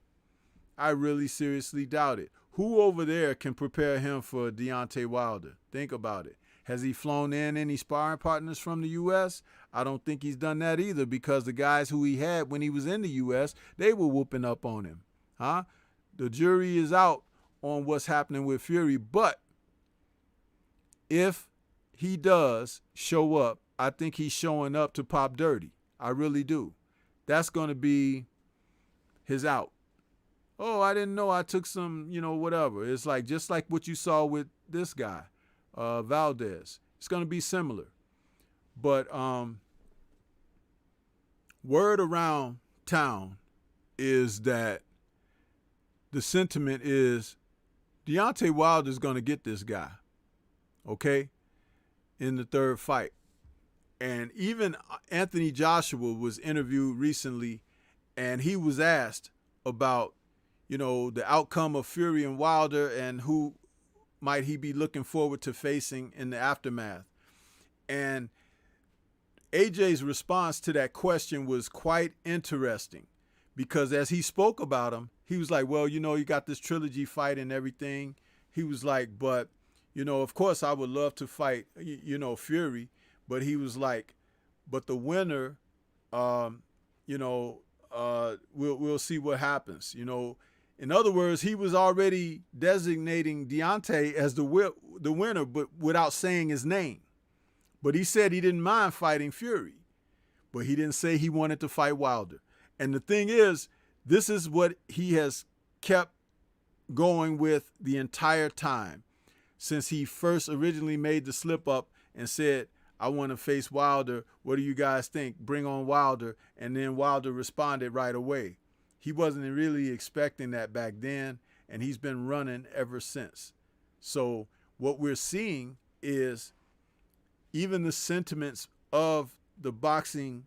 I really seriously doubt it. Who over there can prepare him for Deontay Wilder? Think about it. Has he flown in any sparring partners from the U.S.? I don't think he's done that either, because the guys who he had when he was in the U.S., they were whooping up on him. The jury is out on what's happening with Fury, but if he does show up, I think he's showing up to pop dirty. I really do. That's going to be his out. Oh, I didn't know I took some, whatever. It's like just like what you saw with this guy, Valdez. It's going to be similar. But word around town is that the sentiment is Deontay Wilder is going to get this guy, okay, in the third fight. And even Anthony Joshua was interviewed recently, and he was asked about, the outcome of Fury and Wilder and who might he be looking forward to facing in the aftermath. And AJ's response to that question was quite interesting, because as he spoke about him, he was like, well, you got this trilogy fight and everything. He was like, but, of course I would love to fight, Fury. But he was like, but the winner, we'll see what happens. In other words, he was already designating Deontay as the winner, but without saying his name. But he said he didn't mind fighting Fury, but he didn't say he wanted to fight Wilder. And the thing is, this is what he has kept going with the entire time since he first originally made the slip up and said, I want to face Wilder. What do you guys think? Bring on Wilder. And then Wilder responded right away. He wasn't really expecting that back then, and he's been running ever since. So what we're seeing is even the sentiments of the boxing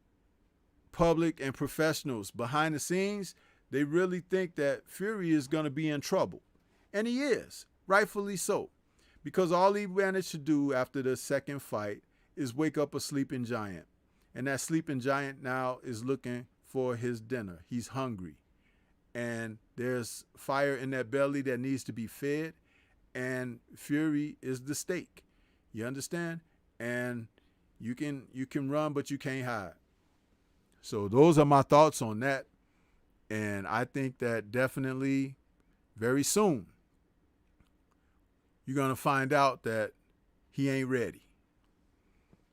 public and professionals behind the scenes, they really think that Fury is going to be in trouble. And he is. rightfully so, because all he managed to do after the second fight is wake up a sleeping giant. And that sleeping giant now is looking for his dinner. He's hungry. And there's fire in that belly that needs to be fed. And Fury is the steak. You understand? And you can run, but you can't hide. So those are my thoughts on that. And I think that definitely very soon you're going to find out that he ain't ready.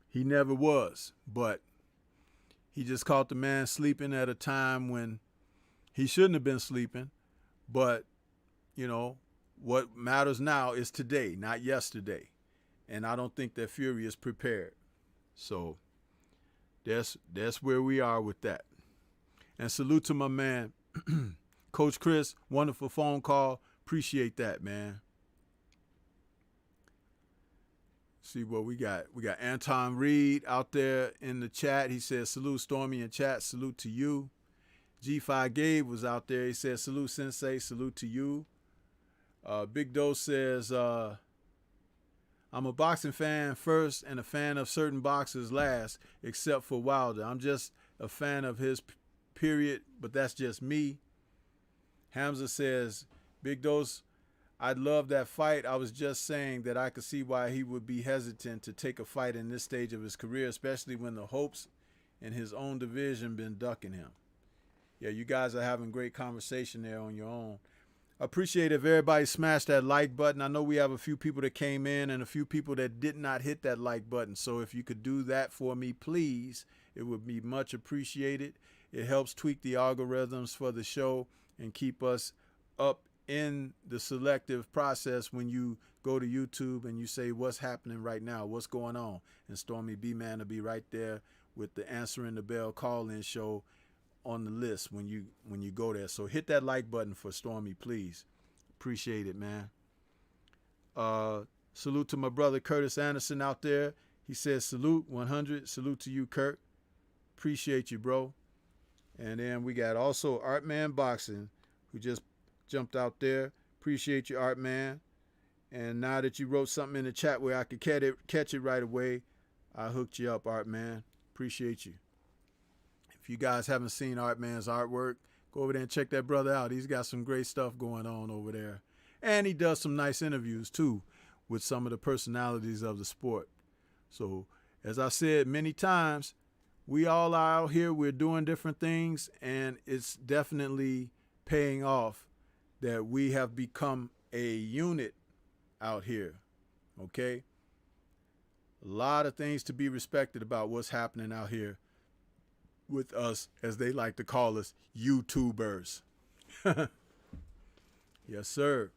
He never was, but he just caught the man sleeping at a time when he shouldn't have been sleeping. But, you know, what matters now is today, not yesterday. And I don't think that Fury is prepared. So that's where we are with that. And salute to my man, Coach Chris. Wonderful phone call. Appreciate that, man. See what we got. We got Anton Reed out there in the chat. He says, salute Stormy in chat. Salute to you. G5 Gabe was out there. He says, salute Sensei. Salute to you. Big Dose says, I'm a boxing fan first and a fan of certain boxers last, except for Wilder. I'm just a fan of his period, but that's just me. Hamza says, Big Dose, I'd love that fight. I was just saying that I could see why he would be hesitant to take a fight in this stage of his career, especially when the hopes in his own division been ducking him. Yeah, you guys are having great conversation there on your own. I appreciate if everybody smashed that like button. I know we have a few people that came in and a few people that did not hit that like button. So if you could do that for me, please, it would be much appreciated. It helps tweak the algorithms for the show and keep us up in the selective process when you go to YouTube and you say what's happening right now, what's going on. And Stormybman will be right there with the Answering the Bell call-in show on the list when you go there. So hit that like button for Stormy, please. Appreciate it, man. Salute to my brother Curtis Anderson out there. He says salute 100. Salute to you, Kurt. Appreciate you, bro. And then we got also Artman Boxing, who just jumped out there. Appreciate you, Artman. And now that you wrote something in the chat where I could catch it right away, I hooked you up, Artman. Appreciate you. If you guys haven't seen Artman's artwork, go over there and check that brother out. He's got some great stuff going on over there. And he does some nice interviews, too, with some of the personalities of the sport. So, as I said many times, we all are out here. We're doing different things, and it's definitely paying off that we have become a unit out here, okay? A lot of things to be respected about what's happening out here with us, as they like to call us, YouTubers. Yes, sir.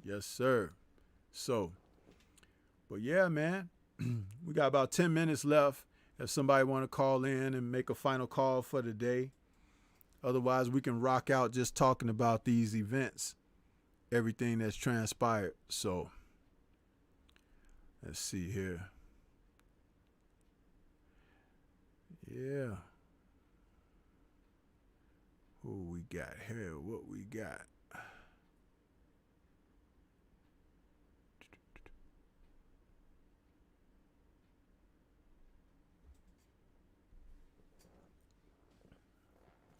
Yes, sir. So, but yeah, man, we got about 10 minutes left if somebody want to call in and make a final call for the day. Otherwise, we can rock out just talking about these events, everything that's transpired. So, let's see here. Yeah. Who we got here? What we got?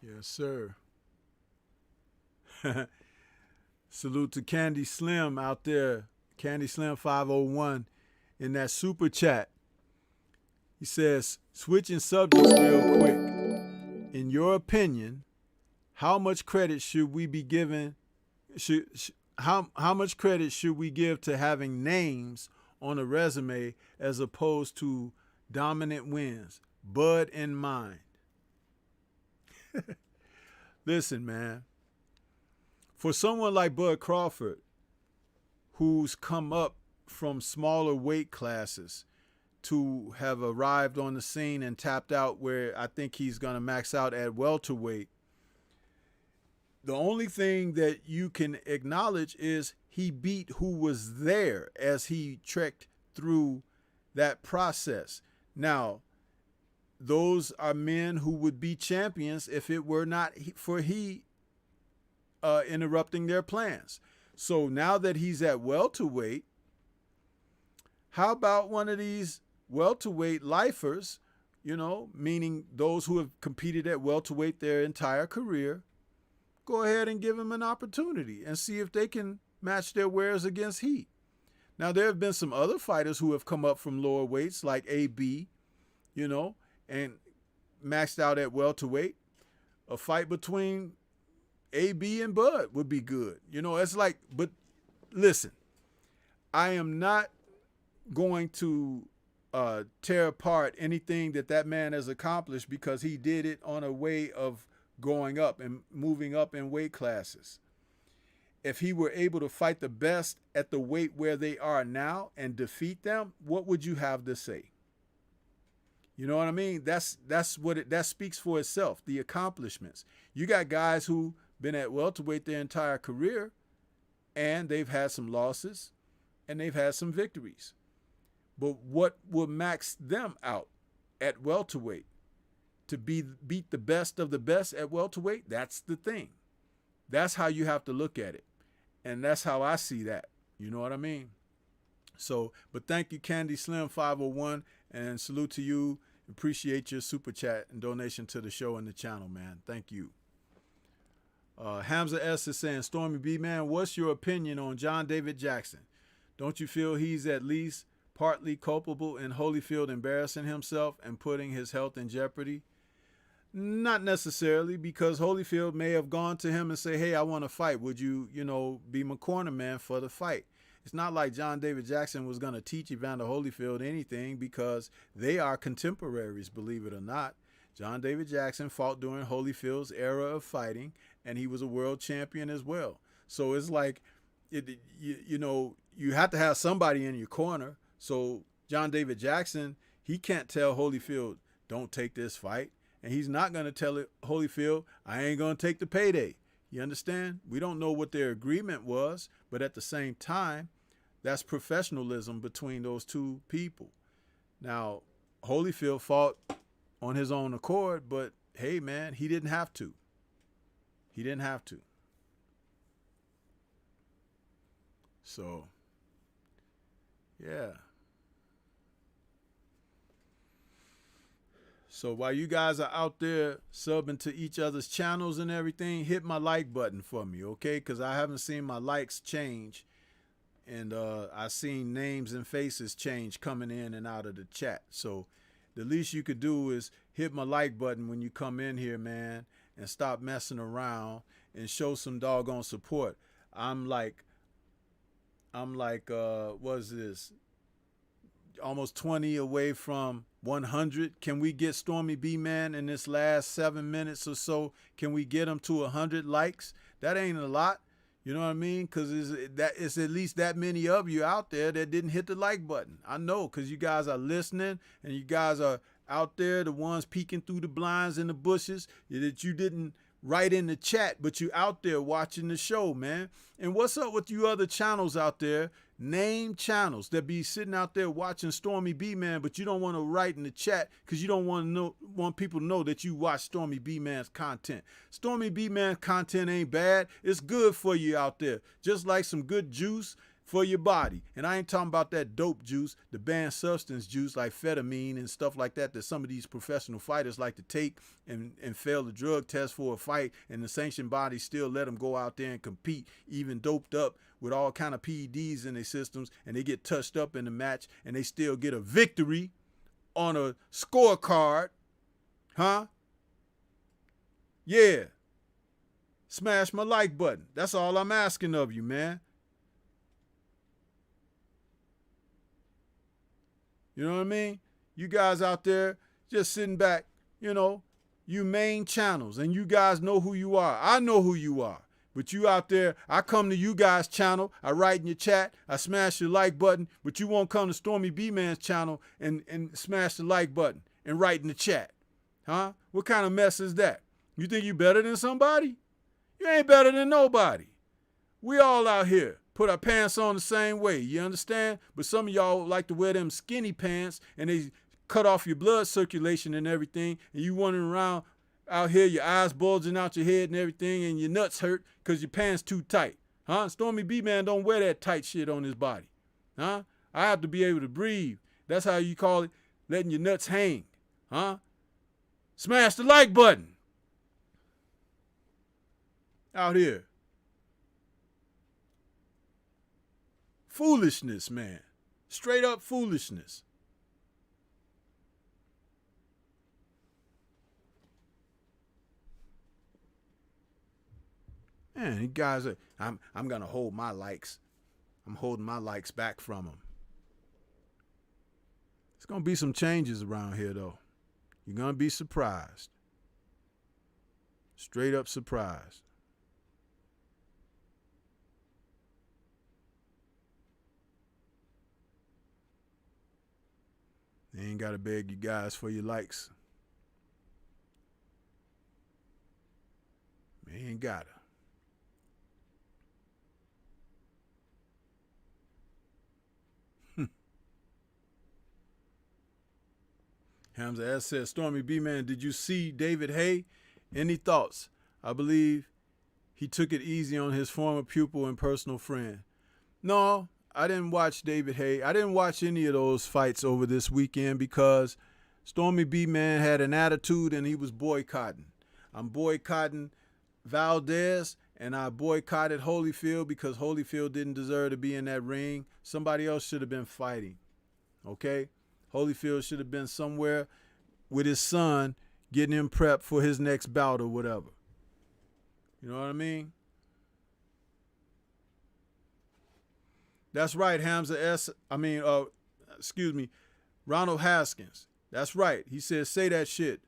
Yes, sir. Salute to Candy Slim out there. Candy Slim 501 in that super chat. He says, switching subjects real quick. In your opinion, how much credit should we be given? How much credit should we give to having names on a resume as opposed to dominant wins? Bud in mind. Listen, man. For someone like Bud Crawford, who's come up from smaller weight classes to have arrived on the scene and tapped out where I think he's going to max out at welterweight, the only thing that you can acknowledge is he beat who was there as he trekked through that process. Now, those are men who would be champions if it were not for he interrupting their plans. So now that he's at welterweight, how about one of these welterweight lifers, meaning those who have competed at welterweight their entire career, go ahead and give him an opportunity and see if they can match their wares against Heat. Now, there have been some other fighters who have come up from lower weights like AB, and maxed out at welterweight. A fight between AB and Bud would be good. It's like, but listen, I am not going to tear apart anything that man has accomplished because he did it on a way of going up and moving up in weight classes. If he were able to fight the best at the weight where they are now and defeat them, what would you have to say? You know what I mean? That speaks for itself, the accomplishments. You got guys who been at welterweight their entire career, and they've had some losses, and they've had some victories. But what will max them out at welterweight? To beat the best of the best at welterweight? That's the thing. That's how you have to look at it. And that's how I see that. You know what I mean? So, but thank you, Candy Slim 501, and salute to you. Appreciate your super chat and donation to the show and the channel, man. Thank you. Hamza S is saying, Stormy B, man, what's your opinion on John David Jackson? Don't you feel he's at least partly culpable in Holyfield embarrassing himself and putting his health in jeopardy? Not necessarily, because Holyfield may have gone to him and say, hey, I want to fight. Would you, be my corner man for the fight? It's not like John David Jackson was going to teach Evander Holyfield anything, because they are contemporaries, believe it or not. John David Jackson fought during Holyfield's era of fighting, and he was a world champion as well. So it's like, you have to have somebody in your corner. So John David Jackson, he can't tell Holyfield, don't take this fight. And he's not going to tell Holyfield, I ain't going to take the payday. You understand? We don't know what their agreement was, but at the same time, that's professionalism between those two people. Now, Holyfield fought on his own accord, but hey, man, he didn't have to. He didn't have to. So, yeah. So while you guys are out there subbing to each other's channels and everything, hit my like button for me, okay? Because I haven't seen my likes change. And I've seen names and faces change coming in and out of the chat. So the least you could do is hit my like button when you come in here, man, and stop messing around and show some doggone support. I'm like, what is this? Almost 20 away from 100. Can we get Stormy B, man, in this last 7 minutes or so? Can we get him to 100 likes? That ain't a lot. You know what I mean? Because it's at least that many of you out there that didn't hit the like button. I know, because you guys are listening and you guys are out there, the ones peeking through the blinds in the bushes, that you didn't write in the chat, but you out there watching the show, man. And what's up with you other channels out there? Name channels that be sitting out there watching Stormy B, man, but you don't want to write in the chat because you don't want people to know that you watch Stormy B, man's content. Stormy B, man's content ain't bad. It's good for you out there, just like some good juice for your body. And I ain't talking about that dope juice, the banned substance juice like amphetamine and stuff like that some of these professional fighters like to take and fail the drug test for a fight, and the sanctioned bodies still let them go out there and compete, even doped up with all kind of PEDs in their systems, and they get touched up in the match and they still get a victory on a scorecard. Huh? Yeah. Smash my like button. That's all I'm asking of you, man. You know what I mean? You guys out there just sitting back, you main channels, and you guys know who you are. I know who you are. But you out there, I come to you guys' channel, I write in your chat, I smash your like button, but you won't come to Stormy B Man's channel and smash the like button and write in the chat. Huh? What kind of mess is that? You think you better than somebody? You ain't better than nobody. We all out here put our pants on the same way, you understand? But some of y'all like to wear them skinny pants and they cut off your blood circulation and everything, and you running around out here, your eyes bulging out your head and everything, and your nuts hurt because your pants too tight. Huh? Stormy B-Man don't wear that tight shit on his body. Huh? I have to be able to breathe. That's how you call it letting your nuts hang. Huh? Smash the like button. Out here. Foolishness, man. Straight up foolishness. Man, you guys are, I'm gonna hold my likes. I'm holding my likes back from them. There's gonna be some changes around here though. You're gonna be surprised. Straight up surprised. They ain't gotta beg you guys for your likes. They ain't gotta. Hamza S. says, Stormy B-Man, did you see David Hay? Any thoughts? I believe he took it easy on his former pupil and personal friend. No, I didn't watch David Hay. I didn't watch any of those fights over this weekend because Stormy B-Man had an attitude and he was boycotting. I'm boycotting Valdez and I boycotted Holyfield because Holyfield didn't deserve to be in that ring. Somebody else should have been fighting. Okay? Holyfield should have been somewhere with his son getting him prepped for his next bout or whatever. You know what I mean? That's right, Hamza S. Ronald Haskins. That's right. He said, say that shit.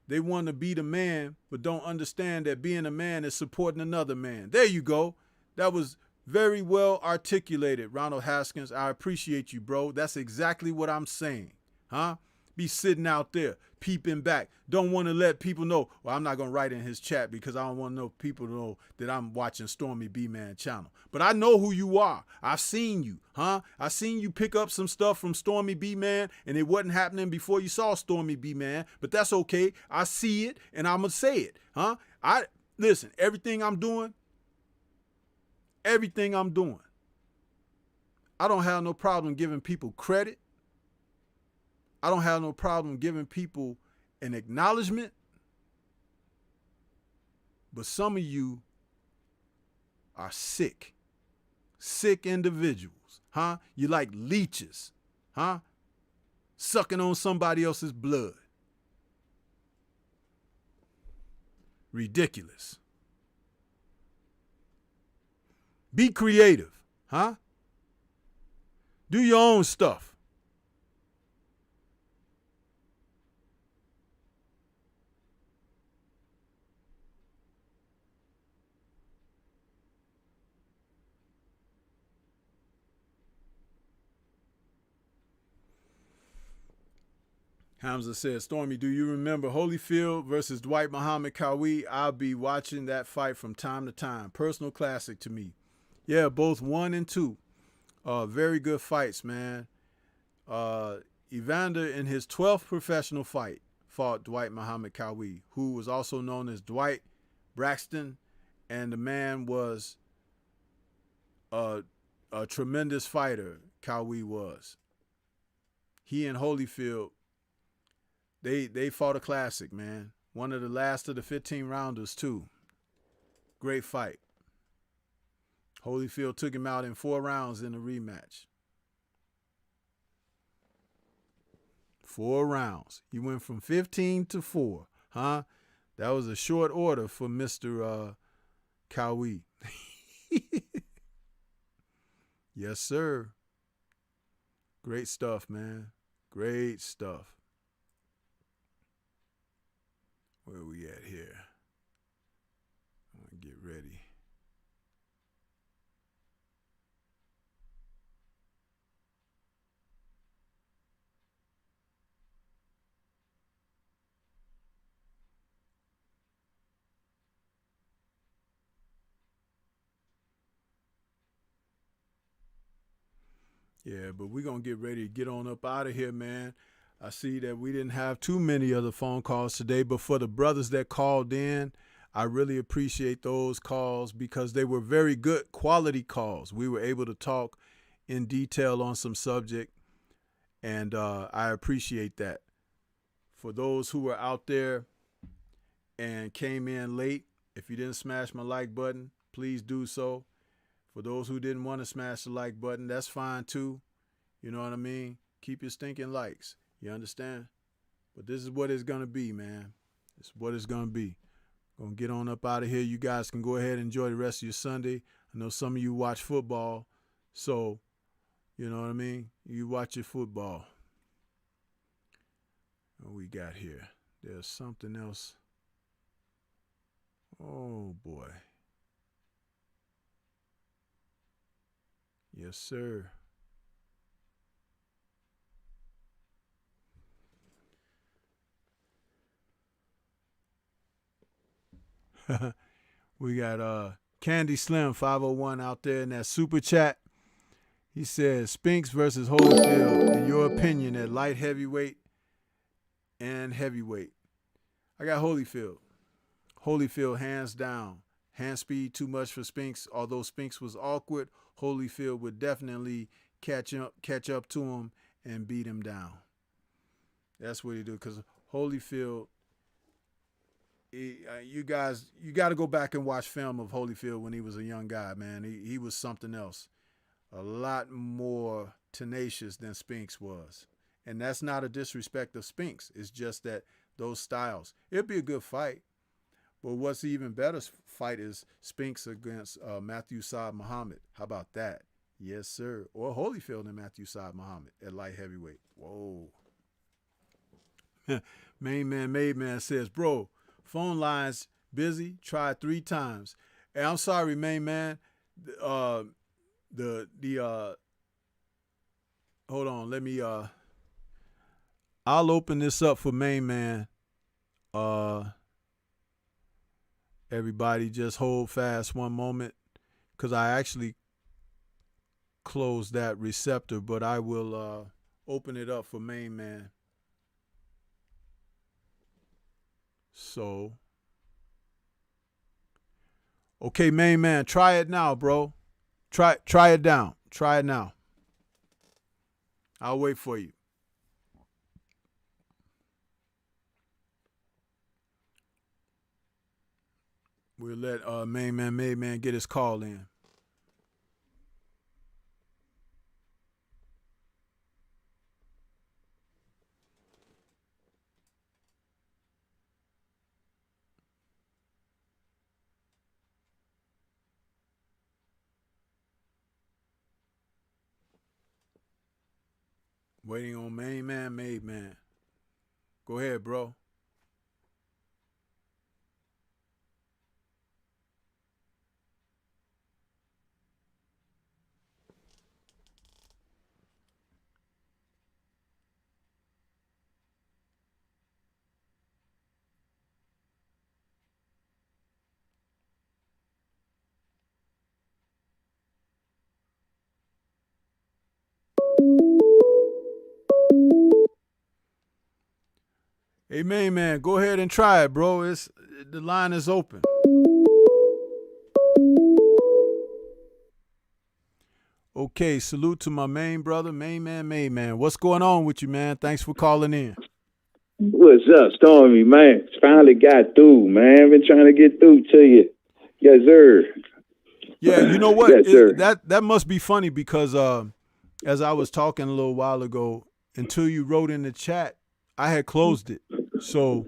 They want to be the man, but don't understand that being a man is supporting another man. There you go. That was very well articulated, Ronald Haskins. I appreciate you, bro. That's exactly what I'm saying. Huh? Be sitting out there, peeping back. Don't want to let people know. Well, I'm not going to write in his chat because I don't want people to know that I'm watching Stormy B-Man channel. But I know who you are. I've seen you. Huh? I seen you pick up some stuff from Stormy B-Man and it wasn't happening before you saw Stormy B-Man. But that's okay. I see it and I'm going to say it. Huh? Listen, everything I'm doing, I don't have no problem giving people credit. I don't have no problem giving people an acknowledgement. But some of you are sick. Sick individuals. Huh? You like leeches. Huh? Sucking on somebody else's blood. Ridiculous. Be creative. Huh? Do your own stuff. Hamza says, Stormy, do you remember Holyfield versus Dwight Muhammad Qawi? I'll be watching that fight from time to time. Personal classic to me. Yeah, both 1 and 2. Very good fights, man. Evander, in his 12th professional fight, fought Dwight Muhammad Qawi, who was also known as Dwight Braxton, and the man was a tremendous fighter, Qawi was. He and Holyfield, they fought a classic, man. One of the last of the 15-rounders, too. Great fight. Holyfield took him out in 4 rounds in a rematch. 4 rounds. He went from 15 to 4. Huh? That was a short order for Mr. Qawi. Yes, sir. Great stuff, man. Great stuff. Where we at here? I'm going to get ready. Yeah, but we're going to get ready to get on up out of here, man. I see that we didn't have too many other phone calls today, but for the brothers that called in, I really appreciate those calls because they were very good quality calls. We were able to talk in detail on some subject, and I appreciate that. For those who were out there and came in late, if you didn't smash my like button, please do so. For those who didn't want to smash the like button, that's fine too. You know what I mean? Keep your stinking likes. You understand? But this is what it's going to be, man. This is what it's going to be. Going to get on up out of here. You guys can go ahead and enjoy the rest of your Sunday. I know some of you watch football, so you know what I mean? You watch your football. What we got here? There's something else. Oh, boy. Yes, sir. We got Candy Slim 501 out there in that super chat. He says Spinks versus Holyfield, in your opinion, at light heavyweight and heavyweight. I got Holyfield. Holyfield hands down. Hand speed too much for Spinks. Although Spinks was awkward, Holyfield would definitely catch up to him and beat him down. That's what he do. Because Holyfield, you got to go back and watch film of Holyfield when he was a young guy, man. He was something else. A lot more tenacious than Spinks was. And that's not a disrespect of Spinks. It's just that those styles. It'd be a good fight. But what's the even better fight is Spinks against Matthew Saad Muhammad. How about that? Yes, sir. Or Holyfield and Matthew Saad Muhammad at light heavyweight. Whoa. Mademan says, bro, phone lines busy. Tried 3 times. Hey, I'm sorry, Mademan. Hold on. Let me I'll open this up for Mademan. Everybody just hold fast one moment, because I actually closed that receptor, but I will open it up for Mademan. So, okay, Mademan, try it now, bro. Try it down. Try it now. I'll wait for you. We'll let Mademan get his call in. Waiting on Mademan. Go ahead, bro. Hey, man, go ahead and try it, bro. The line is open. Okay, salute to my main brother, man. What's going on with you, man? Thanks for calling in. What's up, Stormy, man? Finally got through, man. Been trying to get through to you. Yes, sir. Yeah, you know what? Yes, sir. That must be funny because as I was talking a little while ago, until you wrote in the chat, I had closed it. So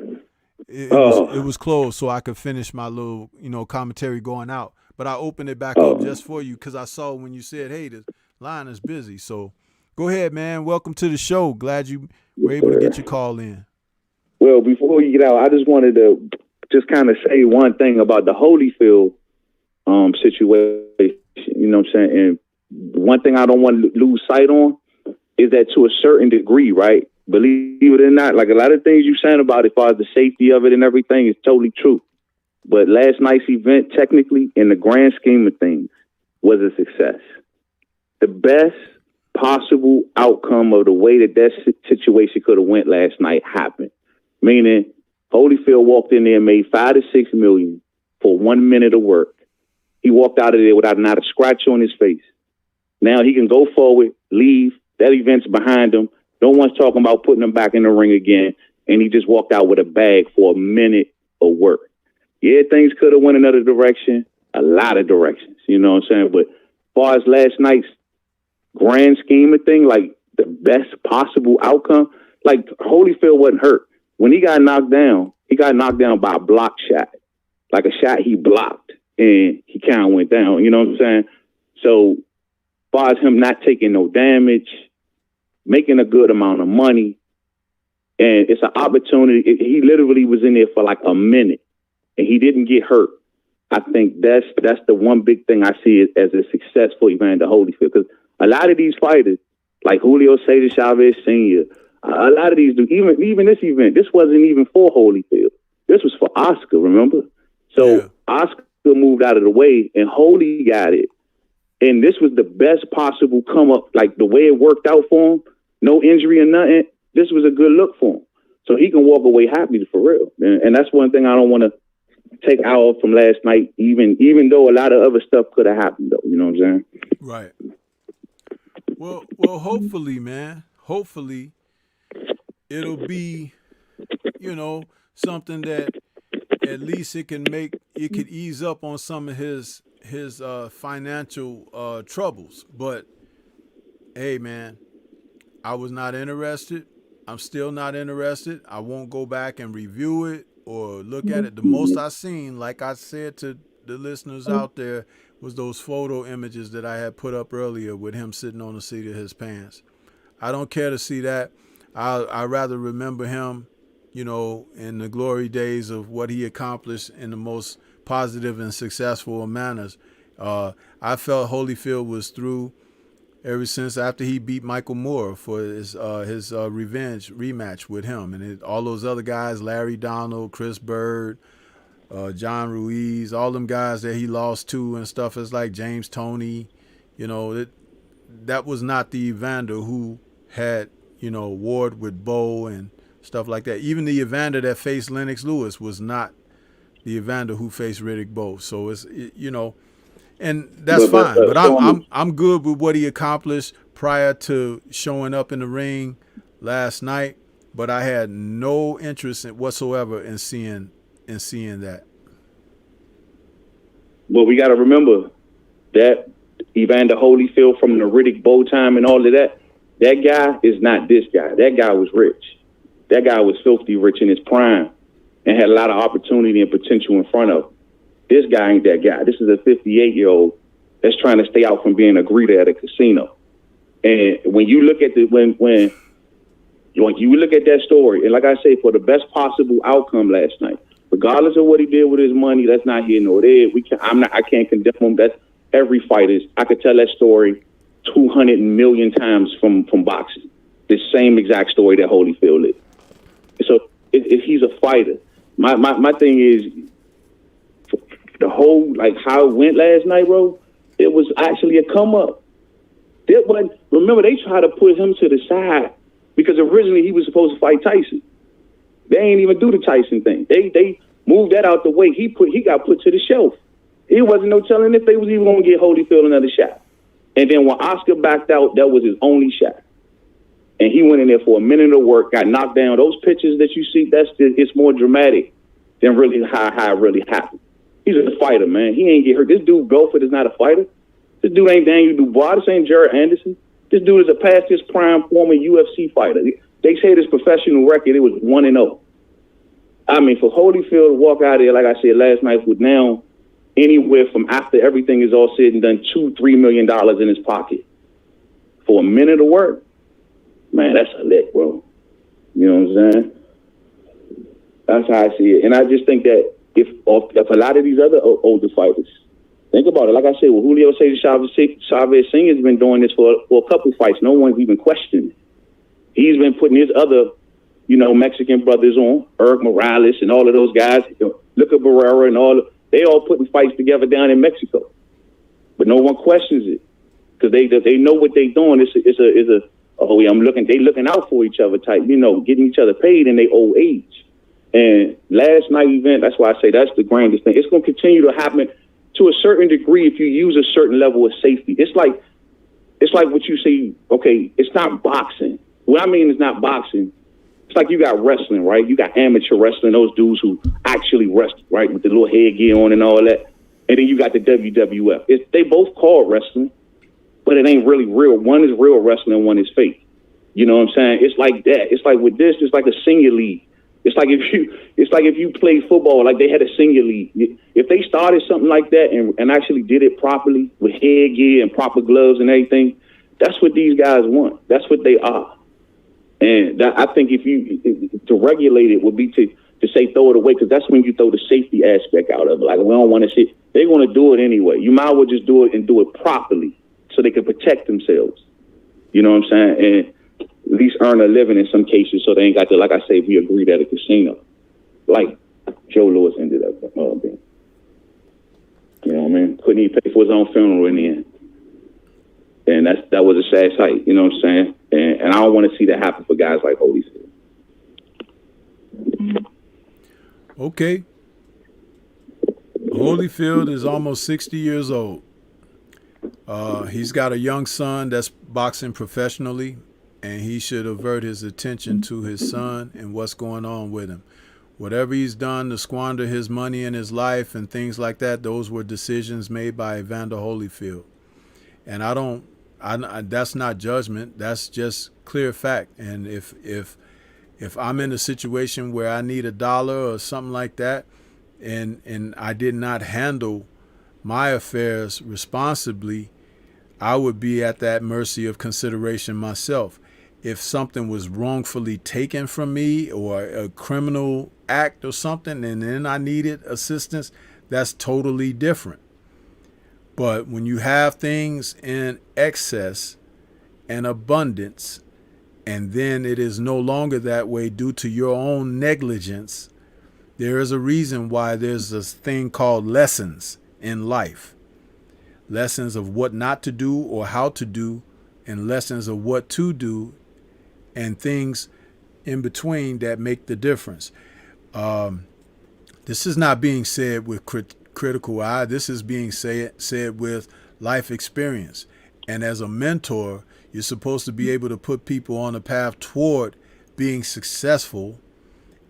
it was closed so I could finish my little, commentary going out. But I opened it back up just for you because I saw when you said, hey, the line is busy. So go ahead, man. Welcome to the show. Glad you were able to get your call in. Well, before you get out, I just wanted to just kind of say one thing about the Holyfield situation. You know what I'm saying? And one thing I don't want to lose sight on is that to a certain degree, right? Believe it or not, like a lot of things you're saying about it, as far as the safety of it and everything, is totally true. But last night's event, technically, in the grand scheme of things, was a success. The best possible outcome of the way that situation could have went last night happened. Meaning, Holyfield walked in there and made $5 to $6 million. for 1 minute of work. He walked out of there without not a scratch on his face. Now he can go forward, leave. That event's behind him. No one's talking about putting him back in the ring again. And he just walked out with a bag for a minute of work. Yeah, things could have went another direction, a lot of directions, you know what I'm saying? But as far as last night's grand scheme of thing, like the best possible outcome, like Holyfield wasn't hurt. When he got knocked down by a block shot, like a shot he blocked, and he kind of went down, you know what I'm saying? So as far as him not taking no damage, making a good amount of money, and it's an opportunity. He literally was in there for like a minute, and he didn't get hurt. I think that's the one big thing I see as a success for Evander Holyfield. Because a lot of these fighters, like Julio Cesar Chavez Sr., a lot of these, even this event, this wasn't even for Holyfield. This was for Oscar, remember? So Oscar moved out of the way, and Holy got it. And this was the best possible come up, like the way it worked out for him, no injury or nothing. This was a good look for him. So he can walk away happy for real. And that's one thing I don't want to take out from last night, even though a lot of other stuff could have happened, though. You know what I'm saying? Right. Well, hopefully, man. Hopefully, it'll be, something that at least it could ease up on some of his financial troubles. But hey, man, I was not interested. I'm still not interested. I won't go back and review it or look at it. The most I seen, like I said to the listeners out there, was those photo images that I had put up earlier with him sitting on the seat of his pants. I don't care to see that. I rather remember him, in the glory days of what he accomplished in the most positive and successful manners. I felt Holyfield was through ever since after he beat Michael Moore for his revenge rematch with him. And all those other guys, Larry Donald, Chris Bird, John Ruiz, all them guys that he lost to and stuff, is like James Toney, that was not the Evander who had, warred with Bo and stuff like that. Even the Evander that faced Lennox Lewis was not the Evander who faced Riddick Bowe. So it's, and that's fine. But I'm good with what he accomplished prior to showing up in the ring last night. But I had no interest whatsoever in seeing that. Well, we got to remember that Evander Holyfield from the Riddick Bowe time and all of that. That guy is not this guy. That guy was rich. That guy was filthy rich in his prime and had a lot of opportunity and potential in front of him. This guy ain't that guy. This is a 58-year-old that's trying to stay out from being a greeter at a casino. And when you look at when you look at that story, and like I say, for the best possible outcome last night, regardless of what he did with his money, that's not here nor there. I can't condemn him. That's every fighter. I could tell that story 200 million times from boxing. The same exact story that Holyfield is. So if he's a fighter, my thing is, the whole, like how it went last night, bro, it was actually a come up. Remember, they tried to put him to the side because originally he was supposed to fight Tyson. They ain't even do the Tyson thing. They moved that out the way. He got put to the shelf. It wasn't no telling if they was even going to get Holyfield another shot. And then when Oscar backed out, that was his only shot. And he went in there for a minute of work, got knocked down. Those pictures that you see, it's more dramatic than really how it really happened. He's a fighter, man. He ain't get hurt. This dude, Belfort, is not a fighter. This dude ain't Daniel Dubois. This ain't Jared Anderson. This dude is a past his prime former UFC fighter. They say his professional record, it was 1-0. I mean, for Holyfield to walk out of there, like I said last night, with now anywhere from after everything is all said and done, $2-3 million in his pocket for a minute of work, man, that's a lick, bro. You know what I'm saying? That's how I see it. And I just think that if a lot of these other older fighters, think about it. Like I said, well, Julio Cesar Chavez Sr. has been doing this for a couple fights. No one's even questioned it. He's been putting his other, Mexican brothers on, Eric Morales and all of those guys, Luca Barrera and all. They all putting fights together down in Mexico, but no one questions it because they know what they're doing. They looking out for each other type, getting each other paid in their old age. And last night event, that's why I say that's the grandest thing. It's going to continue to happen to a certain degree if you use a certain level of safety. It's like what you say, okay, it's not boxing. What I mean is not boxing. It's like you got wrestling, right? You got amateur wrestling, those dudes who actually wrestle, right, with the little headgear on and all that. And then you got the WWF. They both call wrestling, but it ain't really real. One is real wrestling and one is fake. You know what I'm saying? It's like that. It's like with this, it's like a senior league. It's like if you play football, like they had a senior league. If they started something like that and actually did it properly with headgear and proper gloves and everything, that's what these guys want. That's what they are. And I think to regulate it would be to say throw it away, because that's when you throw the safety aspect out of it. Like, we don't want to see. They're going to do it anyway. You might as well just do it and do it properly so they can protect themselves. You know what I'm saying? And at least earn a living in some cases, so they ain't got to, like I say, we agreed at a casino, like Joe Louis ended up being. You know what I mean? Couldn't even pay for his own funeral in the end, and that was a sad sight. You know what I'm saying? And I don't want to see that happen for guys like Holyfield. Okay. Holyfield is almost 60 years old. He's got a young son that's boxing professionally, and he should avert his attention to his son and what's going on with him. Whatever he's done to squander his money in his life and things like that, those were decisions made by Evander Holyfield. And that's not judgment. That's just clear fact. And if I'm in a situation where I need $1 or something like that, and I did not handle my affairs responsibly, I would be at that mercy of consideration myself. If something was wrongfully taken from me or a criminal act or something, and then I needed assistance, that's totally different. But when you have things in excess and abundance, and then it is no longer that way due to your own negligence, there is a reason why there's this thing called lessons in life. Lessons of what not to do or how to do, and lessons of what to do, and things in between that make the difference. This is not being said with critical eye. This is being said with life experience. And as a mentor, you're supposed to be able to put people on a path toward being successful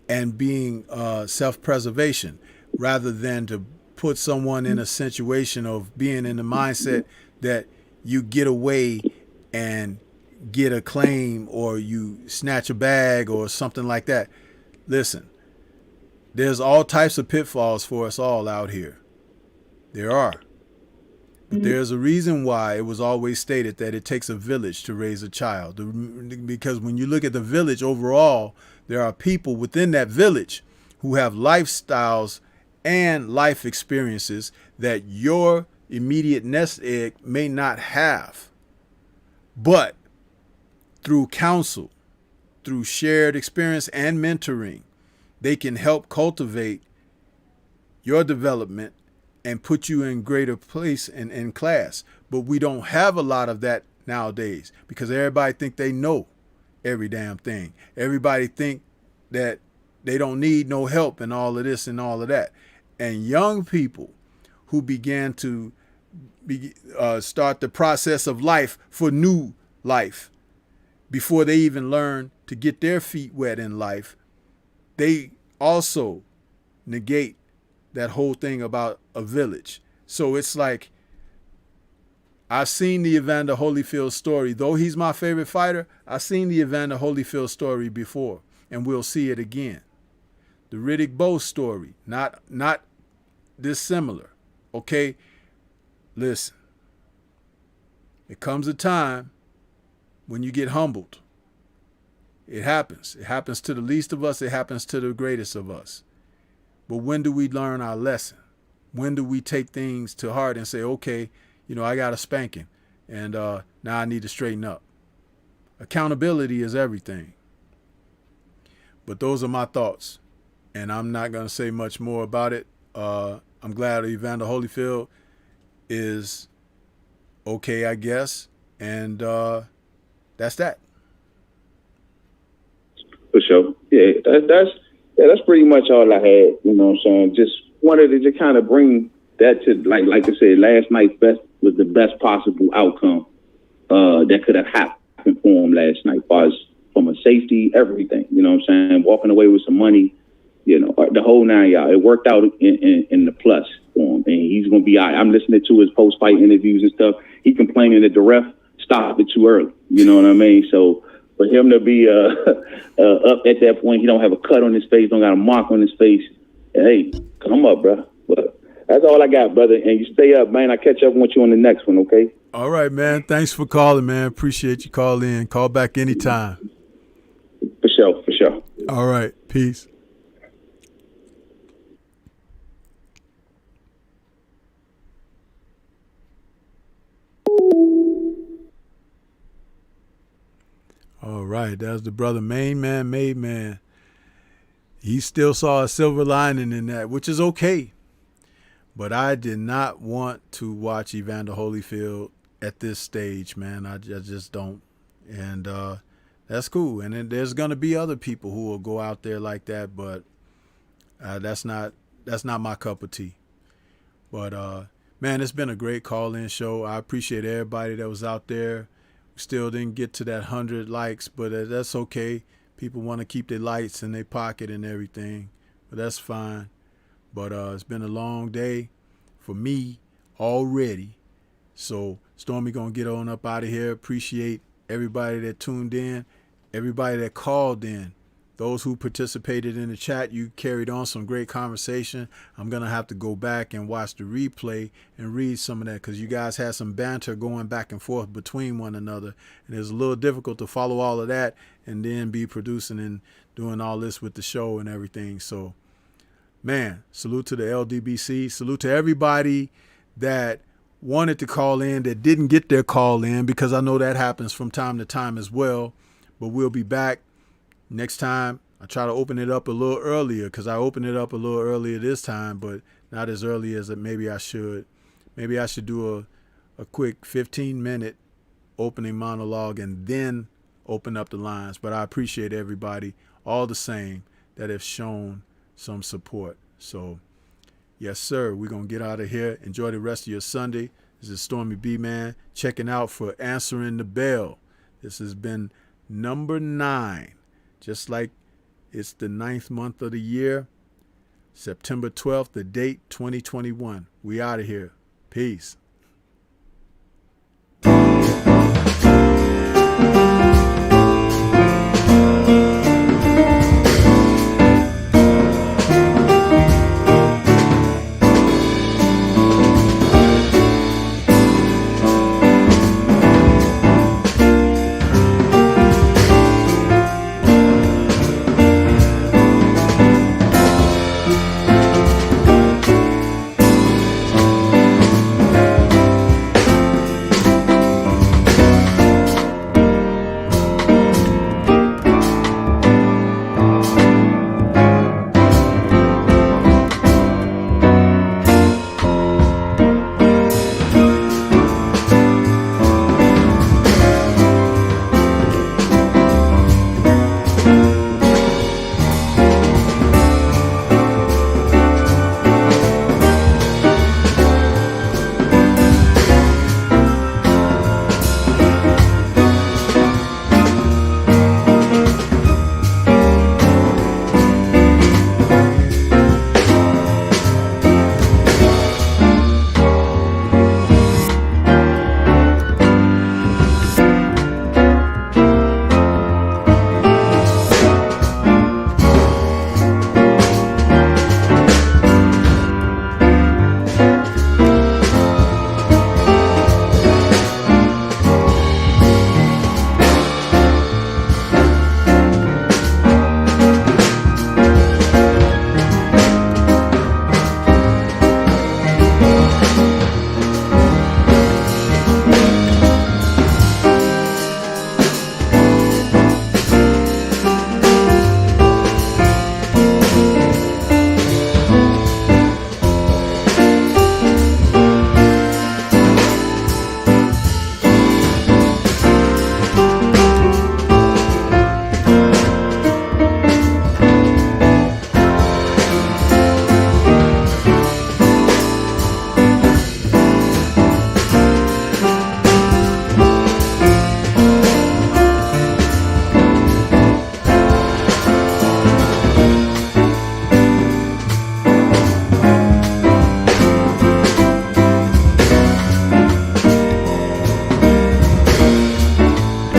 and being self-preservation, rather than to put someone in a situation of being in the mindset that you get away and get a claim or you snatch a bag or something like that. Listen, there's all types of pitfalls for us all out here. There are. But there's a reason why it was always stated that it takes a village to raise a child. Because when you look at the village overall, there are people within that village who have lifestyles and life experiences that your immediate nest egg may not have. But through counsel, through shared experience and mentoring, they can help cultivate your development and put you in greater place and in class. But we don't have a lot of that nowadays because everybody think they know every damn thing. Everybody think that they don't need no help and all of this and all of that. And young people who began to start the process of life for new life before they even learn to get their feet wet in life, they also negate that whole thing about a village. So it's like, I've seen the Evander Holyfield story. Though he's my favorite fighter, I've seen the Evander Holyfield story before, and we'll see it again. The Riddick Bowe story, not dissimilar. Okay, listen. It comes a time when you get humbled. It happens. It happens to the least of us. It happens to the greatest of us. But when do we learn our lesson? When do we take things to heart and say, okay, I got a spanking, and now I need to straighten up? Accountability is everything. But those are my thoughts, and I'm not going to say much more about it. I'm glad Evander Holyfield is okay, I guess, and that's that. For sure. Yeah, Yeah, that's pretty much all I had. You know what I'm saying? Just wanted to just kind of bring that to, like I said, last night's best was the best possible outcome that could have happened for him last night, as far as from a safety, everything. You know what I'm saying? Walking away with some money, you know, the whole 9 y'all. It worked out in the plus for him, and he's gonna be all right. I'm listening to his post-fight interviews and stuff. He complaining that the ref stopped it too early. You know what I mean? So for him to be up at that point, he don't have a cut on his face, don't got a mark on his face. Hey, come up, bro. But that's all I got, brother. And you stay up, man. I'll catch up with you on the next one, okay? All right, man. Thanks for calling, man. Appreciate you calling in. Call back anytime. For sure, for sure. All right. Peace. All right. That's the brother Mademan. He still saw a silver lining in that, which is okay. But I did not want to watch Evander Holyfield at this stage, man. I just don't. And that's cool. And then there's going to be other people who will go out there like that, but that's not my cup of tea. But, man, it's been a great call-in show. I appreciate everybody that was out there. We still didn't get to that 100 likes, but that's okay. People want to keep their lights in their pocket and everything, but that's fine. But it's been a long day for me already. So Stormy going to get on up out of here. Appreciate everybody that tuned in, everybody that called in, those who participated in the chat. You carried on some great conversation. I'm going to have to go back and watch the replay and read some of that because you guys had some banter going back and forth between one another. And it's a little difficult to follow all of that and then be producing and doing all this with the show and everything. So, man, salute to the LDBC. Salute to everybody that wanted to call in that didn't get their call in, because I know that happens from time to time as well. But we'll be back next time. I try to open it up a little earlier because I opened it up a little earlier this time, but not as early as maybe I should. Maybe I should do a quick 15-minute opening monologue and then open up the lines. But I appreciate everybody all the same that have shown some support. So, yes, sir, we're going to get out of here. Enjoy the rest of your Sunday. This is Stormybman checking out for Answering the Bell. This has been number 9, just like it's the 9th month of the year, September 12th, the date 2021. We out of here. Peace.